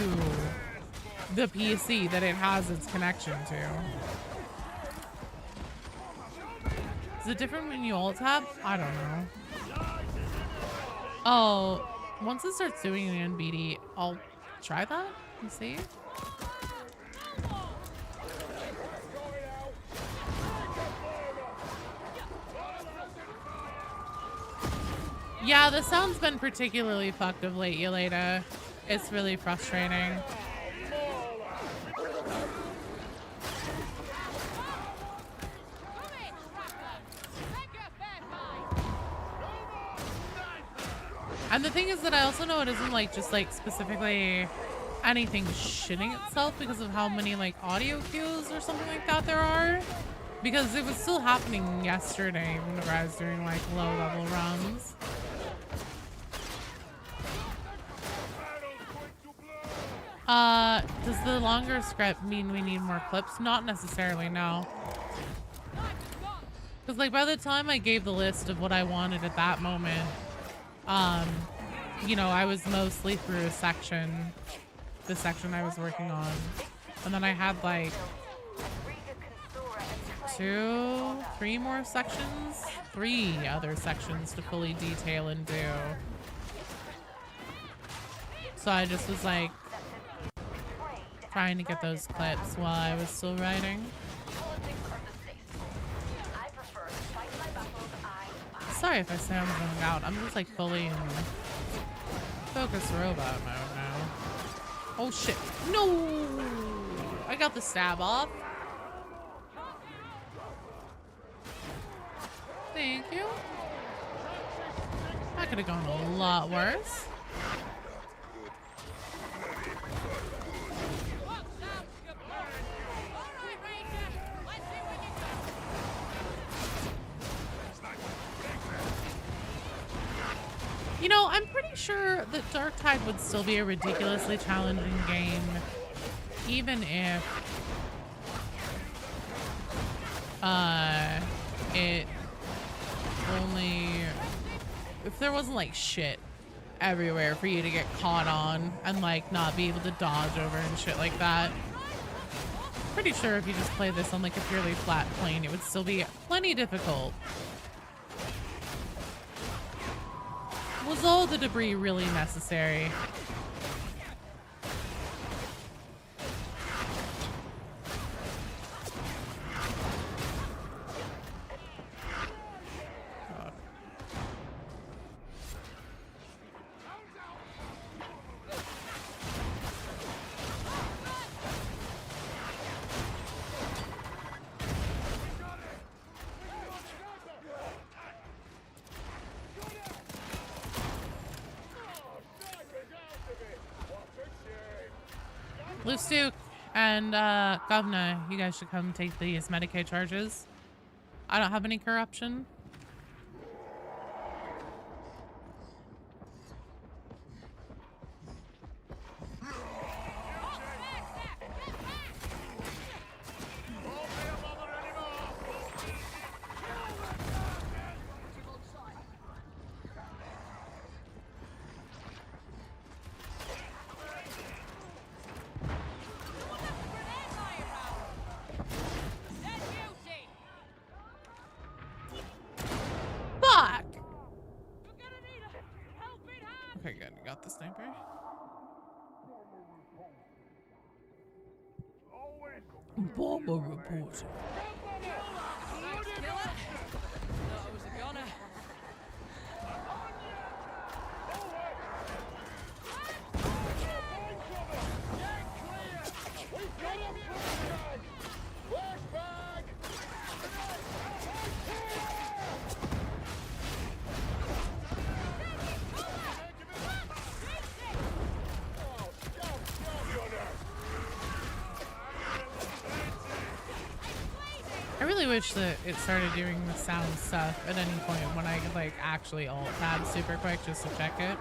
the PC that it has its connection to. Is it different when you alt tab? I don't know. Oh, once it starts doing an NBD, I'll try that and see. Yeah, the sound's been particularly fucked of late, Yelena. It's really frustrating. And the thing is that I also know it isn't like just like specifically anything shitting itself because of how many like audio cues or something like that there are. Because it was still happening yesterday whenever I was doing like low level runs. Does the longer script mean we need more clips? Not necessarily, no. Because like by the time I gave the list of what I wanted at that moment, you know, I was mostly through a section, the section I was working on. And then I had like 3 more sections, 3 other sections to fully detail and do. So I just was like trying to get those clips while I was still writing. Sorry if I sound zoned out. I'm just like fully in focus robot mode now. Oh shit. No! I got the stab off. Thank you. That could have gone a lot worse. You know, I'm pretty sure that Darktide would still be a ridiculously challenging game, even if it only, if there wasn't like shit everywhere for you to get caught on and like not be able to dodge over and shit like that. Pretty sure if you just play this on like a purely flat plane, it would still be plenty difficult. Was all the debris really necessary? God. Blue Stuke and Governor, you guys should come take these Medicaid charges. I don't have any corruption. got the sniper. Bomber report. Thanks, killer. Thought I was a goner. I really wish that it started doing the sound stuff at any point when I could like actually alt tab super quick just to check it.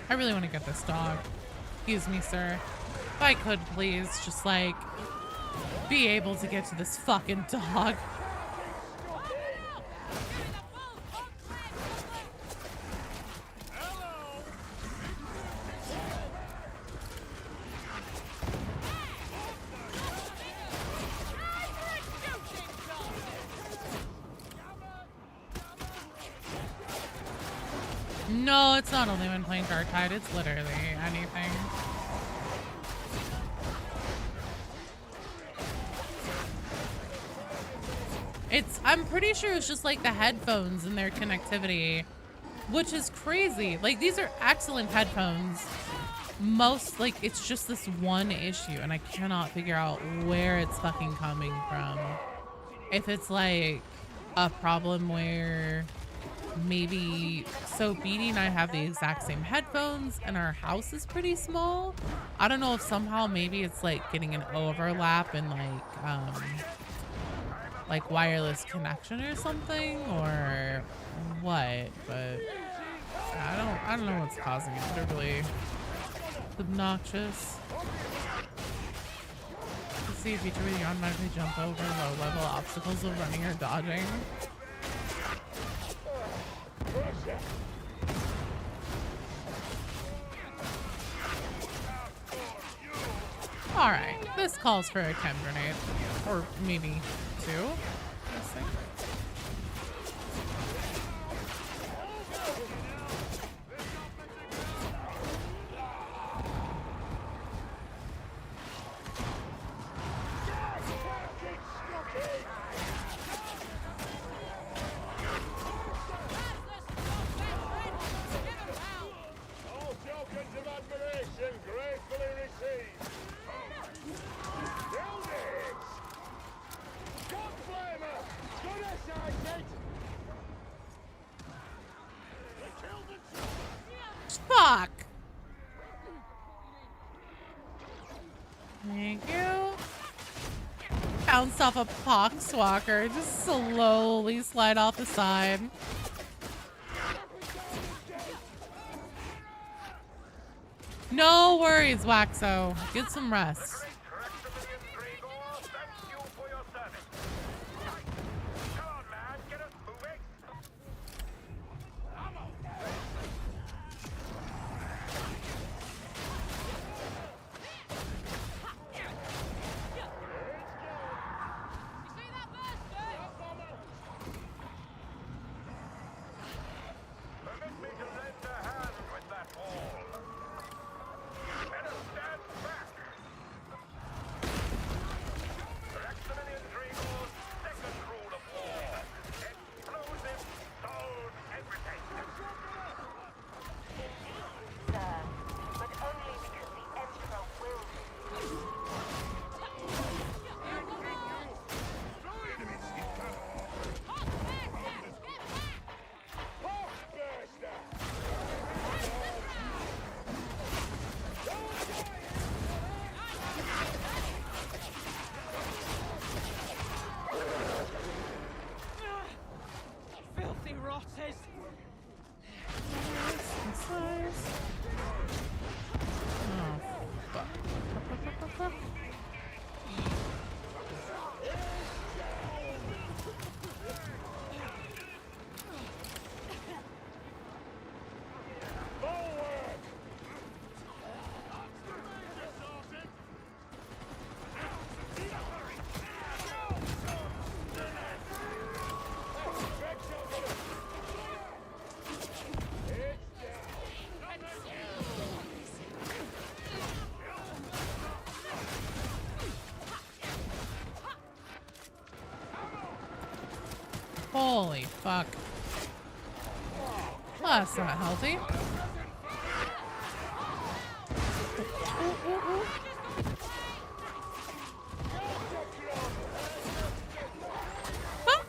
I really want to get this dog. Excuse me, sir. If I could please just like be able to get to this fucking dog. No, it's not only when playing Dark Tide, it's literally anything. I'm pretty sure it's just like the headphones and their connectivity, which is crazy. Like, these are excellent headphones. It's just this one issue, and I cannot figure out where it's fucking coming from. If it's like a problem where maybe, so Beatty and I have the exact same headphones and our house is pretty small. I don't know if somehow maybe it's like getting an overlap in like wireless connection or something or what, but I don't know what's causing it. They're really obnoxious. Let's see a feature where you automatically jump over low level obstacles while running or dodging. All right, this calls for a chem grenade, or maybe two. Let's see. Fuck. Thank you. Bounce off a poxwalker. Just slowly slide off the side. No worries, Waxo. Get some rest. Holy fuck. Well, that's not healthy. Ooh, ooh, ooh. Ah.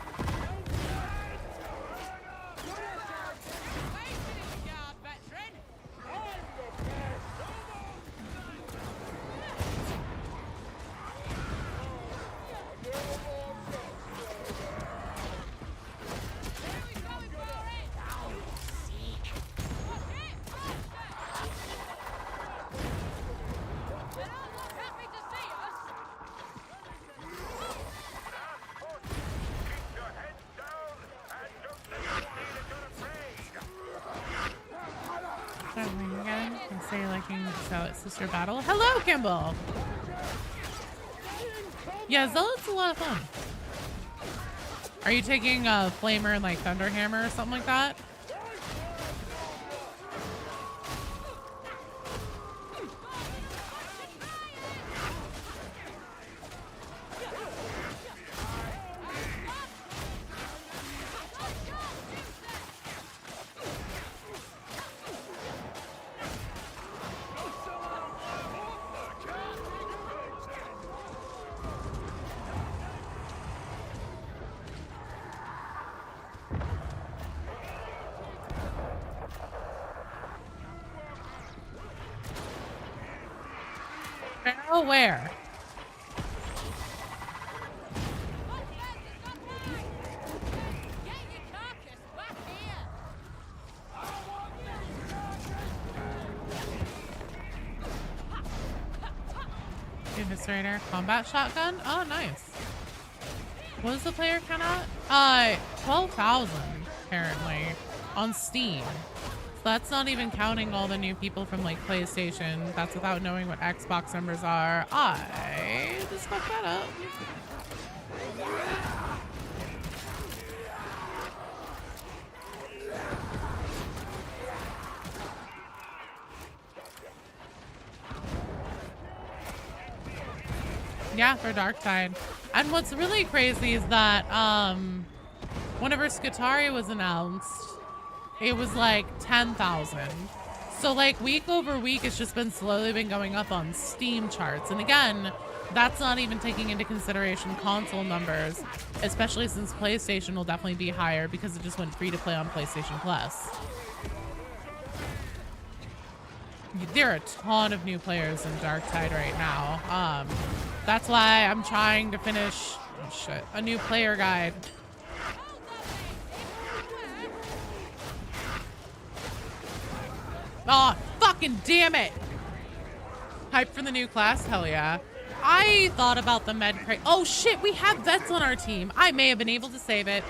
Again, and say liking Zealot Sister Battle. Hello, Kimball. Yeah, Zealot's a lot of fun. Are you taking a Flamer and like Thunderhammer or something like that? Barrel where? Eviscerator, combat shotgun. Oh, nice. What is the player count at? 12,000 apparently on Steam. So that's not even counting all the new people from like PlayStation. That's without knowing what Xbox numbers are. I just fucked that up. Yeah, for Darkside. And what's really crazy is that whenever Skitaria was announced, it was like 10,000. So like week over week, it's just been slowly been going up on Steam charts. And again, that's not even taking into consideration console numbers, especially since PlayStation will definitely be higher because it just went free to play on PlayStation Plus. There are a ton of new players in Darkside right now. That's why I'm trying to finish a new player guide. Oh, fucking damn it. Hype for the new class? Hell yeah. I thought about the med crate. Oh shit, we have vets on our team. I may have been able to save it.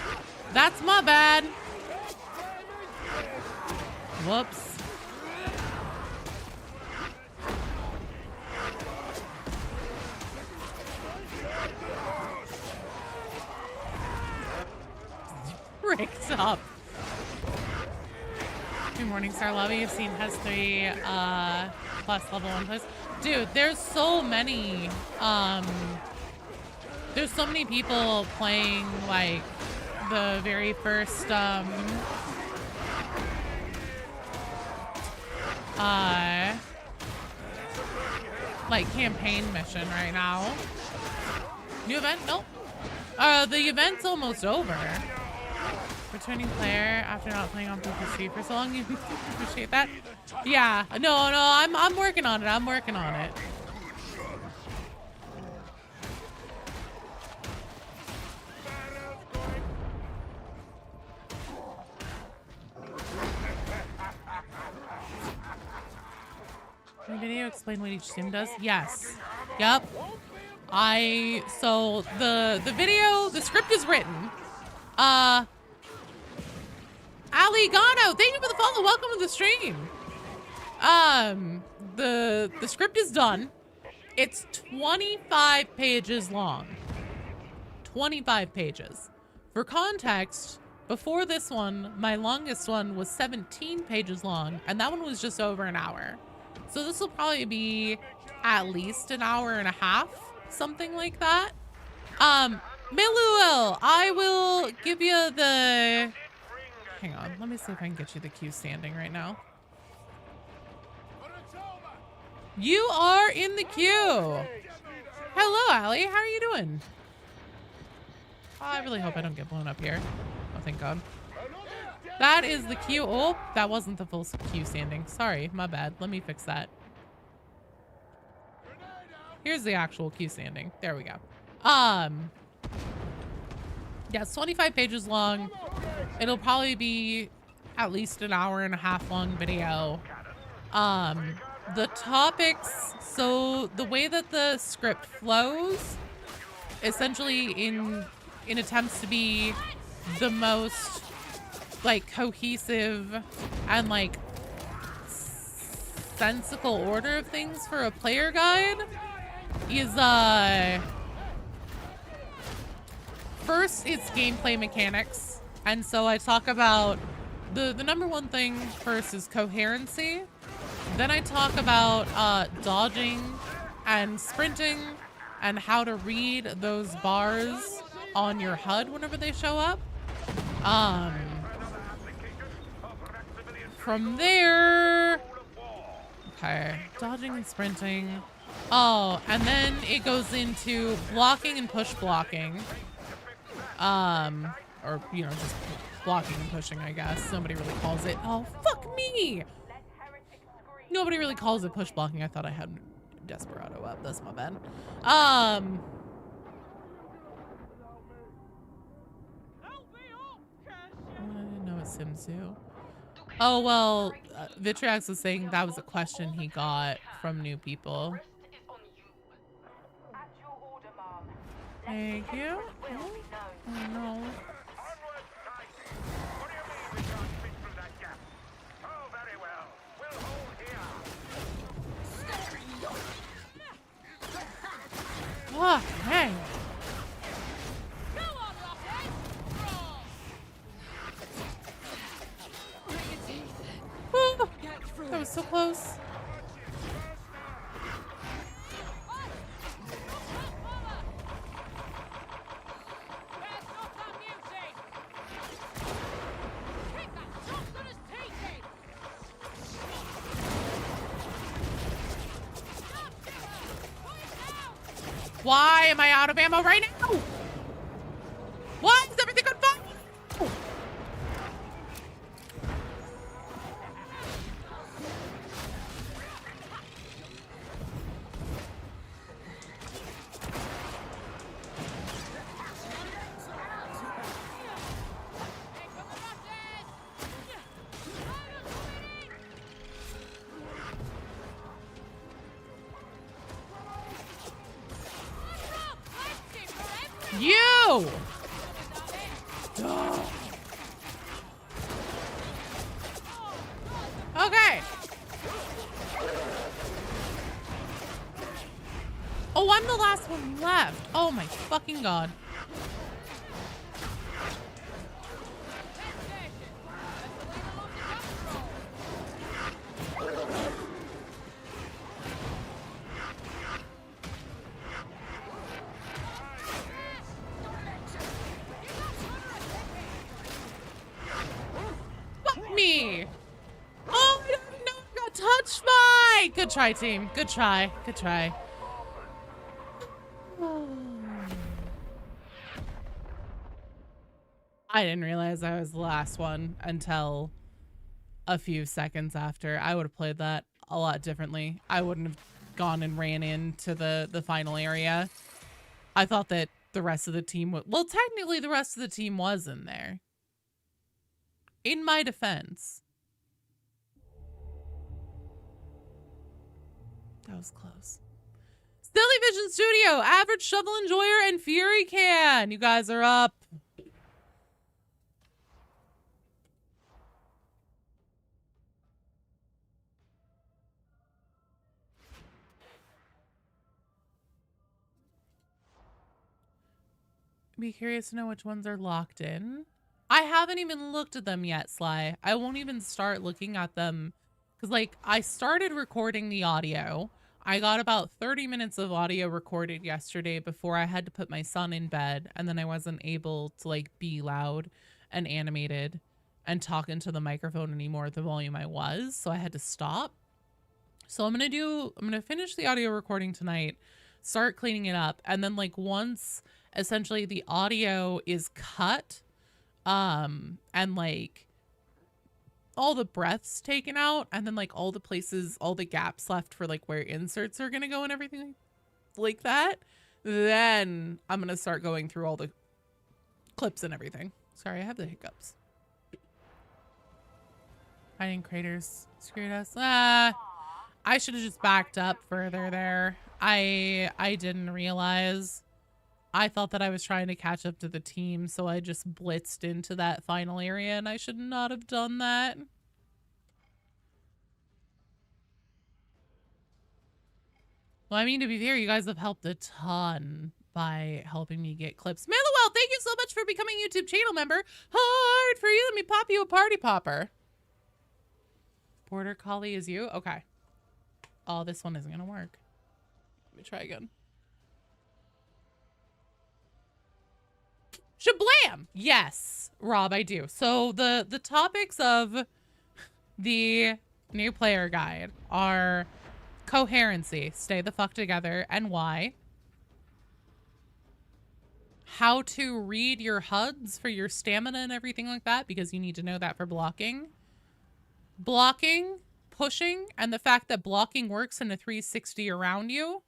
That's my bad. Whoops. Ricked up. Good morning, Star Lobby. You've seen has 3 plus level 1 plays. Dude, there's so many people playing like the very first like campaign mission right now. New event? Nope. The event's almost over. Returning player after not playing on PPC for so long. You appreciate that? Yeah. No, I'm working on it. I'm working on it. My video explain what each sim does? Yes. Yep. So the video, the script is written. Ali Gano, thank you for the follow. Welcome to the stream. The script is done. It's 25 pages long. 25 pages. For context, before this one, my longest one was 17 pages long, and that one was just over an hour. So this will probably be at least an hour and a half, something like that. Miluel, I will give you the... Hang on, let me see if I can get you the queue standing right now. You are in the queue. Hello, Allie. How are you doing? Oh, I really hope I don't get blown up here. Oh, thank God. That is the queue. Oh, that wasn't the full queue standing. Sorry, my bad. Let me fix that. Here's the actual queue standing. There we go. Yeah, it's 25 pages long. It'll probably be at least an hour and a half long video. The topics, so the way that the script flows, essentially in attempts to be the most like cohesive and like sensical order of things for a player guide, is first it's gameplay mechanics. And so I talk about the number one thing first is coherency. Then I talk about dodging and sprinting and how to read those bars on your HUD whenever they show up. From there, okay, dodging and sprinting. Oh, and then it goes into blocking and push blocking. Or, you know, just blocking and pushing, I guess. Nobody really calls it. Oh, fuck me! Nobody really calls it push blocking. I thought I had Desperado up. That's my bad. I didn't know it's Simsu. Oh, well, Vitriax was saying that was a question he got from new people. Thank you. Oh, no. Oh, hey. Woo, that was so close. Why am I out of ammo right now? Why is everything on fire? You! Okay. Oh, I'm the last one left. Oh my fucking God. Me. Oh, I don't know. I got touched by. Good try, team. Good try. Good try. I didn't realize I was the last one until a few seconds after. I would have played that a lot differently. I wouldn't have gone and ran into the final area. I thought that the rest of the team would. Well, technically, the rest of the team was in there. In my defense. That was close. Silly Vision Studio, Average Shovel Enjoyer, and Fury Can. You guys are up. Be curious to know which ones are locked in. I haven't even looked at them yet, Sly. I won't even start looking at them because, like, I started recording the audio. I got about 30 minutes of audio recorded yesterday before I had to put my son in bed, and then I wasn't able to like be loud and animated and talk into the microphone anymore at the volume I was, so I had to stop. So I'm gonna finish the audio recording tonight, start cleaning it up, and then like once essentially the audio is cut, and like all the breaths taken out, and then like all the places, all the gaps left for like where inserts are gonna go and everything like that, then I'm gonna start going through all the clips and everything. Sorry, I have the hiccups. Hiding craters screwed us. I should have just backed up further there. I didn't realize. I thought that I was trying to catch up to the team, so I just blitzed into that final area, and I should not have done that. Well, I mean, to be fair, you guys have helped a ton by helping me get clips. Manuel, thank you so much for becoming a YouTube channel member. Hard for you. Let me pop you a party popper. Border Collie is you? Okay. Oh, this one isn't going to work. Let me try again. Shablam! Yes, Rob, I do. So the topics of the new player guide are coherency, stay the fuck together, and why. How to read your HUDs for your stamina and everything like that, because you need to know that for blocking. Blocking, pushing, and the fact that blocking works in a 360 around you.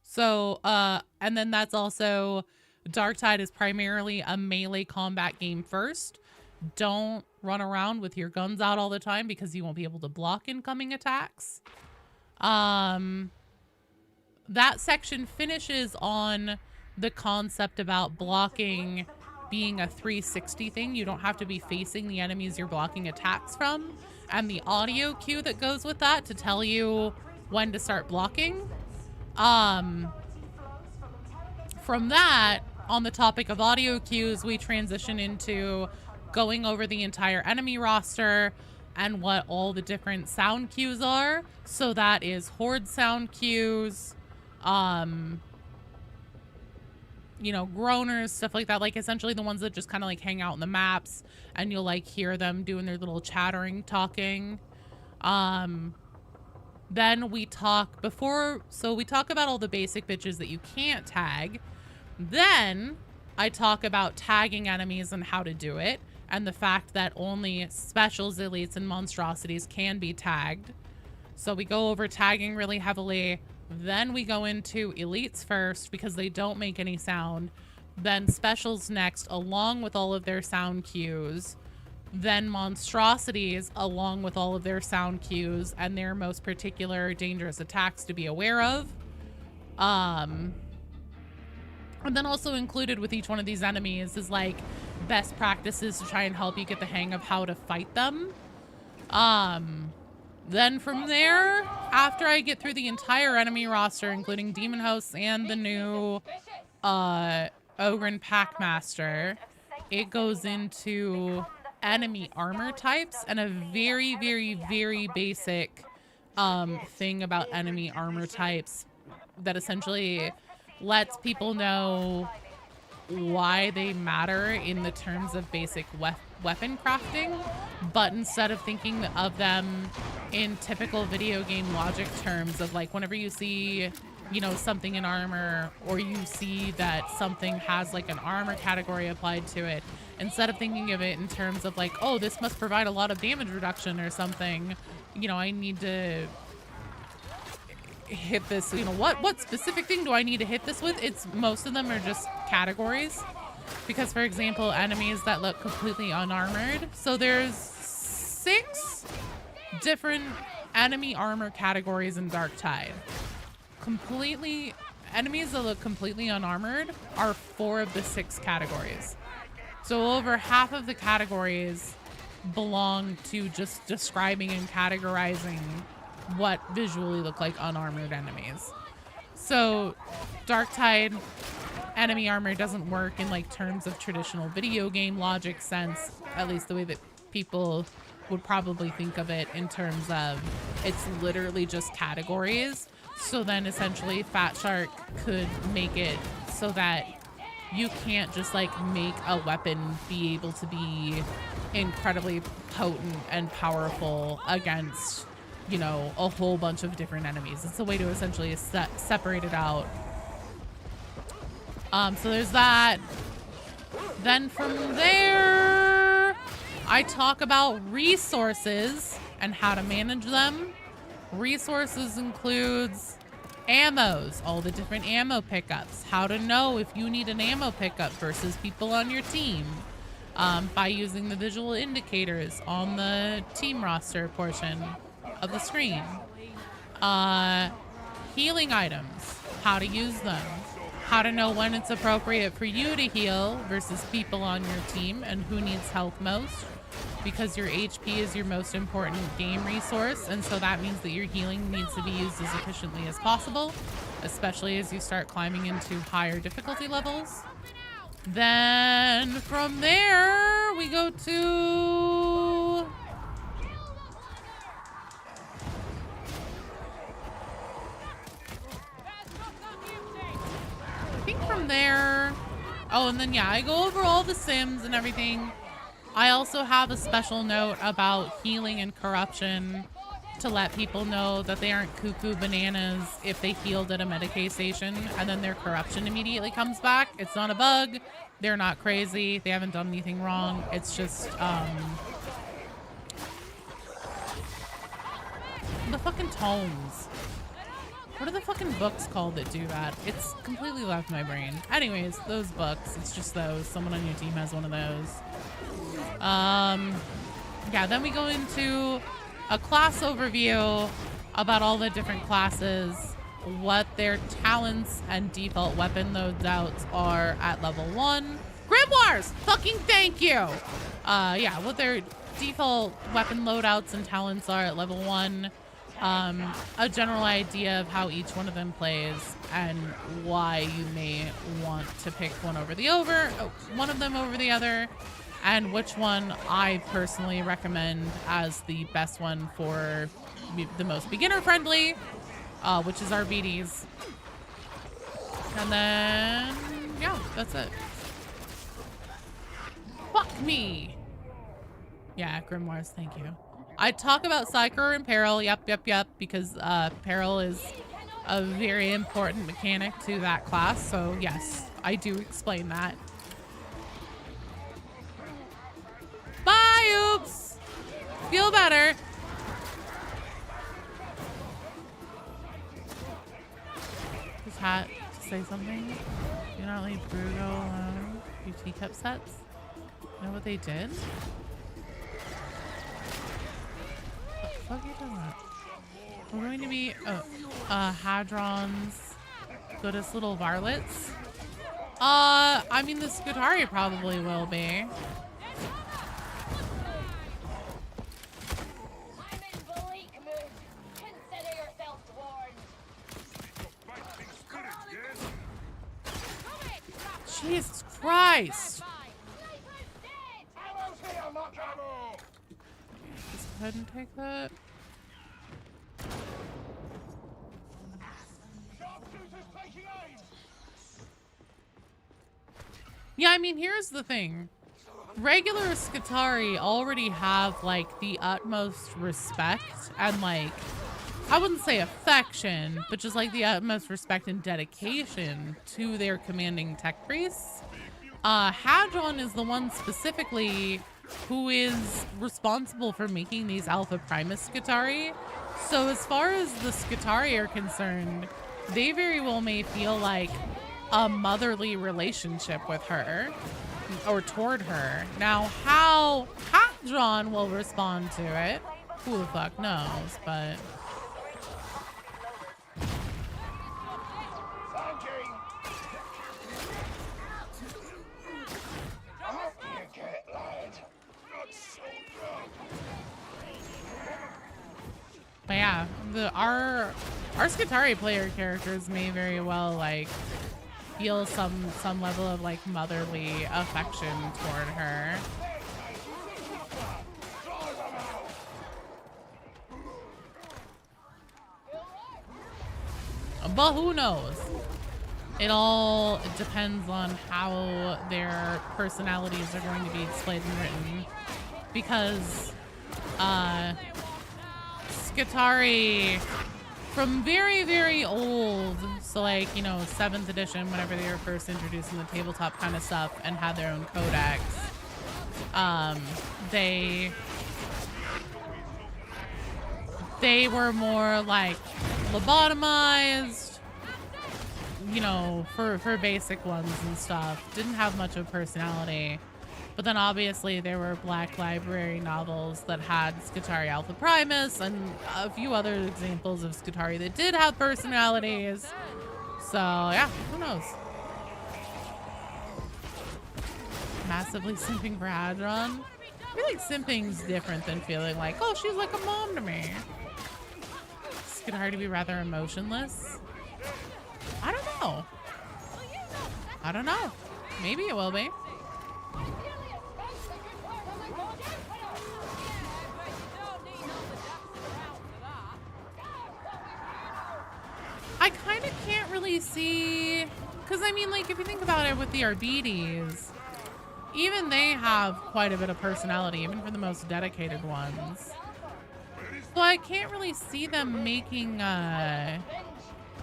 So, and then that's also... Darktide is primarily a melee combat game first. Don't run around with your guns out all the time because you won't be able to block incoming attacks. That section finishes on the concept about blocking being a 360 thing. You don't have to be facing the enemies you're blocking attacks from. And the audio cue that goes with that to tell you when to start blocking. From that, on the topic of audio cues, we transition into going over the entire enemy roster and what all the different sound cues are. So that is horde sound cues, you know, groaners, stuff like that. Like essentially the ones that just kind of like hang out in the maps and you'll like hear them doing their little chattering, talking. Then we talk we talk about all the basic bitches that you can't tag. Then I talk about tagging enemies and how to do it, and the fact that only specials, elites, and monstrosities can be tagged. So we go over tagging really heavily. Then we go into elites first because they don't make any sound. Then specials next, along with all of their sound cues. Then monstrosities along with all of their sound cues and their most particular dangerous attacks to be aware of. And then also included with each one of these enemies is like best practices to try and help you get the hang of how to fight them. Then from there, after I get through the entire enemy roster, including demon hosts and the new Ogren Packmaster, it goes into enemy armor types and a very, very, very basic thing about enemy armor types that essentially lets people know why they matter in the terms of basic weapon crafting, but instead of thinking of them in typical video game logic terms of like whenever you see, you know, something in armor or you see that something has like an armor category applied to it, instead of thinking of it in terms of like, oh, this must provide a lot of damage reduction or something, you know, I need to hit this, you know, what specific thing do I need to hit this with? It's most of them are just categories, because for example, enemies that look completely unarmored, so there's 6 different enemy armor categories in Darktide. Enemies that look completely unarmored are 4 of the 6 categories. So over half of the categories belong to just describing and categorizing what visually look like unarmored enemies. So Darktide enemy armor doesn't work in like terms of traditional video game logic sense, at least the way that people would probably think of it in terms of it's literally just categories. So then essentially Fat Shark could make it so that you can't just like make a weapon be able to be incredibly potent and powerful against, you know, a whole bunch of different enemies. It's a way to essentially separate it out. So there's that. Then from there, I talk about resources and how to manage them. Resources includes ammos, all the different ammo pickups, how to know if you need an ammo pickup versus people on your team, by using the visual indicators on the team roster portion of the screen. Healing items, how to use them, how to know when it's appropriate for you to heal versus people on your team and who needs help most, because your HP is your most important game resource, and so that means that your healing needs to be used as efficiently as possible, especially as you start climbing into higher difficulty levels. Then from there, we go to... I think from there... Oh, and then yeah, I go over all the sims and everything. I also have a special note about healing and corruption to let people know that they aren't cuckoo bananas if they healed at a Medicaid station and then their corruption immediately comes back. It's not a bug. They're not crazy. They haven't done anything wrong. It's just, the fucking tomes. What are the fucking books called that do that? It's completely left my brain. Anyways, those books. It's just those. Someone on your team has one of those. Yeah, then we go into a class overview about all the different classes, what their talents and default weapon loadouts are at level 1. Grimoires! Fucking thank you! Yeah, what their default weapon loadouts and talents are at level 1. A general idea of how each one of them plays and why you may want to pick one of them over the other, and which one I personally recommend as the best one for the most beginner friendly, which is our BDs. And then, yeah, that's it. Fuck me. Yeah, Grimoires, thank you. I talk about Psyker and Peril, yep, because Peril is a very important mechanic to that class, so yes, I do explain that. Bye, oops! Feel better. Does Hat say something? Do not leave Brugo alone. Your teacup sets? You know what they did? What are you talking about? We're going to be Hadron's goodest little varlets. I mean the Skitarii probably will be. I'm in bleak mood. Consider yourself warned. Jesus Christ! Just go ahead and take that. Yeah, I mean, here's the thing. Regular Skitarii already have, like, the utmost respect and, like, I wouldn't say affection, but just, like, the utmost respect and dedication to their commanding tech priests. Hadron is the one specifically who is responsible for making these Alpha Primus Skitarii. So as far as the Skitarii are concerned, they very well may feel like a motherly relationship with her or toward her. Now, how Hadron will respond to it, who the fuck knows, but... But yeah, our Skitarii player characters may very well like feel some level of like motherly affection toward her. But who knows? It all depends on how their personalities are going to be displayed and written. Because Skitarii from very, very old, so like, you know, 7th edition, whenever they were first introducing the tabletop kind of stuff and had their own codex, they were more like lobotomized, you know, for basic ones and stuff. Didn't have much of personality. But then obviously there were Black Library novels that had Skitarii Alpha Primus and a few other examples of Skitarii that did have personalities. So yeah, who knows? Massively simping for Hadron. I feel like simping's different than feeling like, oh, she's like a mom to me. Skitarii to be rather emotionless. I don't know. I don't know. Maybe it will be. I kind of can't really see, because I mean, like, if you think about it with the Arbites, even they have quite a bit of personality, even for the most dedicated ones. So I can't really see them making,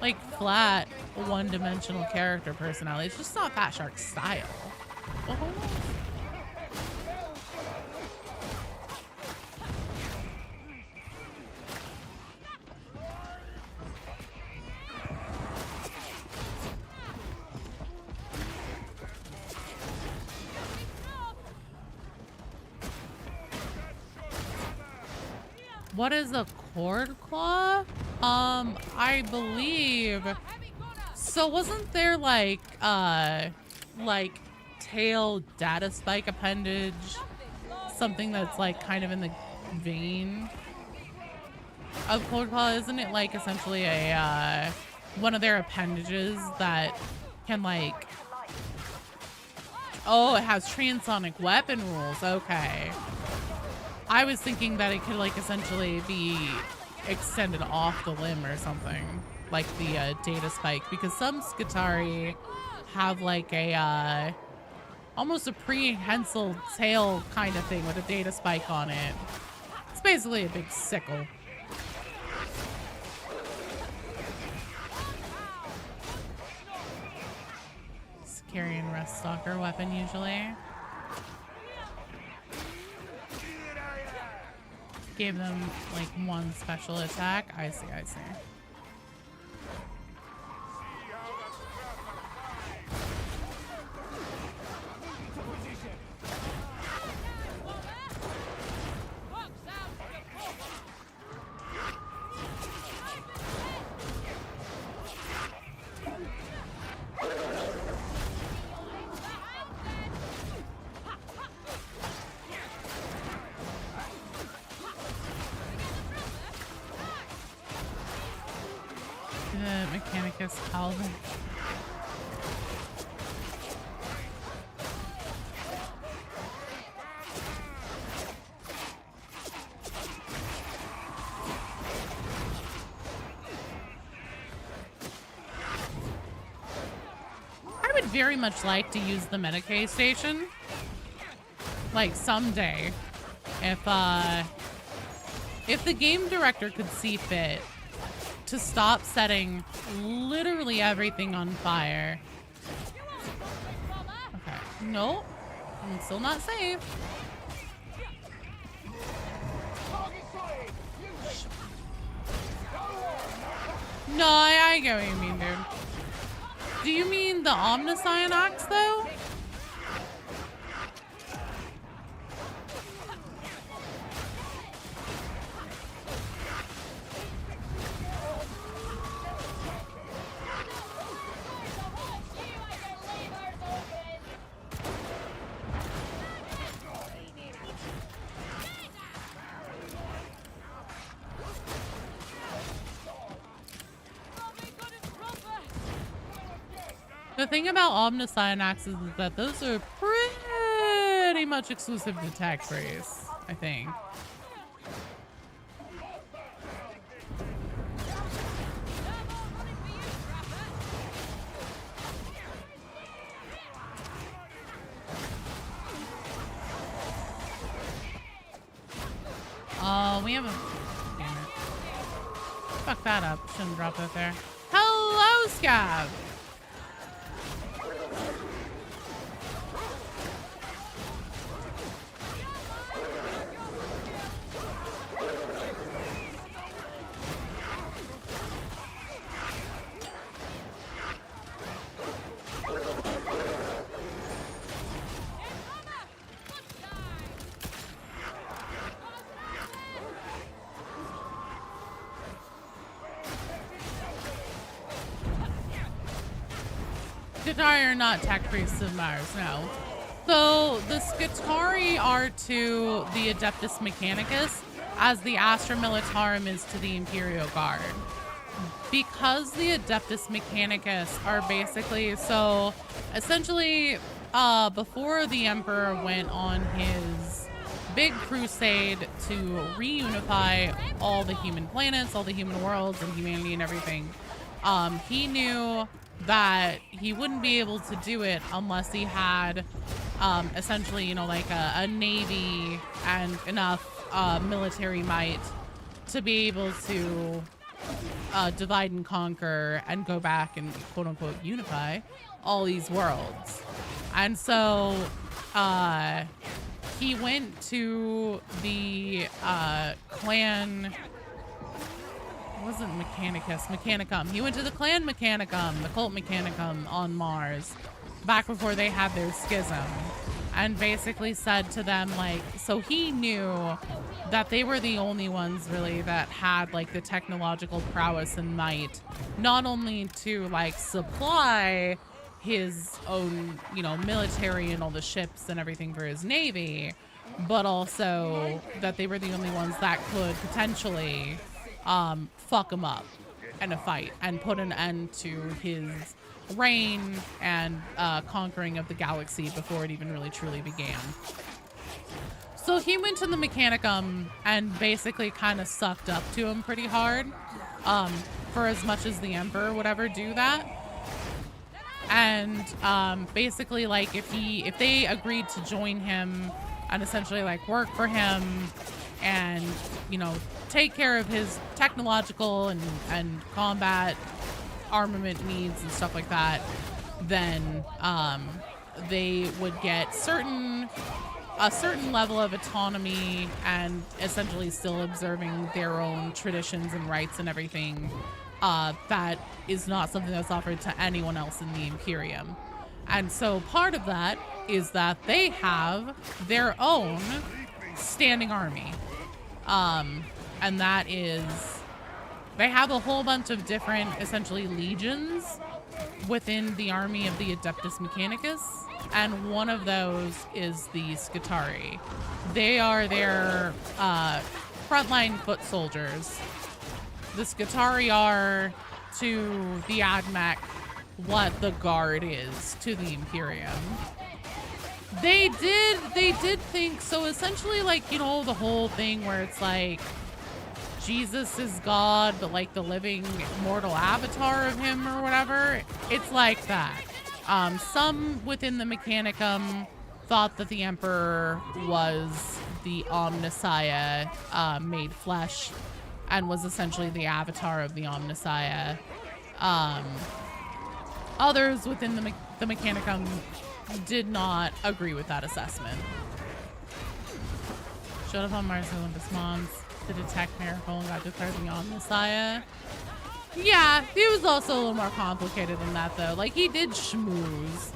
like, flat, one-dimensional character personality. It's just not Fat Shark's style. Well, hold on. What is a cord claw? I believe. So wasn't there like tail data spike appendage? Something that's like kind of in the vein of cord claw, isn't it like essentially a one of their appendages that can like, oh, it has transonic weapon rules, okay. I was thinking that it could like essentially be extended off the limb or something, like the data spike, because some Skitarii have like a almost a prehensile tail kind of thing with a data spike on it. It's basically a big sickle. Carrying Rest Stalker weapon usually. Gave them like one special attack. I see, I see. Mechanicus Calvin. I would very much like to use the Medicaid station, like someday, if the game director could see fit to stop setting literally everything on fire. Okay, nope, I'm still not safe. No, I get what you mean, dude. Do you mean the Omnissiah axe, though? The thing about Omnissiah axes is that those are pretty much exclusive to tech race, I think. have a... Damn it. Fuck that up. Shouldn't drop that there. Hello, Scav! Skitari are not tech priests of Mars, no. So the Skitari are to the Adeptus Mechanicus as the Astra Militarum is to the Imperial Guard. Because the Adeptus Mechanicus are basically, so essentially before the Emperor went on his big crusade to reunify all the human planets, all the human worlds and humanity and everything, he knew that he wouldn't be able to do it unless he had essentially, you know, like a navy and enough military might to be able to divide and conquer and go back and quote unquote unify all these worlds. And so he went to the clan. It wasn't Mechanicum. He went to the clan Mechanicum, the cult Mechanicum on Mars, back before they had their schism, and basically said to them, like, so he knew that they were the only ones really that had like the technological prowess and might, not only to like supply his own, you know, military and all the ships and everything for his navy, but also that they were the only ones that could potentially fuck him up in a fight and put an end to his reign and conquering of the galaxy before it even really truly began. So he went to the Mechanicum and basically kind of sucked up to him pretty hard, for as much as the Emperor would ever do that. And basically, like, if they agreed to join him and essentially like work for him and, you know, take care of his technological and combat armament needs and stuff like that, then they would get a certain level of autonomy and essentially still observing their own traditions and rights and everything. That is not something that's offered to anyone else in the Imperium. And so part of that is that they have their own standing army. And that is, they have a whole bunch of different, essentially, legions within the army of the Adeptus Mechanicus, and one of those is the Skitari. They are their frontline foot soldiers. The Skitari are to the AdMech what the Guard is to the Imperium. They did think, so essentially, like, you know, the whole thing where it's like Jesus is God, but like the living mortal avatar of him or whatever, it's like that. Some within the Mechanicum thought that the Emperor was the Omnissiah made flesh and was essentially the avatar of the Omnissiah. Others within the Mechanicum did not agree with that assessment. Showed up on Mars Olympus Mons to detect miracle and got declared the Omnissiah. Yeah, he was also a little more complicated than that, though. Like, he did schmooze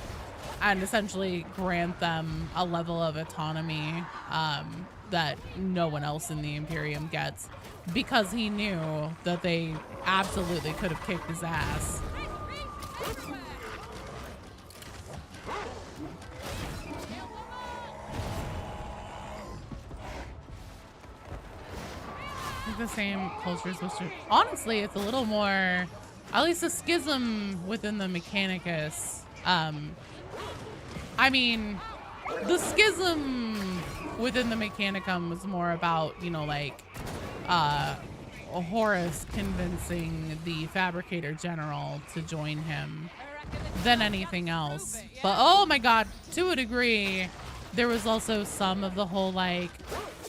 and essentially grant them a level of autonomy that no one else in the Imperium gets, because he knew that they absolutely could have kicked his ass. The same culture is supposed to, honestly, it's a little more, at least a schism within the Mechanicus. I mean, the schism within the Mechanicum was more about, you know, like Horus convincing the Fabricator General to join him than anything else. But oh my god, to a degree, there was also some of the whole like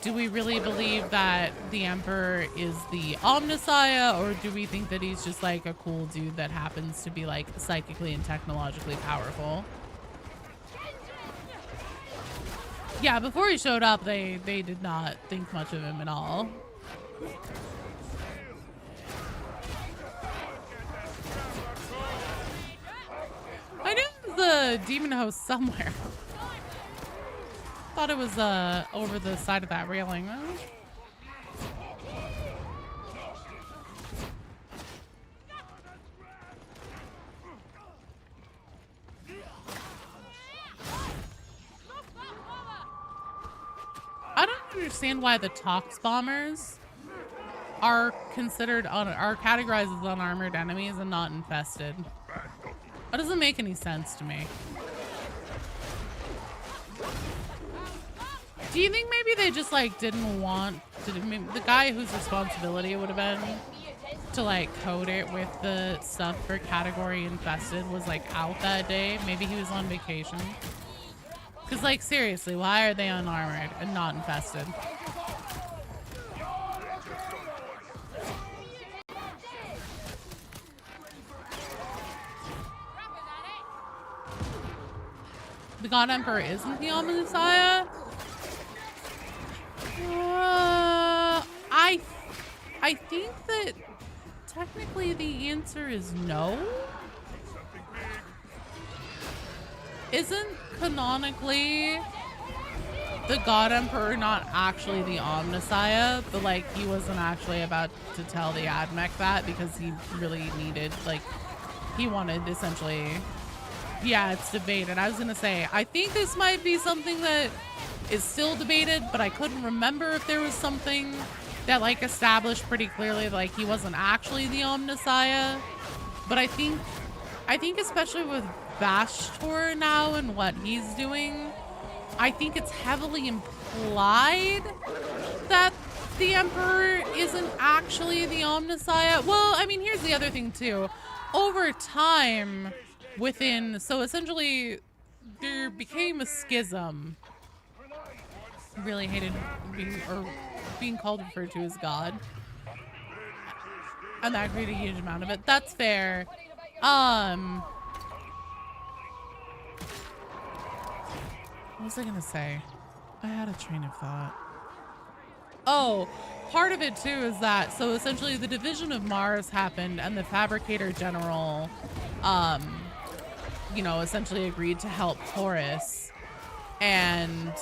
do we really believe that the Emperor is the Omnissiah, or do we think that he's just like a cool dude that happens to be like psychically and technologically powerful? Yeah, before he showed up, they did not think much of him at all. I knew there was a demon host somewhere. Thought it was over the side of that railing. I don't understand why the Tox bombers are categorized as unarmored enemies and not infested. That doesn't make any sense to me. Do you think maybe they just like didn't want to, the guy whose responsibility it would have been to like code it with the stuff for category infested was like out that day? Maybe he was on vacation. Cause like seriously, why are they unarmored and not infested? The God Emperor isn't the Omnissiah? I think that technically the answer is no. Isn't canonically the God Emperor not actually the Omnissiah, but like he wasn't actually about to tell the Admech that because he really needed, like, he wanted essentially, yeah, it's debated. I was gonna say, I think this might be something that is still debated, but I couldn't remember if there was something that like established pretty clearly like he wasn't actually the Omnissiah. But I think especially with Vashtor now and what he's doing, I think it's heavily implied that the Emperor isn't actually the Omnissiah. Well, I mean, here's the other thing too. Over time within, so essentially there became a schism. Really hated being called referred to as God. And that created a huge amount of it. That's fair. What was I gonna say? I had a train of thought. Oh, part of it too is that, so essentially the division of Mars happened and the Fabricator General, you know, essentially agreed to help Taurus. And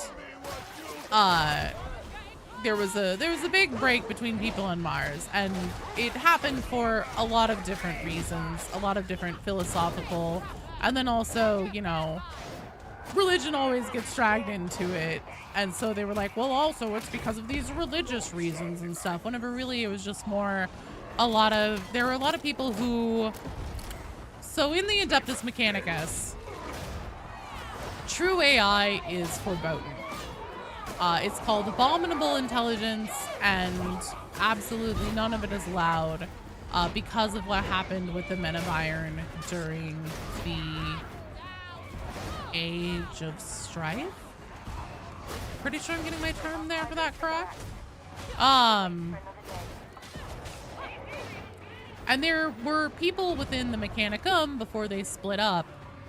there was a big break between people on Mars, and it happened for a lot of different reasons, a lot of different philosophical, and then also, you know, religion always gets dragged into it. And so they were like, well, also it's because of these religious reasons and stuff, whenever really it was just more there were a lot of people who, so in the Adeptus Mechanicus, true AI is foreboding. It's called abominable intelligence, and absolutely none of it is allowed because of what happened with the Men of Iron during the Age of Strife. Pretty sure I'm getting my term there for that correct. And there were people within the Mechanicum before they split up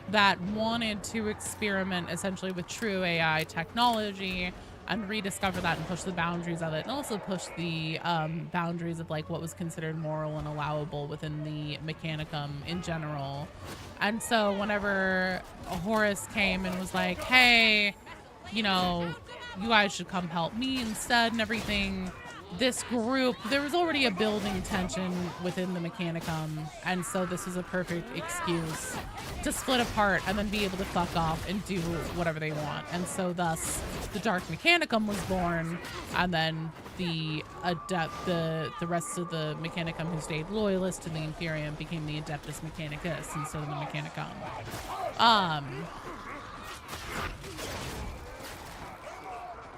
that wanted to experiment essentially with true AI technology and rediscover that and push the boundaries of it, and also push the boundaries of like what was considered moral and allowable within the Mechanicum in general. And so whenever Horus came and was like, hey, you know, you guys should come help me instead and everything, this group, there was already a building tension within the Mechanicum, and so this was a perfect excuse to split apart and then be able to fuck off and do whatever they want. And so thus the Dark Mechanicum was born, and then the rest of the Mechanicum who stayed loyalist to the Imperium became the Adeptus Mechanicus instead of the Mechanicum.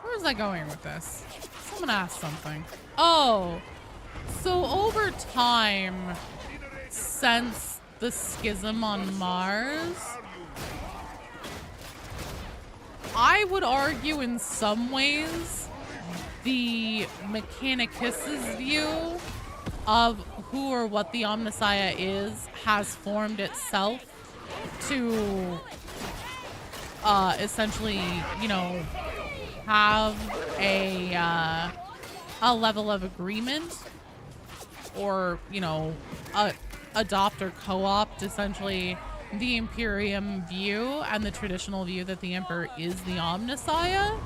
Where was I going with this? Someone asked something. Oh, so over time, since the schism on Mars, I would argue in some ways the Mechanicus' view of who or what the Omnissiah is has formed itself to essentially, you know, have a level of agreement, or, you know, adopt or co-opt essentially the Imperium view and the traditional view that the Emperor is the Omnissiah.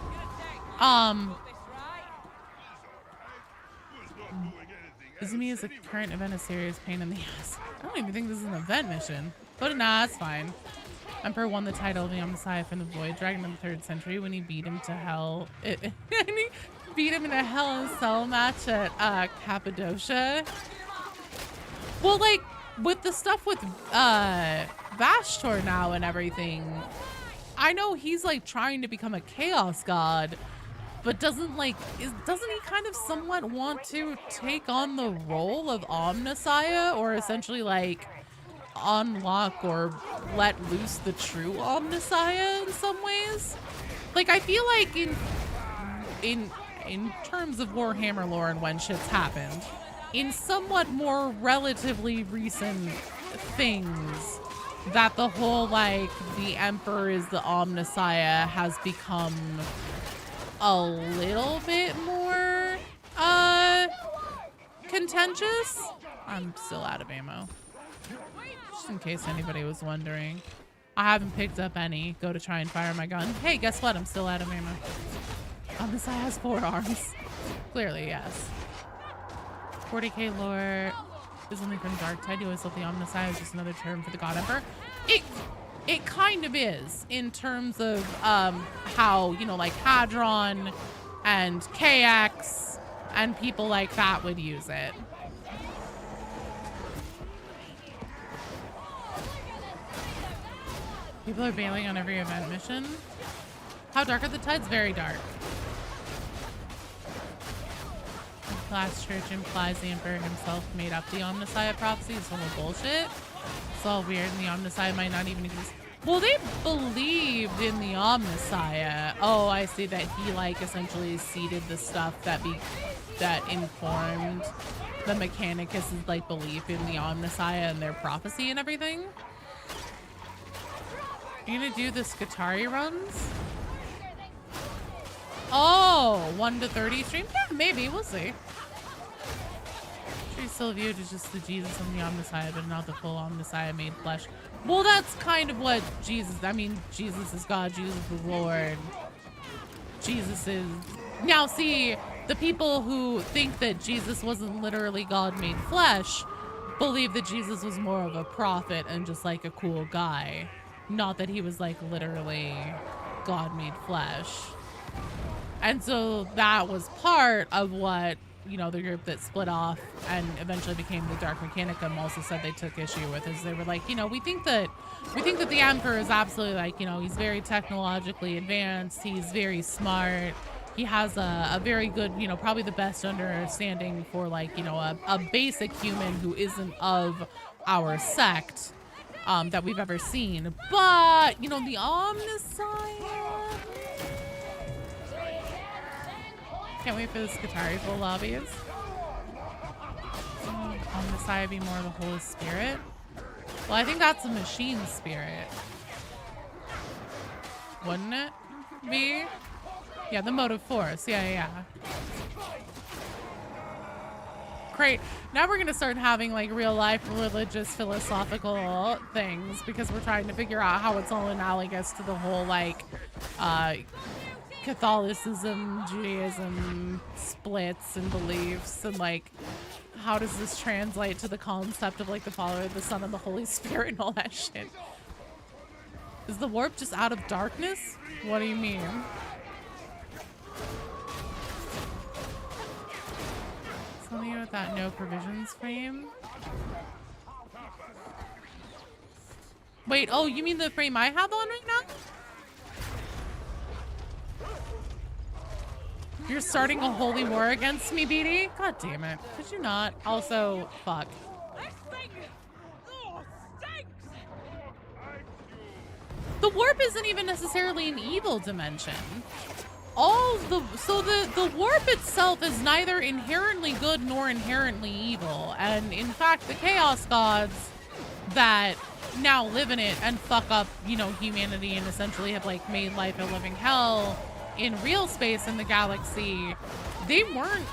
This to me is the current event a serious pain in the ass. I don't even think this is an event mission, but nah, it's fine. Emperor won the title of the Omnissiah from the Void Dragon in the 3rd century when he beat him to hell. He beat him in a Hell in a Cell match at Cappadocia. Well, like, with the stuff with Vashtor now and everything, I know he's like trying to become a Chaos God, but doesn't he kind of somewhat want to take on the role of Omnissiah, or essentially like unlock or let loose the true Omnissiah in some ways? Like, I feel like in terms of Warhammer lore and when shit's happened, in somewhat more relatively recent things, that the whole like the Emperor is the Omnissiah has become a little bit more contentious. I'm still out of ammo, just in case anybody was wondering. I haven't picked up any. Go to try and fire my gun. Hey, guess what? I'm still out of ammo. Omnissiah has 4 arms. Clearly, yes. 40k lore is only from Darktide. You always thought the Omnissiah is just another term for the God Emperor. It kind of is, in terms of how, you know, like Hadron and KX and people like that would use it. People are bailing on every event mission. How dark are the tides? Very dark. Last church implies the Emperor himself made up the Omnissiah prophecy. It's full of bullshit. It's all weird, and the Omnissiah might not even exist. Well, they believed in the Omnissiah. Oh, I see, that he like essentially seeded the stuff that informed the Mechanicus' like belief in the Omnissiah and their prophecy and everything. Are you gonna do the Skitarii runs? Oh, 1 to 30 stream? Yeah, maybe. We'll see. She's still viewed as just the Jesus and the Omnissiah, but not the full Omnissiah made flesh. Well, that's kind of what Jesus... I mean, Jesus is God. Jesus is the Lord. Jesus is... Now, see, the people who think that Jesus wasn't literally God made flesh believe that Jesus was more of a prophet and just, like, a cool guy. Not that he was, like, literally God made flesh. And so that was part of what, you know, the group that split off and eventually became the Dark Mechanicum also said they took issue with, is they were like, you know, we think that the Emperor is absolutely, like, you know, he's very technologically advanced, he's very smart, he has a very good, you know, probably the best understanding for, like, you know, a basic human who isn't of our sect that we've ever seen. But, you know, the Omnissiah... Can't wait for the Skitarii full lobbies. Omnissiah be more of the Holy Spirit? Well, I think that's a machine spirit. Wouldn't it be? Yeah, the motive force. Yeah. Great. Now we're gonna start having like real life religious philosophical things, because we're trying to figure out how it's all analogous to the whole like Catholicism, Judaism splits and beliefs, and like how does this translate to the concept of like the Father, the Son, and the Holy Spirit and all that shit. Is the warp just out of darkness? What do you mean? Something with that no provisions frame? Wait, oh, you mean the frame I have on right now? You're starting a holy war against me, BD? God damn it. Could you not? Also, fuck. The warp isn't even necessarily an evil dimension. the warp itself is neither inherently good nor inherently evil. And in fact, the chaos gods that now live in it and fuck up, you know, humanity and essentially have like made life a living hell in real space in the galaxy, they weren't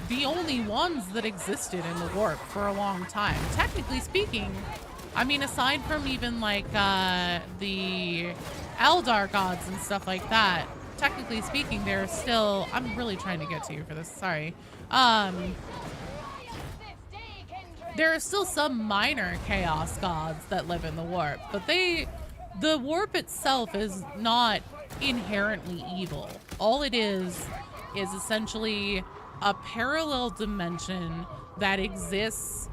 the only ones that existed in the warp for a long time. Technically speaking, I mean, aside from even like the Eldar gods and stuff like that, technically speaking, they're still, I'm really trying to get to you for this, sorry. There are still some minor chaos gods that live in the warp, but the warp itself is not inherently evil. All it is essentially a parallel dimension that exists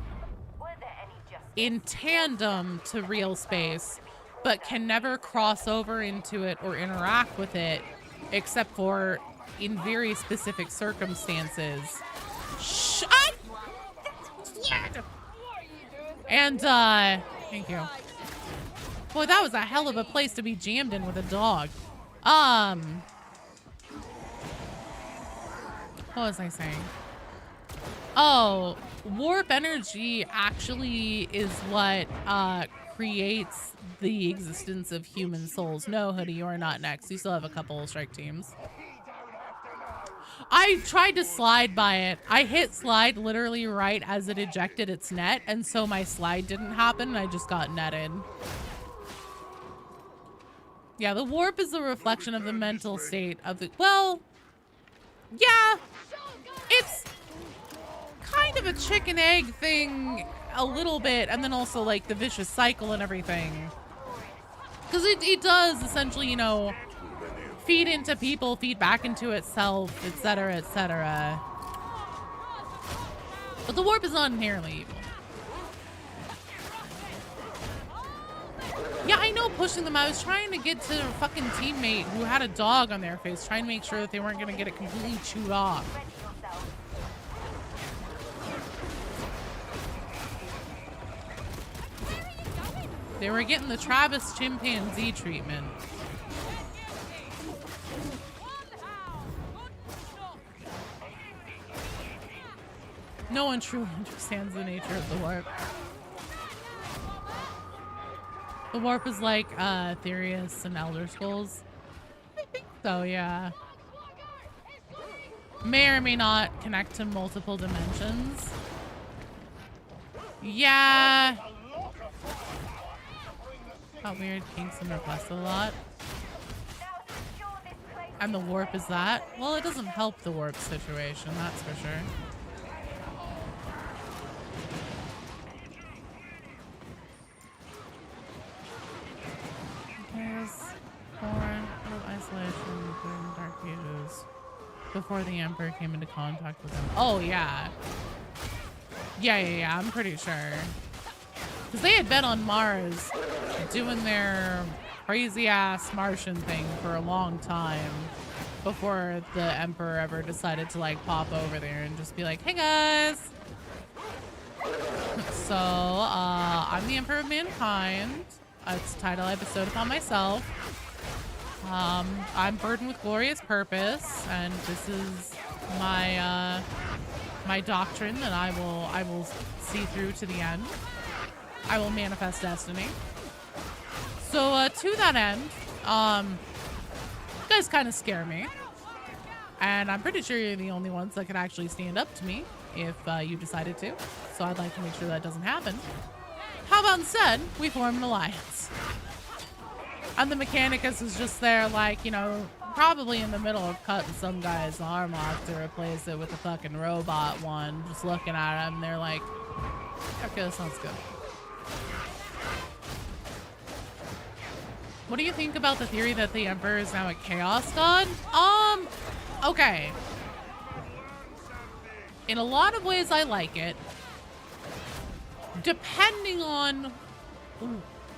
in tandem to real space, but can never cross over into it or interact with it, except for in very specific circumstances. Shut! And, thank you. Boy, that was a hell of a place to be jammed in with a dog. What was I saying? Oh, warp energy actually is what, creates the existence of human souls. No, Hoodie, you are not next. You still have a couple of strike teams. I tried to slide by it. I hit slide literally right as it ejected its net, and so my slide didn't happen, and I just got netted. Yeah, the warp is a reflection of the mental state of the... Well, yeah, it's kind of a chicken egg thing a little bit, and then also like the vicious cycle and everything. Because it does essentially, you know, feed into people, feed back into itself, etc., etc. But the warp is not inherently evil. Yeah, I know pushing them. I was trying to get to a fucking teammate who had a dog on their face, trying to make sure that they weren't going to get it completely chewed off. They were getting the Travis chimpanzee treatment. No one truly understands the nature of the warp. The warp is like Therius and Elder Scrolls. I think so, yeah. May or may not connect to multiple dimensions. Yeah. Got weird kinks and requests a lot. And the warp is that? Well, it doesn't help the warp situation, that's for sure. Born of isolation during the Dark Ages, before the Emperor came into contact with him. Oh, yeah. Yeah, I'm pretty sure. Because they had been on Mars doing their crazy-ass Martian thing for a long time before the Emperor ever decided to, like, pop over there and just be like, hey, guys! So, I'm the Emperor of Mankind. It's a title I bestowed upon myself. I'm burdened with glorious purpose, and this is my my doctrine that I will see through to the end. I will manifest destiny. So to that end, you guys kind of scare me, and I'm pretty sure you're the only ones that could actually stand up to me if you decided to. So I'd like to make sure that doesn't happen. How about instead we form an alliance? And the Mechanicus is just there, like, you know, probably in the middle of cutting some guy's arm off to replace it with a fucking robot one, just looking at him, and they're like, okay, that sounds good. What do you think about the theory that the Emperor is now a Chaos God? Okay. In a lot of ways, I like it. Depending on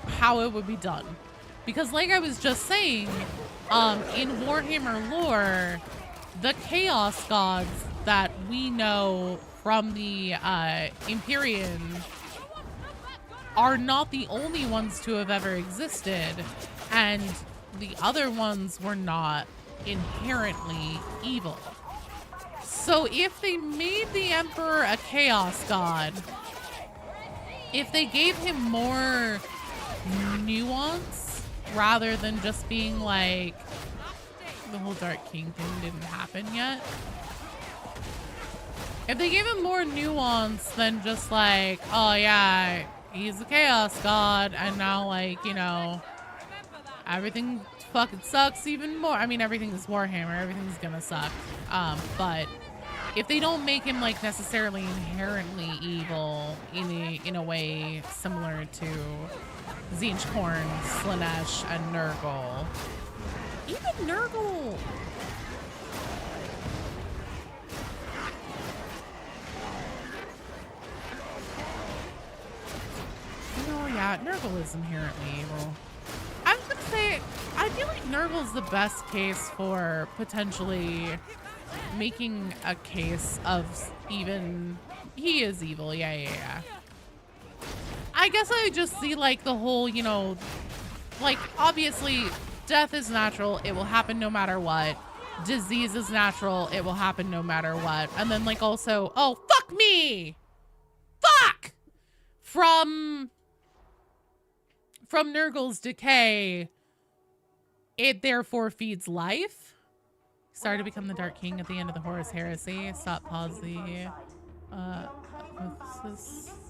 how it would be done. Because like I was just saying, in Warhammer lore, the Chaos Gods that we know from the Empyrean are not the only ones to have ever existed. And the other ones were not inherently evil. So if they made the Emperor a chaos god, if they gave him more nuance rather than just being like, the whole Dark King thing didn't happen yet. If they gave him more nuance than just like, oh yeah, he's a chaos god, and now like, you know, everything fucking sucks even more. I mean, everything is Warhammer, everything's gonna suck. But if they don't make him like necessarily inherently evil in a way similar to Tzeentch, Khorne, Slaanesh, and Nurgle. Even Nurgle. No, yeah, Nurgle is inherently evil. I was gonna say, I feel like Nurgle's the best case for potentially making a case of even, he is evil, yeah. I guess I just see like the whole, you know, like obviously death is natural, it will happen no matter what. Disease is natural, it will happen no matter what. And then like also, oh, fuck me! Fuck! From Nurgle's decay, it therefore feeds life. Started to become the Dark King at the end of the Horus Heresy. Stop, pause the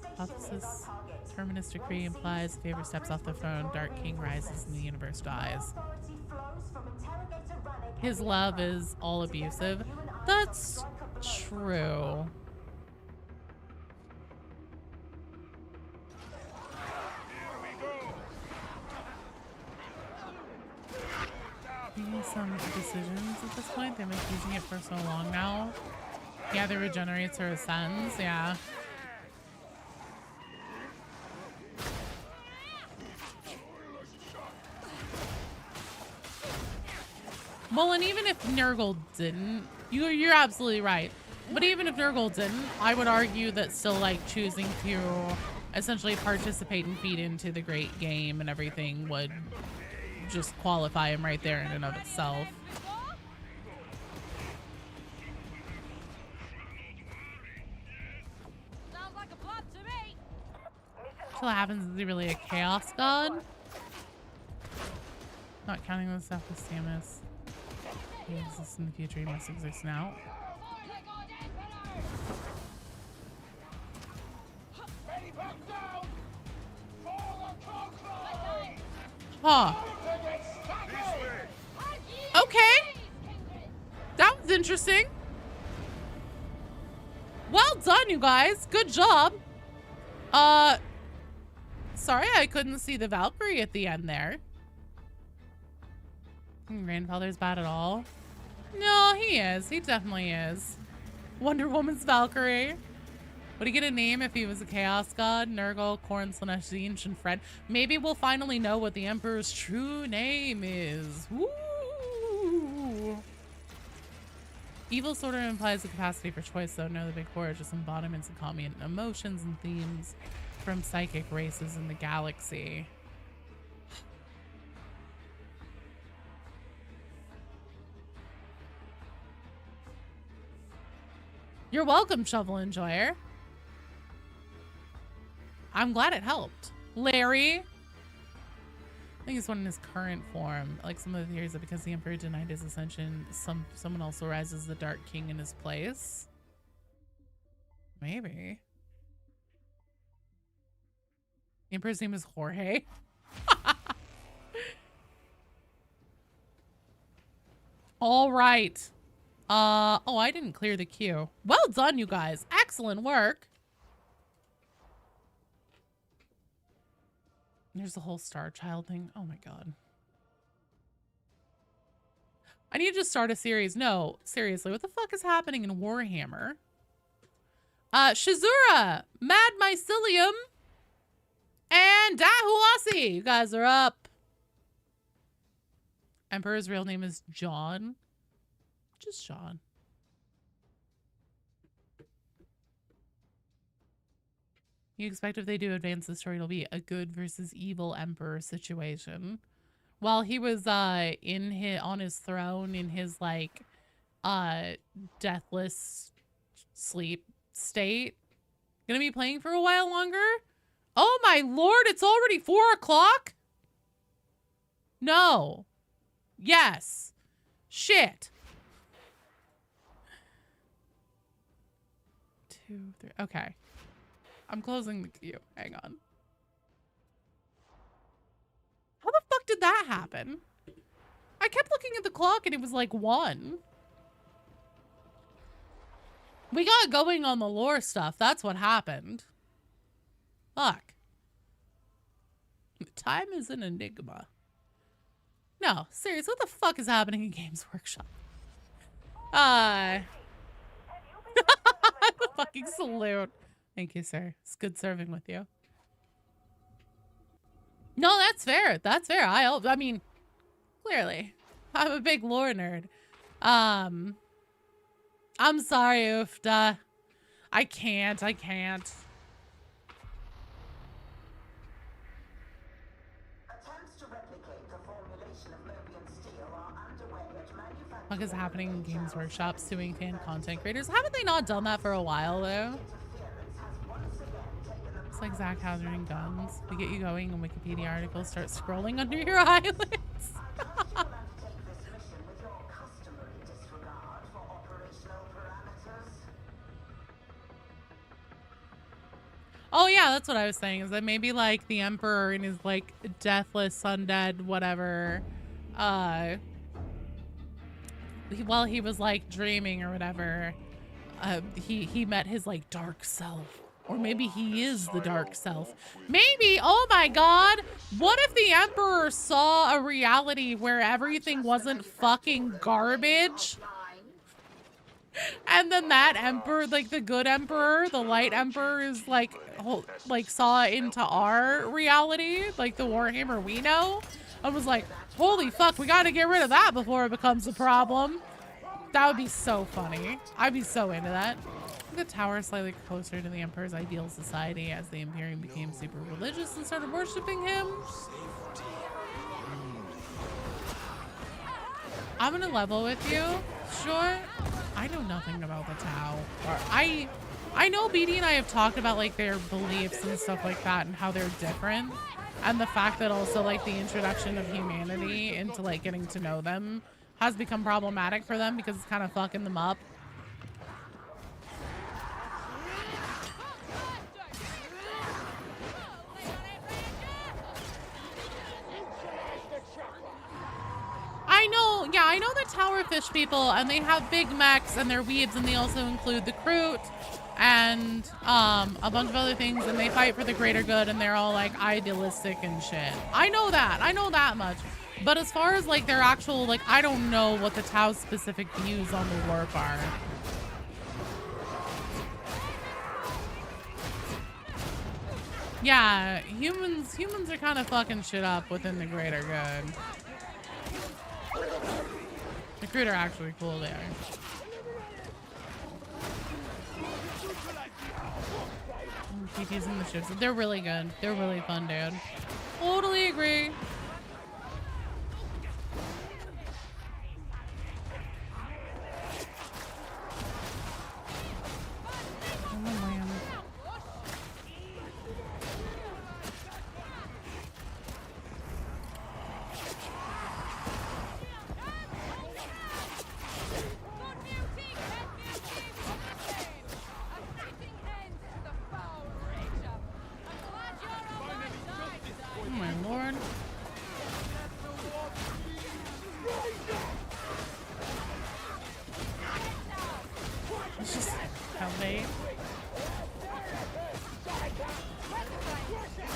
hypothesis. Terminus decree implies if he ever steps off the throne, Dark King rises and the universe dies. His love is all abusive. That's true. Making some decisions at this point. They've been using it for so long now. Yeah, they regenerates her ascends. Yeah. Well, and even if Nurgle didn't, you're absolutely right. But even if Nurgle didn't, I would argue that still like choosing to essentially participate and feed into the great game and everything would just qualify him right there in and of itself. Sounds like a plan to me. So what happens, is he really a chaos god? Not counting the stuff with Samus. He exists in the future, he must exist now. Huh. Okay. That was interesting. Well done, you guys. Good job. Sorry I couldn't see the Valkyrie at the end there. Grandfather's bad at all. No, he is. He definitely is. Wonder Woman's Valkyrie. Would he get a name if he was a chaos god? Nurgle, Khorne, Slaanesh, Tzeentch, and Fred. Maybe we'll finally know what the Emperor's true name is. Woo! Evil sort of implies the capacity for choice, though. No, the big four are just embodiments of common emotions and themes from psychic races in the galaxy. You're welcome, Shovel Enjoyer. I'm glad it helped. Larry. I think he's one in his current form. Like some of the theories that because the Emperor denied his ascension, someone else arises the Dark King in his place. Maybe. The Emperor's name is Jorge. All right. Oh, I didn't clear the queue. Well done, you guys. Excellent work. There's the whole Star Child thing. Oh my god. I need to start a series. No, seriously, what the fuck is happening in Warhammer? Shazura, Mad Mycelium, and Dahuasi. You guys are up. Emperor's real name is John. Just John. You expect if they do advance the story, it'll be a good versus evil emperor situation. while he was on his throne in his like deathless sleep state. Gonna be playing for a while longer? Oh my lord, it's already 4 o'clock? No. Yes. Shit. 2, 3. Okay. I'm closing the queue. Hang on. How the fuck did that happen? I kept looking at the clock and it was like 1. We got going on the lore stuff. That's what happened. Fuck. Time is an enigma. No, seriously, what the fuck is happening in Games Workshop? The fucking salute. Thank you, sir. It's good serving with you. No, that's fair. That's fair. I mean, clearly, I'm a big lore nerd. I'm sorry, Ufta. I can't. Attempts to replicate the formulation of Mobian steel are underway at manufacturing. What is happening in Games Workshop suing fan content creators? Haven't they not done that for a while, though? It's like Zach Hazard and guns. We get you going and Wikipedia articles start scrolling under your eyelids. Oh yeah, that's what I was saying, is that maybe like the Emperor in his like deathless, undead, whatever, while he was like dreaming or whatever, he met his like dark self. Or maybe he is the dark self. Maybe, oh my god, what if the Emperor saw a reality where everything wasn't fucking garbage? And then that Emperor, like the good Emperor, the light Emperor is like, saw into our reality, like the Warhammer we know, and was like, holy fuck, we gotta get rid of that before it becomes a problem. That would be so funny. I'd be so into that. The tower slightly closer to the Emperor's ideal society as the Imperium became super religious and started worshipping him. I'm gonna level with you, sure. I know nothing about the Tau. I know BD and I have talked about like their beliefs and stuff like that and how they're different. And the fact that also like the introduction of humanity into like getting to know them has become problematic for them because it's kind of fucking them up. I know the Tower Fish people, and they have big mechs, and they're weebs, and they also include the Kroot, and a bunch of other things, and they fight for the greater good, and they're all like idealistic and shit. I know that much. But as far as like their actual, like, I don't know what the Tau's specific views on the warp are. Yeah, humans are kind of fucking shit up within the greater good. The Kroot are actually cool there. Keep using the ships. They're really good. They're really fun, dude. Totally agree. Oh, man.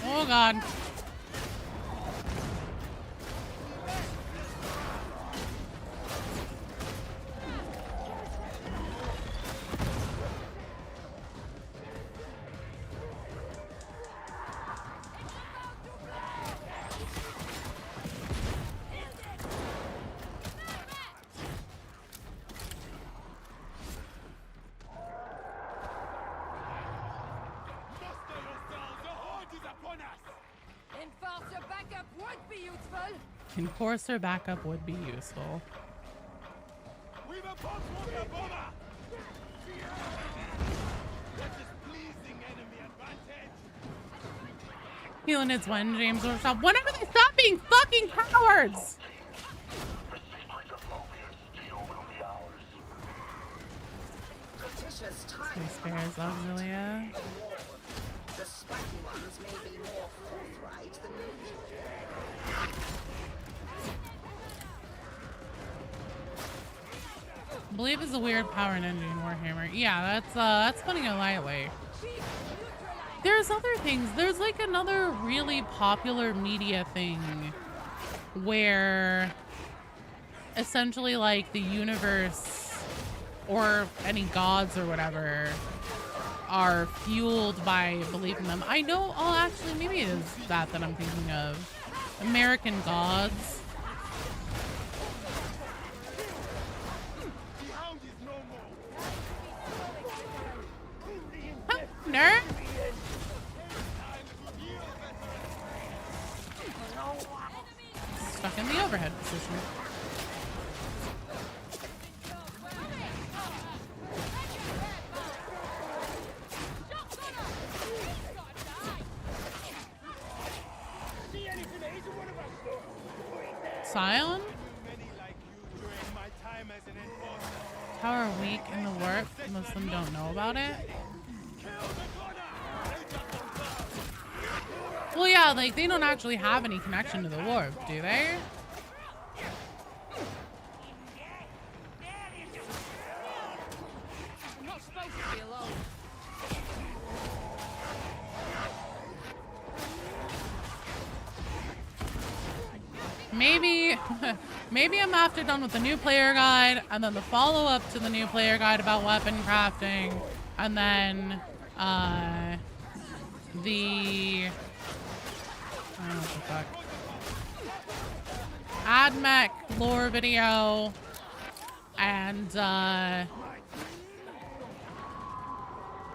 Oh god. Might be useful. Enforcer backup would be useful. We've a bottle bomber! That is pleasing enemy advantage! Healing its one, James Workshop. Whenever they stop being fucking cowards! Space Bears Auxilia. The spiky ones may be more forthright than usual. I believe is a weird power and engine Warhammer. Yeah, that's putting it lightly. There's other things. There's like another really popular media thing where essentially like the universe or any gods or whatever are fueled by belief in them. I know, oh actually maybe it is that I'm thinking of. American Gods. Nerd. Stuck in the overhead position. Scion? Tower weak in the warp. Most of them don't know about it. Well, yeah, like they don't actually have any connection to the warp, do they? I'm not supposed to be alone. Maybe I'm after done with the new player guide and then the follow-up to the new player guide about weapon crafting and then I don't know what the fuck. AdMech lore video and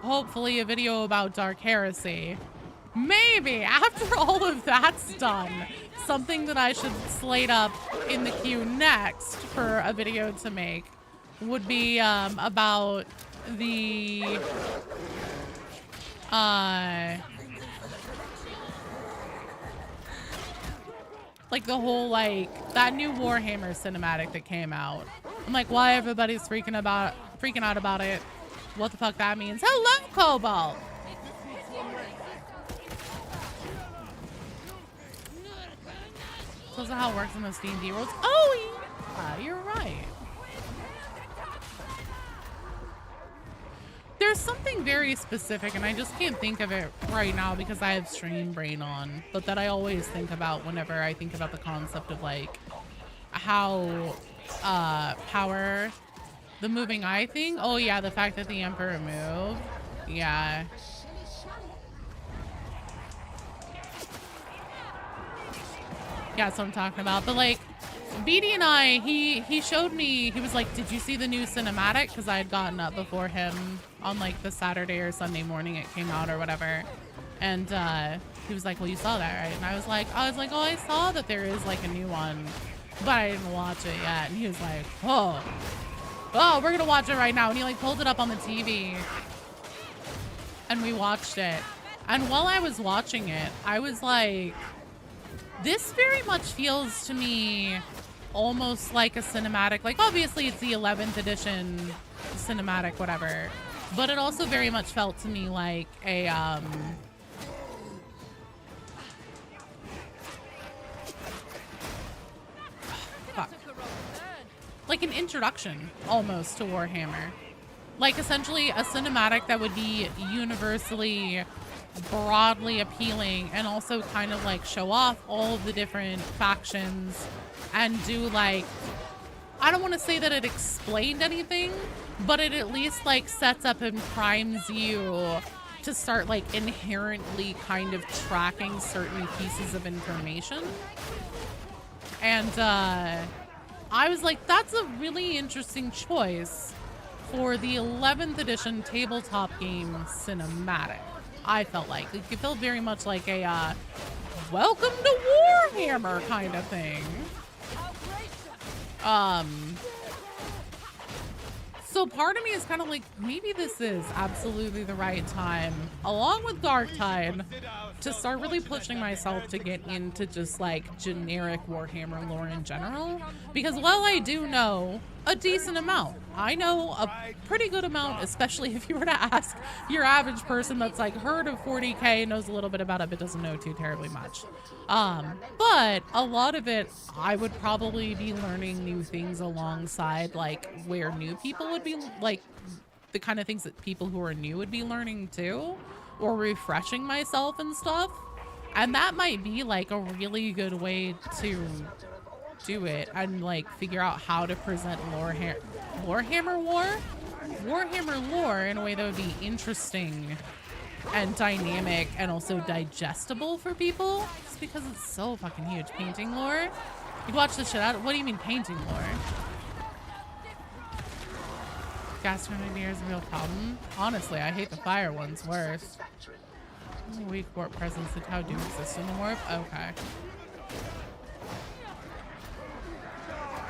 hopefully a video about Dark Heresy. Maybe after all of that's done, something that I should slate up in the queue next for a video to make would be about the like the whole like that new Warhammer cinematic that came out. I'm like, why everybody's freaking out about it? What the fuck that means? Hello, Cobalt. So is that how it works in those D&D worlds? Oh, yeah, you're right. There's something very specific, and I just can't think of it right now because I have stream brain on, but that I always think about whenever I think about the concept of like how power, the moving eye thing. Oh yeah, the fact that the Emperor moved. Yeah. Yeah, that's what I'm talking about. But like, BD and I, he showed me, he was like, did you see the new cinematic? Because I had gotten up before him on like the Saturday or Sunday morning it came out or whatever. And he was like, well, you saw that, right? And I was like, oh, I saw that there is like a new one, but I didn't watch it yet. And he was like, oh, we're going to watch it right now. And he like pulled it up on the TV and we watched it. And while I was watching it, I was like, this very much feels to me almost like a cinematic. Like, obviously, it's the 11th edition cinematic, whatever. But it also very much felt to me like a, fuck. Like an introduction, almost, to Warhammer. Like, essentially, a cinematic that would be universally broadly appealing and also kind of like show off all of the different factions and do like, I don't want to say that it explained anything, but it at least like sets up and primes you to start like inherently kind of tracking certain pieces of information. And I was like, that's a really interesting choice for the 11th edition tabletop game cinematic. I felt like it felt very much like a welcome to Warhammer kind of thing. So part of me is kind of like, maybe this is absolutely the right time, along with Darktide, to start really pushing myself to get into just like generic Warhammer lore in general. Because while I do know a decent amount, I know a pretty good amount, especially if you were to ask your average person that's like heard of 40k, knows a little bit about it, but doesn't know too terribly much. But a lot of it, I would probably be learning new things alongside like where new people would be, like the kind of things that people who are new would be learning too, or refreshing myself and stuff. And that might be like a really good way to do it and like figure out how to present Warhammer lore in a way that would be interesting and dynamic and also digestible for people. It's because it's so fucking huge. Painting lore, you watch the shit out of. What do you mean painting lore? Gas grenadier is a real problem. Honestly, I hate the fire ones worse. Weak warp presence that how do exist in the warp. Okay.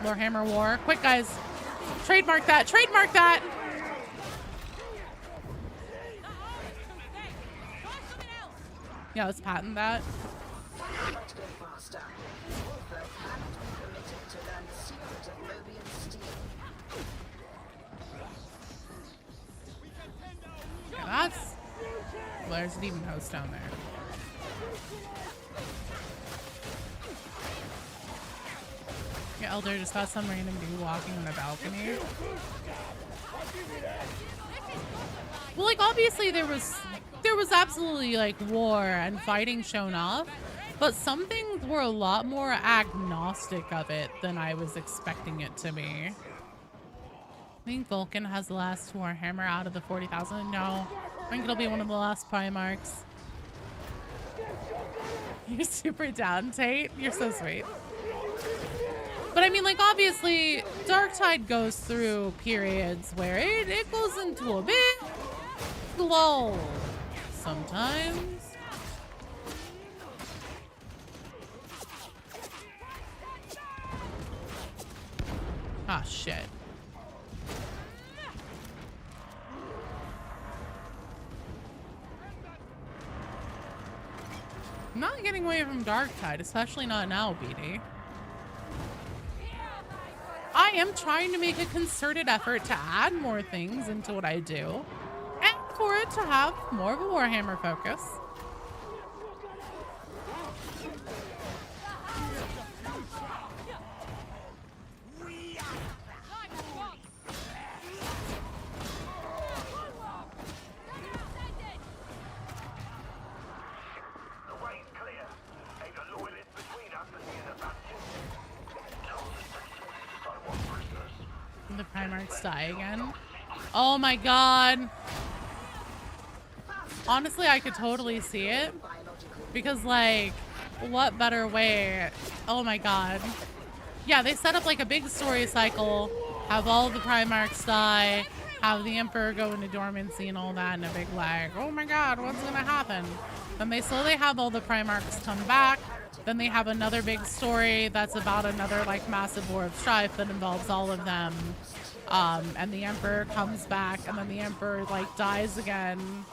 Lorehammer War. Quick, guys. Trademark that. Trademark that. Yeah, let's patent that. Yeah, that's... Well, there's an even host down there. Yeah, Elder just got some random dude walking on a balcony. Well, like, obviously there was absolutely, like, war and fighting shown off, but some things were a lot more agnostic of it than I was expecting it to be. I think Vulcan has the last Warhammer out of the 40,000. No, I think it'll be one of the last Primarchs. You're super down, Tate. You're so sweet. But I mean, like, obviously, Darktide goes through periods where it goes into a big lull sometimes. Ah, shit. I'm not getting away from Darktide, especially not now, BD. I am trying to make a concerted effort to add more things into what I do, and for it to have more of a Warhammer focus. The Primarchs die again. Oh my god. Honestly, I could totally see it. Because, like, what better way? Oh my god. Yeah, they set up like a big story cycle, have all the Primarchs die, have the Emperor go into dormancy and all that, and a big like, oh my god, what's gonna happen? Then they slowly have all the Primarchs come back. Then they have another big story that's about another like massive war of strife that involves all of them. And the Emperor comes back, and then the Emperor like dies again.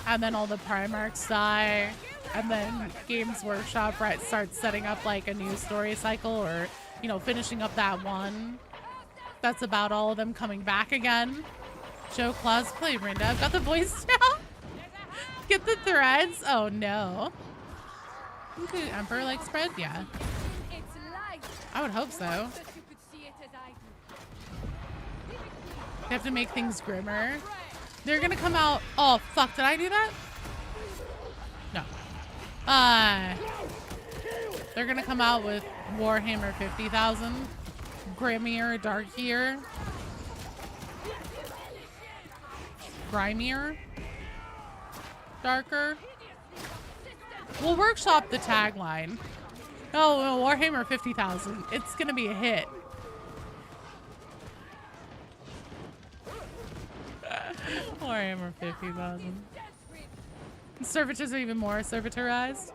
And then all the Primarchs die. And then Games Workshop starts setting up like a new story cycle, or, you know, finishing up that one. That's about all of them coming back again. Joe Claus, play Brenda. I've got the voice down. Get the threads. Oh no. The Emperor like spread? Yeah. I would hope so. They have to make things grimmer. They're gonna come out. Oh fuck, did I do that? No. They're gonna come out with Warhammer 50,000. Grimmier, darkier. Grimier. Darker. We'll workshop the tagline. Oh, Warhammer 50,000. It's gonna be a hit. Warhammer 50,000. Servitors are even more servitorized.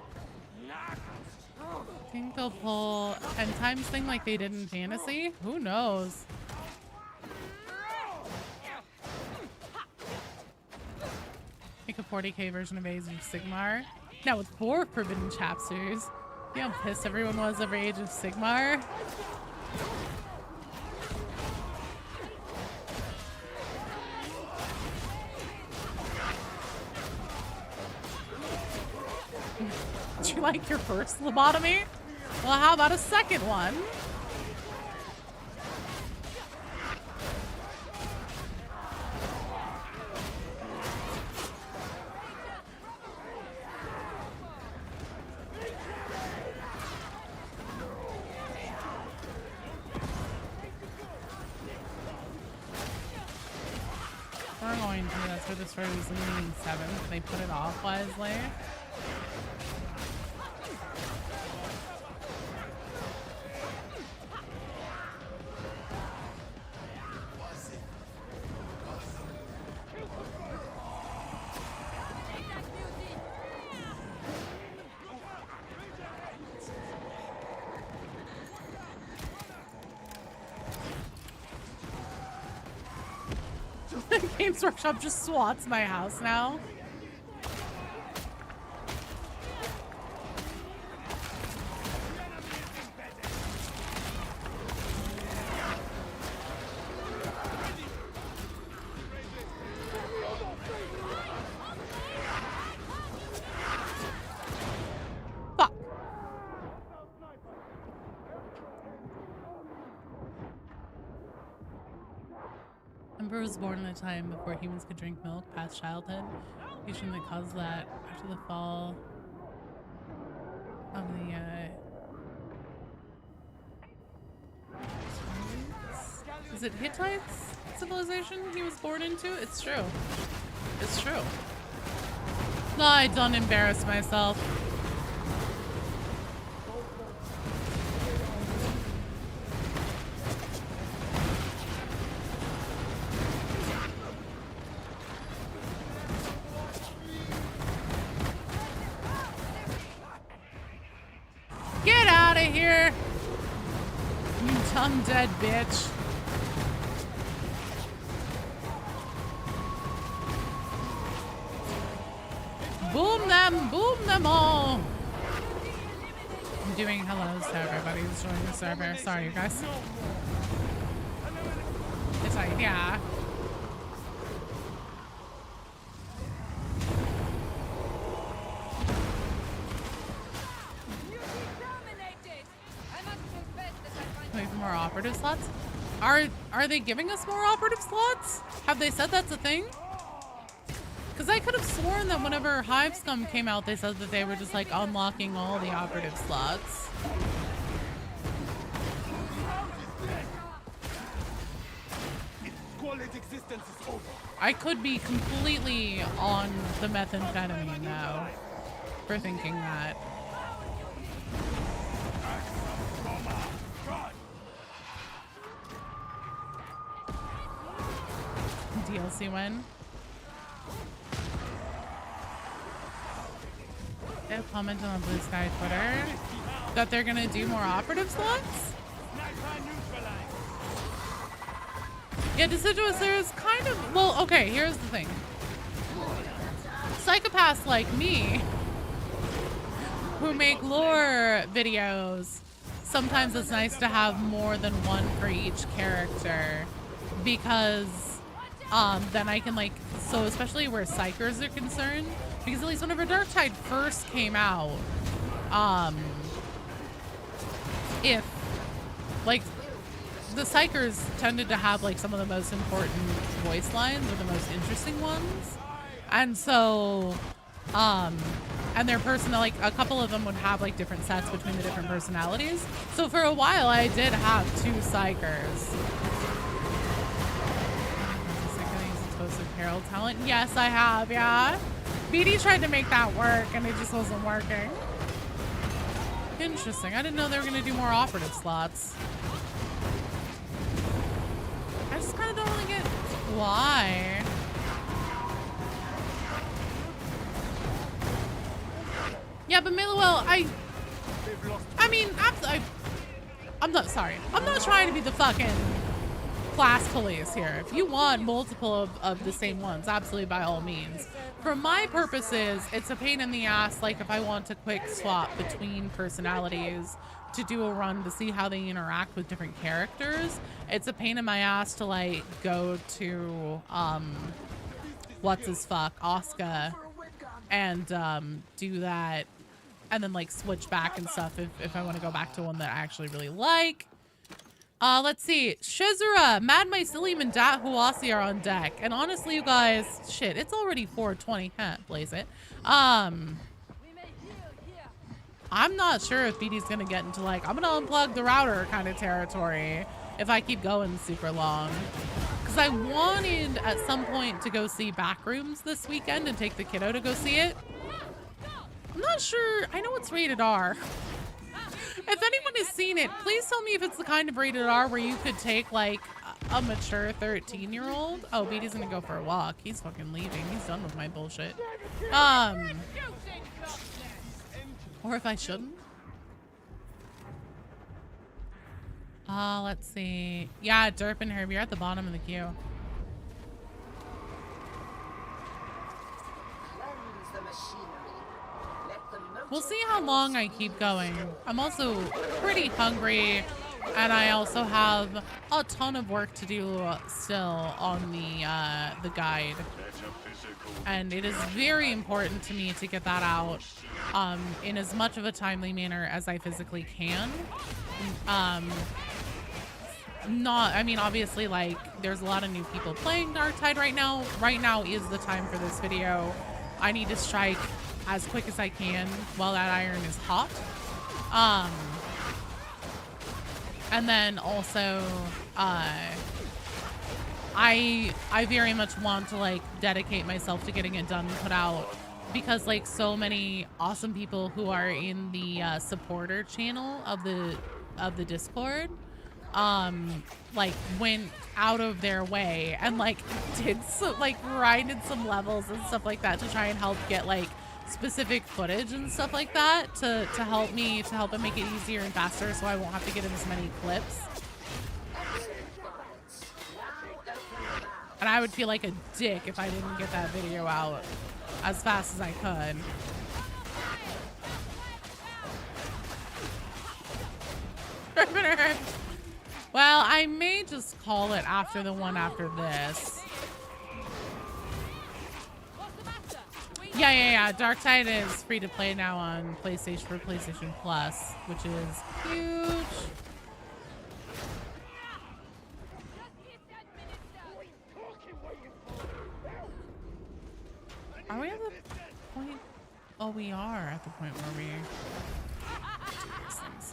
think they'll pull end times thing like they did in Fantasy? Who knows? Make a 40k version of Age of Sigmar. Now with 4 forbidden chapters. See how pissed everyone was over Age of Sigmar? Did you like your first lobotomy? Well, how about a second one? We're going to. That's where the story was leaning 7th. They put it off wisely. Games Workshop just swats my house now. Fuck. Emperor was born in a time before humans could drink milk past childhood. Mutation that caused that after the fall of the is it Hittites civilization he was born into? It's true. It's true. No, I don't embarrass myself. Get out of here, you dumb dead bitch. Boom them all. I'm doing hellos to everybody who's joining the server. Sorry, you guys. It's like, yeah. Wait for more operative slots? Are they giving us more operative slots? Have they said that's a thing? Because I could have sworn that whenever Hive Scum came out, they said that they were just like unlocking all the operative slots. I could be completely on the methamphetamine now for thinking that. DLC win. They have commented on Blue Sky Twitter that they're gonna do more operative slots. Yeah, Deciduous, there's kind of, well, okay, here's the thing. Psychopaths like me who make lore videos, sometimes it's nice to have more than one for each character because then I can like, so especially where Psychers are concerned, because at least whenever Darktide first came out, if like the Psychers tended to have like some of the most important voice lines or the most interesting ones, and so and their personal, like a couple of them would have like different sets between the different personalities. So for a while I did have 2 Psychers. Explosive Herald talent. Yes, I have, yeah. BD tried to make that work and it just wasn't working. Interesting. I didn't know they were gonna do more operative slots. I just kind of don't really get why. Yeah, but Mailwell, I I mean, I'm not sorry. I'm not trying to be the fucking class police here. If you want multiple of the same ones, absolutely by all means. For my purposes, it's a pain in the ass, like if I want to quick swap between personalities to do a run to see how they interact with different characters. It's a pain in my ass to like go to what's his fuck, Oscar, and do that and then like switch back and stuff if I want to go back to one that I actually really like. Let's see. Shizura, Mad Mycelium, and Dat Huasi are on deck. And honestly, you guys, shit, it's already 4:20. Huh, blaze it. I'm not sure if BD's gonna get into like, I'm gonna unplug the router kind of territory if I keep going super long. Because I wanted at some point to go see Backrooms this weekend and take the kiddo to go see it. I'm not sure. I know it's rated R. If anyone has seen it, please tell me if it's the kind of rated R where you could take like a mature 13-year-old. Oh, BD's gonna go for a walk. He's fucking leaving. He's done with my bullshit. Or if I shouldn't. Let's see. Yeah, Derp and Herb, you're at the bottom of the queue. We'll see how long I keep going. I'm also pretty hungry, and I also have a ton of work to do still on the guide. And it is very important to me to get that out in as much of a timely manner as I physically can. I mean, obviously, like, there's a lot of new people playing Darktide right now. Right now is the time for this video. I need to strike as quick as I can while that iron is hot. And then also, I very much want to like dedicate myself to getting it done and put out, because like so many awesome people who are in the supporter channel of the Discord like went out of their way and like did so, like grinded some levels and stuff like that to try and help get like specific footage and stuff like that to help it make it easier and faster, so I won't have to get in as many clips. And I would feel like a dick if I didn't get that video out as fast as I could. Well, I may just call it after the one after this. Yeah. Darktide is free to play now on PlayStation for PlayStation Plus, which is huge. Are we at the point? Oh, we are at the point where we do these things.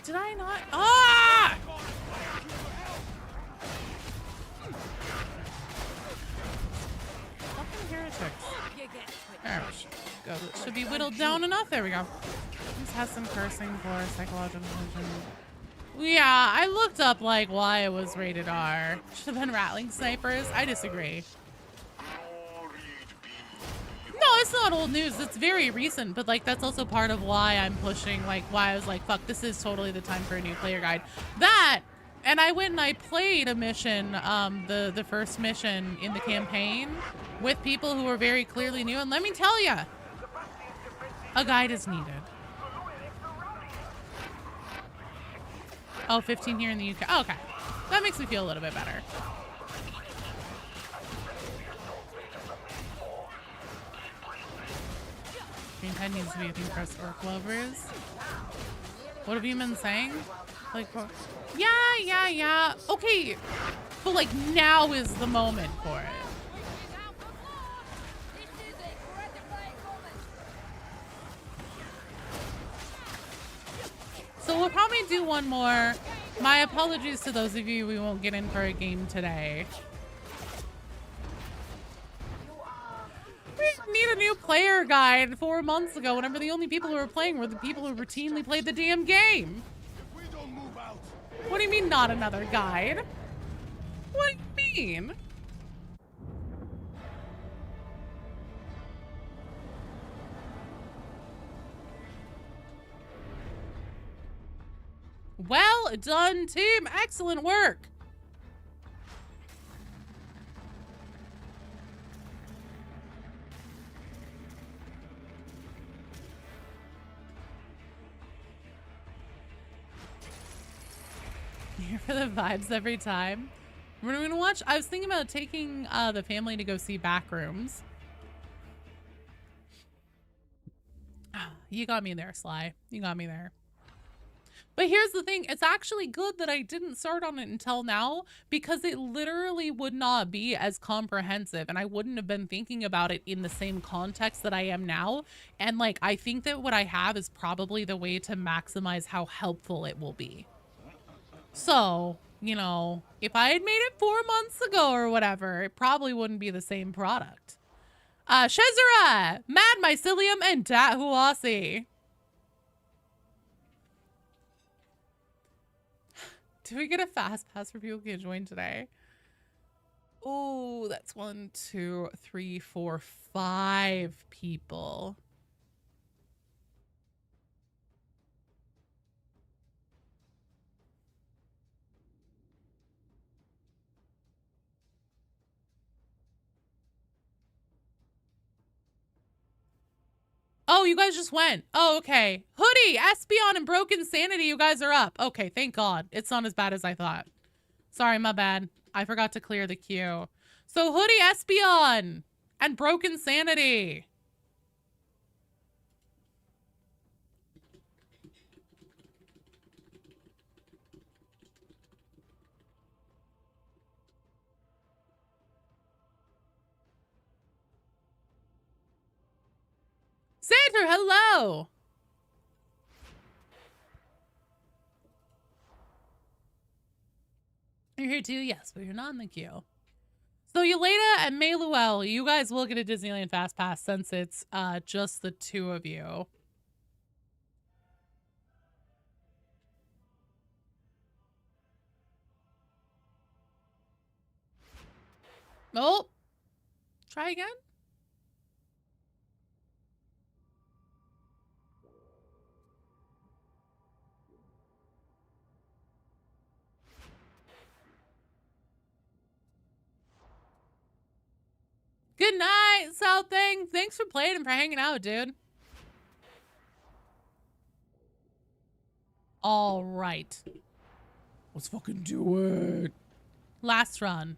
Did I not? Ah! Fucking heretics. There we should go. It should be whittled down enough. There we go. This has some cursing for psychological tension. Yeah, I looked up like why it was rated R. Should have been rattling snipers. I disagree. No, it's not old news. It's very recent, but like that's also part of why I'm pushing, like why I was like, fuck, this is totally the time for a new player guide. That, and I went and I played a mission, the first mission in the campaign with people who were very clearly new, and let me tell you, a guide is needed. Oh, 15 here in the UK. Oh, okay. That makes me feel a little bit better. Green pen needs to be a thing for us orc lovers. What have you been saying? Like, yeah. Okay. But like now is the moment for it. So we'll probably do one more. My apologies to those of you we won't get in for a game today. We need a new player guide 4 months ago, whenever the only people who were playing were the people who routinely played the damn game. What do you mean not another guide? What do you mean? Well done, team. Excellent work. Here for the vibes every time. What are we gonna watch? I was thinking about taking the family to go see Backrooms. You got me there, Sly. You got me there. But here's the thing. It's actually good that I didn't start on it until now because it literally would not be as comprehensive and I wouldn't have been thinking about it in the same context that I am now. And like, I think that what I have is probably the way to maximize how helpful it will be. So, you know, if I had made it 4 months ago or whatever, it probably wouldn't be the same product. Shezura, Mad Mycelium, and Dathuasi. Do we get a fast pass for people who can join today? Oh, that's 1, 2, 3, 4, 5 people. Oh, you guys just went. Oh, okay. Hoodie, Espeon, and Broken Sanity, you guys are up. Okay, thank God. It's not as bad as I thought. Sorry, my bad. I forgot to clear the queue. So Hoodie, Espeon, and Broken Sanity. Sandra, hello. You're here too? Yes, but you're not in the queue. So Yelena and Maluel, you guys will get a Disneyland Fast Pass since it's just the two of you. Oh, try again. Good night, South Thing. Thanks for playing and for hanging out, dude. All right. Let's fucking do it. Last run.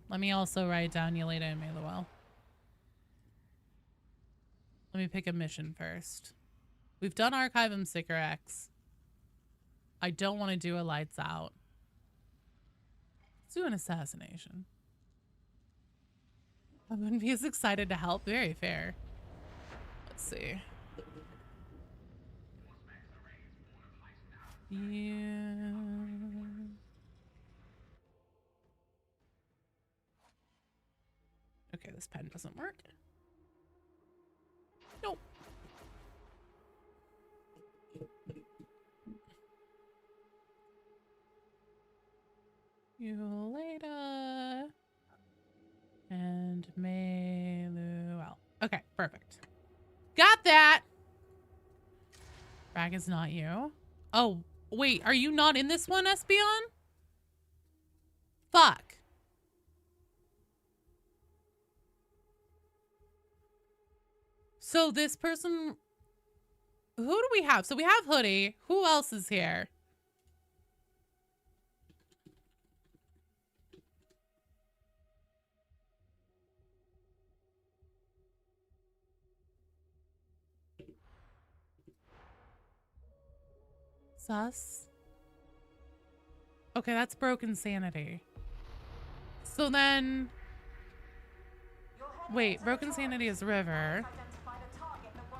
Let me also write down Yelena and Maluel. Let me pick a mission first. We've done Archive and Sticker X. I don't want to do a Lights Out. Let's do an Assassination. I wouldn't be as excited to help. Very fair. Let's see. Yeah. Okay, this pen doesn't work. Nope. You later. And Maluel. Okay, perfect. Got that. Brag is not you. Oh, wait, are you not in this one, Espeon? Fuck. So this person, who do we have? So we have Hoodie. Who else is here? Sus. Okay, that's Broken Sanity. So then, wait, Broken Sanity is River.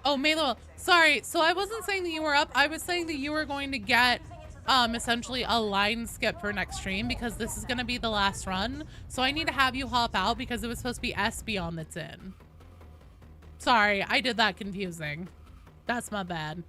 Oh, Maluel, sorry. So I wasn't saying that you were up. I was saying that you were going to get essentially a line skip for next stream because this is going to be the last run. So I need to have you hop out because it was supposed to be Espeon that's in. Sorry, I did that confusing. That's my bad.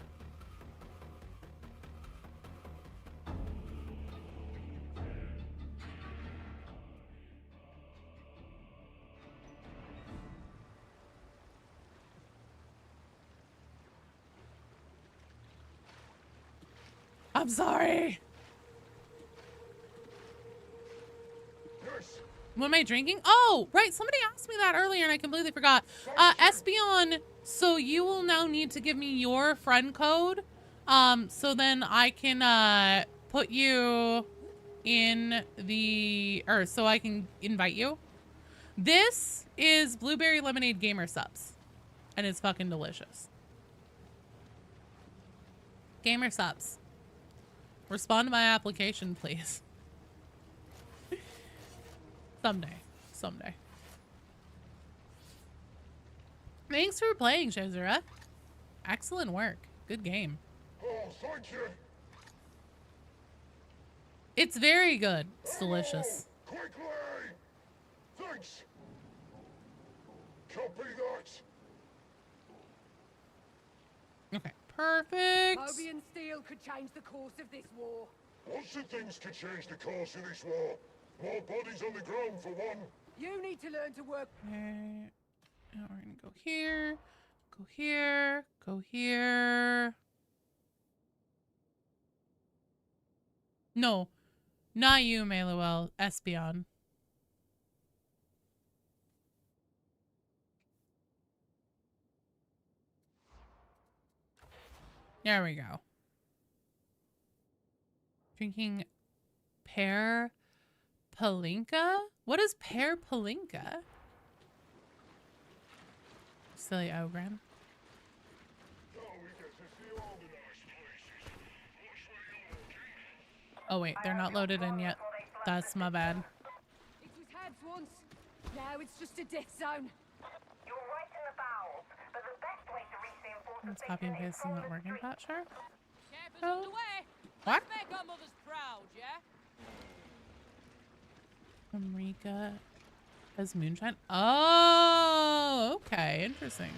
I'm sorry. Yes. What am I drinking? Oh, right. Somebody asked me that earlier and I completely forgot. Espeon, so you will now need to give me your friend code. So then I can put you in the, or so I can invite you. This is blueberry lemonade gamer subs and it's fucking delicious. Gamer subs. Respond to my application, please. Someday. Thanks for playing, Shozura. Excellent work. Good game. Oh, thank you. It's very good. It's delicious. Quickly! Thanks. Copy that. Okay, perfect. Moby and steel could change the course of this war. Lots of things could change the course of this war. More bodies on the ground for one. You need to learn to work. Okay. Now we're gonna go here, go here, go here. No, not you, Maluel. Espeon. There we go. Drinking pear palinka? What is pear palinka? Silly Ogren. Oh wait, they're not loaded in yet. That's my bad. It was Habs once. Now it's just a death zone. You're right in the bowels, but the best way to reach the important Let's copy and paste and not working that, sure. Campers Oh. underway. What? Let's make our mothers proud, yeah? Amrika as moonshine. Oh, okay, interesting.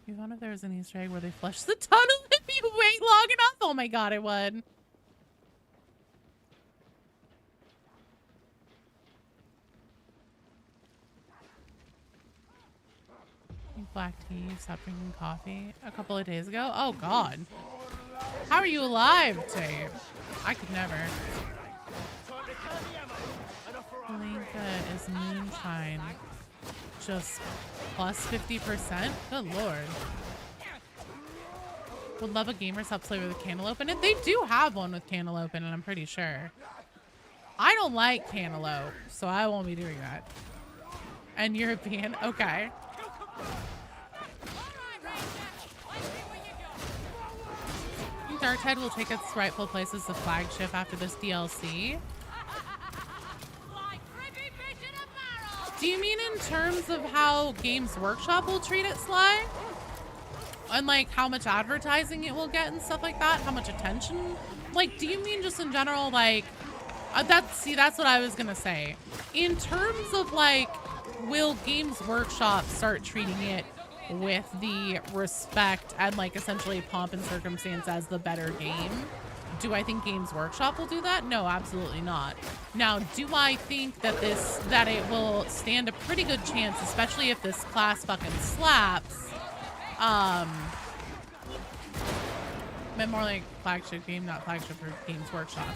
You wonder if there was an Easter egg where they flush the tunnel if you wait long enough. Oh my god, it would. Black tea, stopped drinking coffee a couple of days ago. Oh god. How are you alive, Dave? I could never. Palinka is moonshine. Just plus 50%? Good lord. Would love a gamer sub flavor with cantaloupe in it. They do have one with cantaloupe in it, I'm pretty sure. I don't like cantaloupe, so I won't be doing that. And European, okay. Darktide will take its rightful place as the flagship after this DLC. Do you mean in terms of how Games Workshop will treat it, Sly? And like how much advertising it will get and stuff like that? How much attention? Like, do you mean just in general, like, that's what I was gonna say. In terms of like, will Games Workshop start treating it with the respect and like essentially pomp and circumstance as the better game? Do I think Games Workshop will do that? No, absolutely not. Now, do I think that it will stand a pretty good chance, especially if this class fucking slaps? Meant more like flagship game, not flagship for Games Workshop.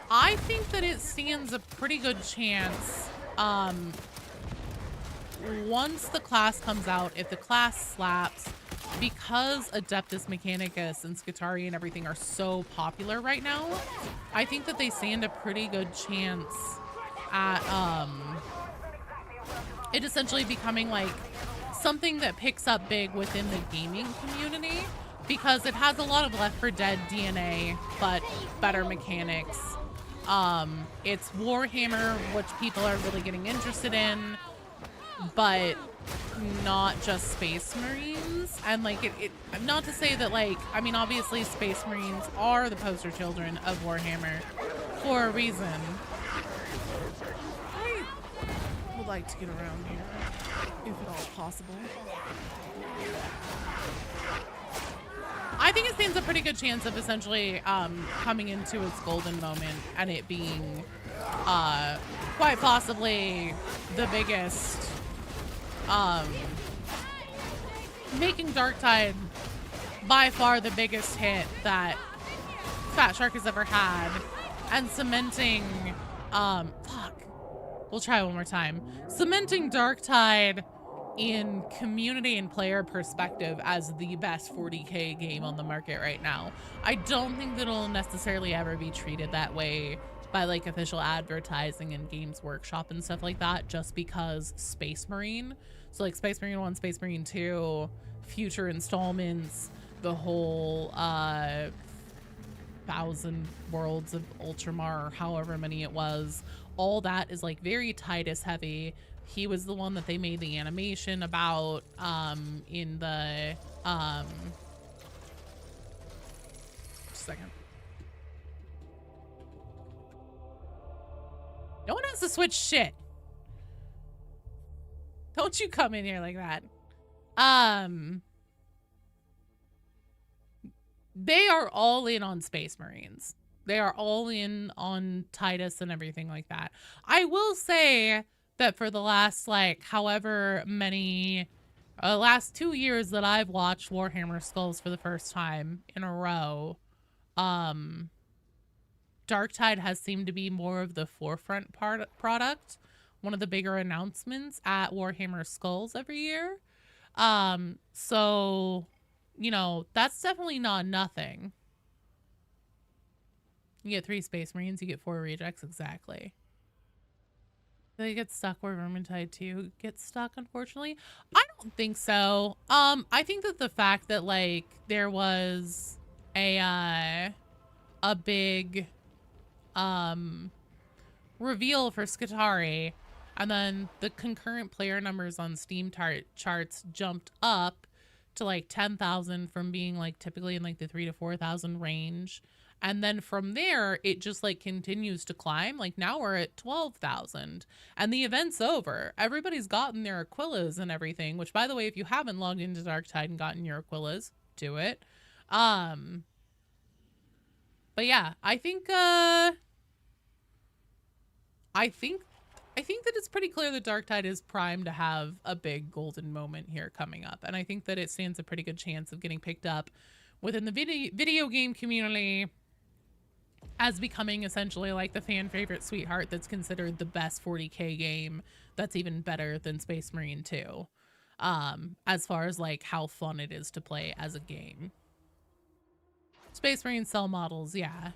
I think that it stands a pretty good chance, once the class comes out, if the class slaps, because Adeptus Mechanicus and Skitarii and everything are so popular right now, I think that they stand a pretty good chance at it essentially becoming like something that picks up big within the gaming community, because it has a lot of Left 4 Dead DNA, but better mechanics. It's Warhammer, which people are really getting interested in, but not just Space Marines. And like it not to say that, like, I mean, obviously Space Marines are the poster children of Warhammer for a reason. I would like to get around here if at all possible. I think it stands a pretty good chance of essentially coming into its golden moment and it being quite possibly the biggest, making Darktide by far the biggest hit that Fat Shark has ever had, and cementing, we'll try one more time. Cementing Darktide in community and player perspective as the best 40K game on the market right now. I don't think that it'll necessarily ever be treated that way by like official advertising and Games Workshop and stuff like that, just because Space Marine, so like Space Marine 1, Space Marine 2, future installments, the whole 1,000 Worlds of Ultramar, or however many it was, all that is like very Titus heavy. He was the one that they made the animation about in the just a second. No one has to switch shit. Don't you come in here like that. They are all in on Space Marines. They are all in on Titus and everything like that. I will say that for the last, like, however many, last 2 years that I've watched Warhammer Skulls for the first time in a row, Darktide has seemed to be more of the forefront product, one of the bigger announcements at Warhammer Skulls every year. So, you know, that's definitely not nothing. You get 3 Space Marines, you get 4 rejects, exactly. They get stuck where Vermintide 2 gets stuck, unfortunately. I don't think so. I think that the fact that, like, there was a big reveal for Skitarii, and then the concurrent player numbers on Steam charts jumped up to like 10,000 from being like typically in like the 3,000 to 4,000 range. And then from there, it just like continues to climb. Like now we're at 12,000 and the event's over. Everybody's gotten their Aquillas and everything, which by the way, if you haven't logged into Darktide and gotten your Aquillas, do it. But yeah, I think that it's pretty clear that Darktide is primed to have a big golden moment here coming up. And I think that it stands a pretty good chance of getting picked up within the video game community as becoming essentially like the fan favorite sweetheart that's considered the best 40K game that's even better than Space Marine 2. As far as like how fun it is to play as a game. Space Marine cell models, yeah.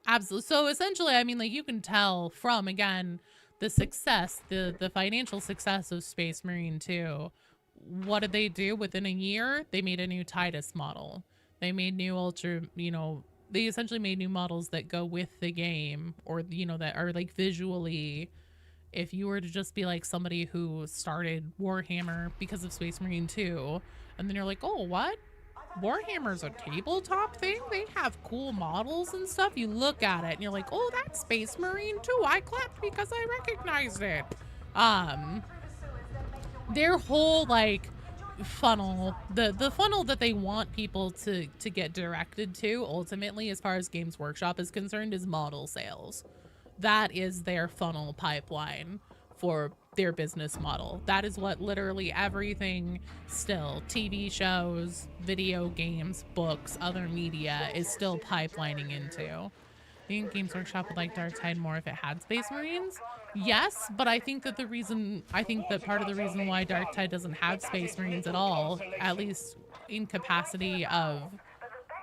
Absolutely. So essentially, I mean, like you can tell from, again, the success, the financial success of Space Marine 2. What did they do within a year? They made a new Titus model. They made new they essentially made new models that go with the game, or, you know, that are like visually, if you were to just be like somebody who started Warhammer because of Space Marine 2, and then you're like, oh, what? Warhammer's a tabletop thing? They have cool models and stuff. You look at it and you're like, oh, that's Space Marine 2. I clapped because I recognized it. Their whole like funnel, the funnel that they want people to get directed to ultimately, as far as Games Workshop is concerned, is model sales. That is their funnel pipeline for their business model. That is what literally everything still, TV shows, video games, books, other media, is still pipelining into. I think Games Workshop would like Darktide more if it had Space Marines. Yes, but I think that part of the reason why Darktide doesn't have Space Marines at all, at least in capacity of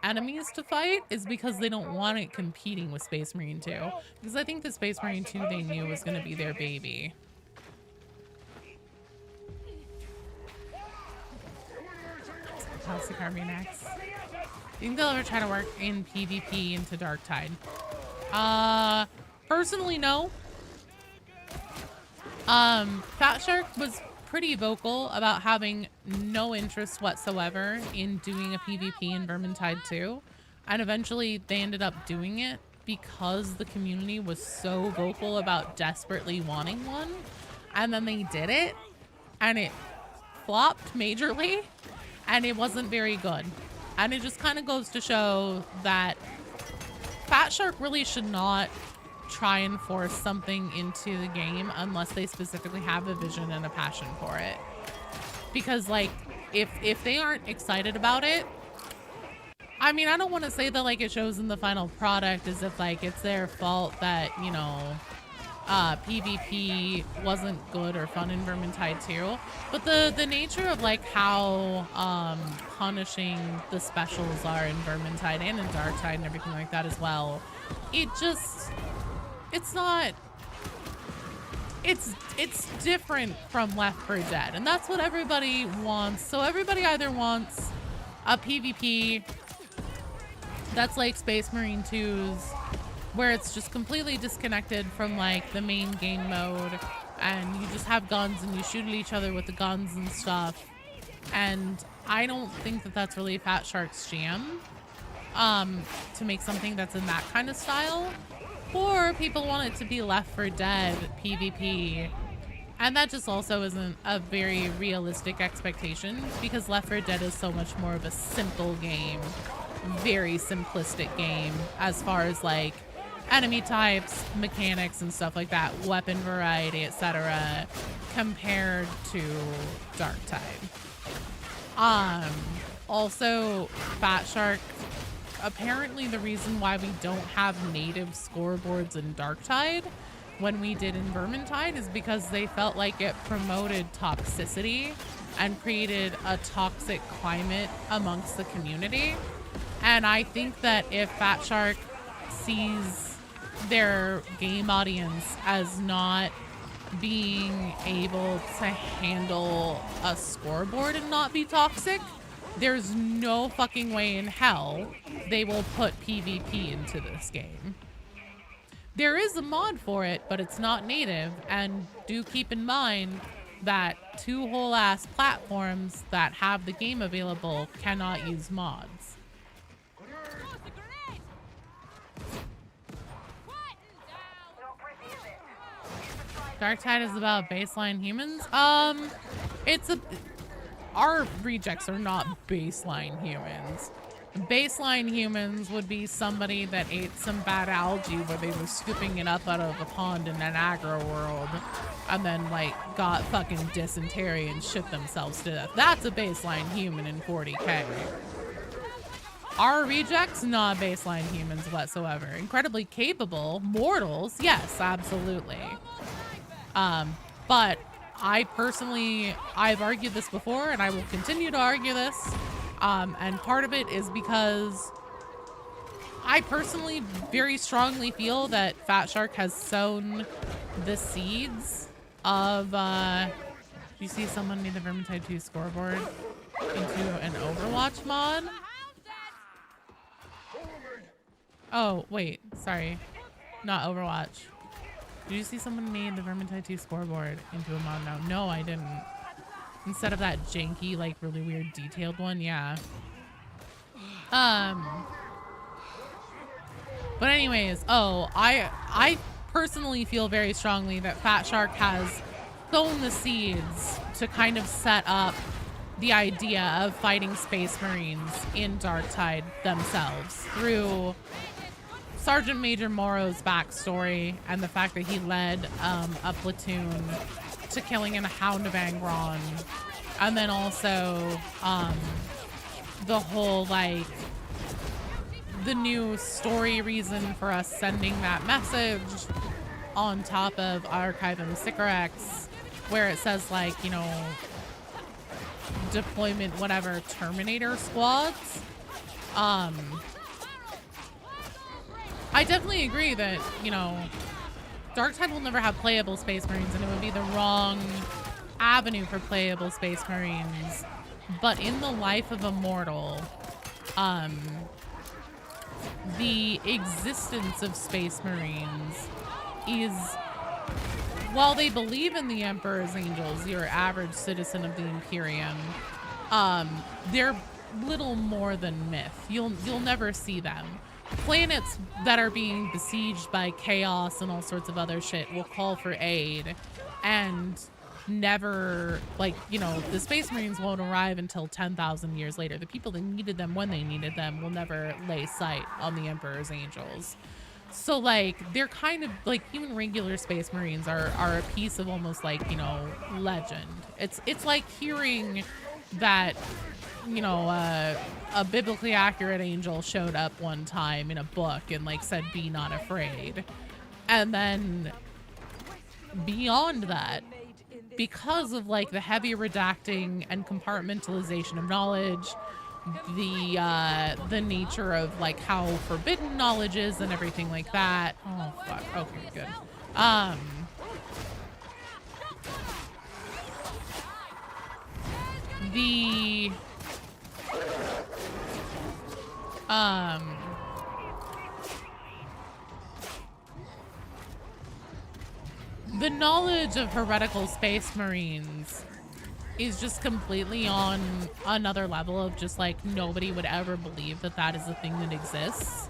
enemies to fight, is because they don't want it competing with Space Marine 2. Because I think the Space Marine 2 they knew was going to be their baby. Toxic Army next. Do you think they'll ever try to work in PvP into Darktide? Personally, no. Fat Shark was pretty vocal about having no interest whatsoever in doing a PvP in Vermintide 2. And eventually they ended up doing it because the community was so vocal about desperately wanting one. And then they did it and it flopped majorly. And it wasn't very good. And it just kind of goes to show that Fat Shark really should not try and force something into the game unless they specifically have a vision and a passion for it. Because, like, if they aren't excited about it, I mean, I don't want to say that like it shows in the final product as if like it's their fault that, you know, PvP wasn't good or fun in Vermintide 2, but the nature of like how punishing the specials are in Vermintide and in Darktide and everything like that as well, it's not, it's different from Left 4 Dead, and that's what everybody wants. So everybody either wants a PvP that's like Space Marine 2's, where it's just completely disconnected from like the main game mode, and you just have guns and you shoot at each other with the guns and stuff. And I don't think that that's really Fat Shark's jam, to make something that's in that kind of style. Or people want it to be Left 4 Dead PvP, and that just also isn't a very realistic expectation, because Left 4 Dead is so much more of a simple game, very simplistic game as far as like enemy types, mechanics, and stuff like that, weapon variety, etc., compared to Darktide. Also, Fat Shark, apparently the reason why we don't have native scoreboards in Darktide when we did in Vermintide is because they felt like it promoted toxicity and created a toxic climate amongst the community. And I think that if Fat Shark sees their game audience as not being able to handle a scoreboard and not be toxic, there's no fucking way in hell they will put PvP into this game. There is a mod for it, but it's not native, and do keep in mind that 2 whole ass platforms that have the game available cannot use mods. Darktide is about baseline humans. Our rejects are not baseline humans. Baseline humans would be somebody that ate some bad algae where they were scooping it up out of a pond in an agro world and then like got fucking dysentery and shit themselves to death. That's a baseline human in 40K. Our rejects, not baseline humans whatsoever. Incredibly capable mortals, yes, absolutely. But I personally, I've argued this before and I will continue to argue this. And part of it is because I personally very strongly feel that Fat Shark has sown the seeds of, you see someone made the Vermintide 2 scoreboard into an Overwatch mod? Oh, wait, sorry. Not Overwatch. Did you see someone made the Vermintide 2 scoreboard into a mod now? No, I didn't. Instead of that janky, like really weird detailed one, yeah. But anyways, I personally feel very strongly that Fat Shark has sown the seeds to kind of set up the idea of fighting Space Marines in Darktide themselves through Sergeant Major Morrow's backstory and the fact that he led a platoon to killing a Hound of Angron, and then also the whole like the new story reason for us sending that message on top of Archivum Sycorax, where it says like, you know, deployment whatever Terminator squads. I definitely agree that, you know, Darktide will never have playable Space Marines, and it would be the wrong avenue for playable Space Marines. But in the life of a mortal, the existence of Space Marines is, while they believe in the Emperor's Angels, your average citizen of the Imperium, they're little more than myth. You'll never see them. Planets that are being besieged by chaos and all sorts of other shit will call for aid, and never, like, you know, the Space Marines won't arrive until 10,000 years later. The people that needed them when they needed them will never lay sight on the Emperor's Angels. So, like, they're kind of, like, even regular Space Marines are a piece of almost, like, you know, legend. It's like hearing that you know, a biblically accurate angel showed up one time in a book and like said, "Be not afraid." And then beyond that, because of like the heavy redacting and compartmentalization of knowledge, the nature of like how forbidden knowledge is and everything like that. Oh fuck. Okay, good. The knowledge of heretical space marines is just completely on another level of just like nobody would ever believe that that is a thing that exists.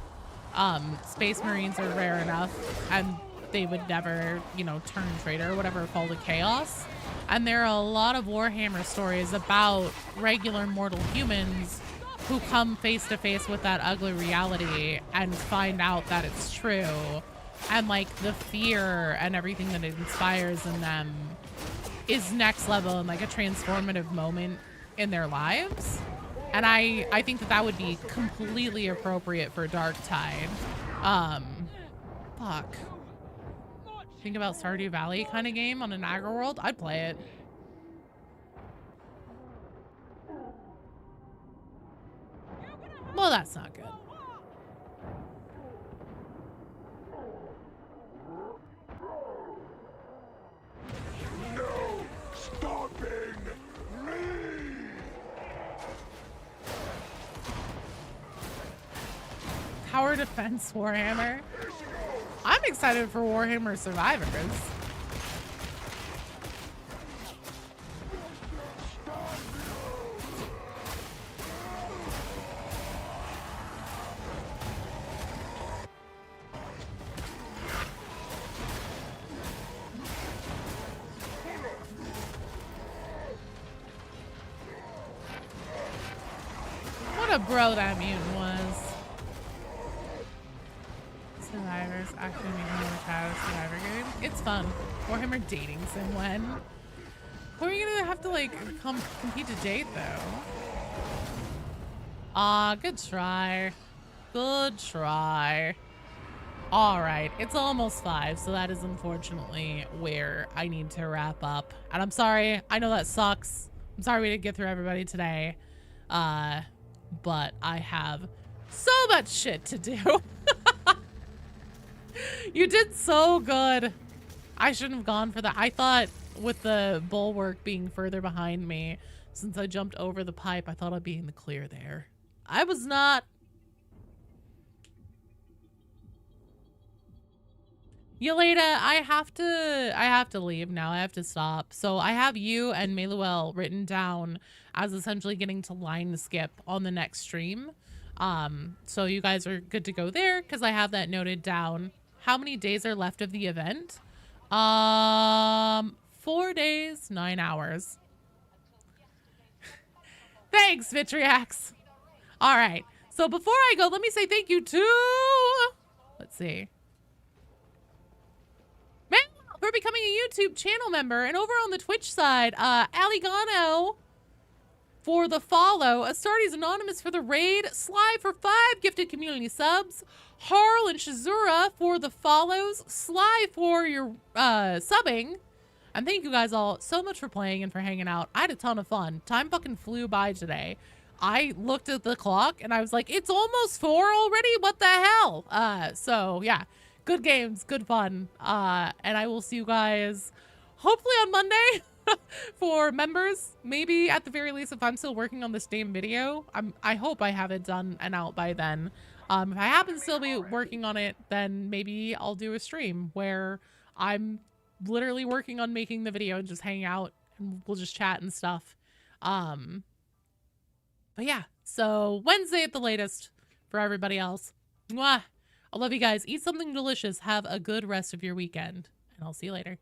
Space marines are rare enough and they would never, you know, turn traitor or whatever, fall to chaos. And there are a lot of Warhammer stories about regular mortal humans who come face to face with that ugly reality and find out that it's true. And like the fear and everything that it inspires in them is next level and like a transformative moment in their lives. And I think that that would be completely appropriate for Darktide. Fuck. Think about Stardew Valley kind of game on an aggro world? I'd play it. Well, that's not good. Tower Defense Warhammer. I'm excited for Warhammer Survivors. What a bro that mutant was. Survivors actually making more chat Survivor game. It's fun. Warhammer dating sim when? Who are you gonna have to like compete to date though? Ah, good try. Good try. All right, it's almost 5, so that is unfortunately where I need to wrap up. And I'm sorry, I know that sucks. I'm sorry we didn't get through everybody today. But I have so much shit to do. You did so good. I shouldn't have gone for that. I thought with the bulwark being further behind me, since I jumped over the pipe, I thought I'd be in the clear there. I was not. Yelena, I have to leave now. I have to stop. So I have you and Meluel written down as essentially getting to line skip on the next stream. So you guys are good to go there because I have that noted down. How many days are left of the event? 4 days, 9 hours. Thanks, Vitriax. All right. So before I go, let me say thank you to, let's see, for becoming a YouTube channel member, and over on the Twitch side, Aligano for the follow, Astartes Anonymous for the raid, Sly for 5 gifted community subs, Harl and Shazura for the follows, Sly for your subbing, and thank you guys all so much for playing and for hanging out. I had a ton of fun. Time fucking flew by today. I looked at the clock and I was like, it's almost 4 already? What the hell? So yeah. Good games, good fun, and I will see you guys hopefully on Monday for members. Maybe at the very least, if I'm still working on this damn video, I hope I have it done and out by then. If I happen to still be working on it, then maybe I'll do a stream where I'm literally working on making the video and just hang out and we'll just chat and stuff. But yeah, so Wednesday at the latest for everybody else. Mwah! I love you guys. Eat something delicious. Have a good rest of your weekend. And I'll see you later.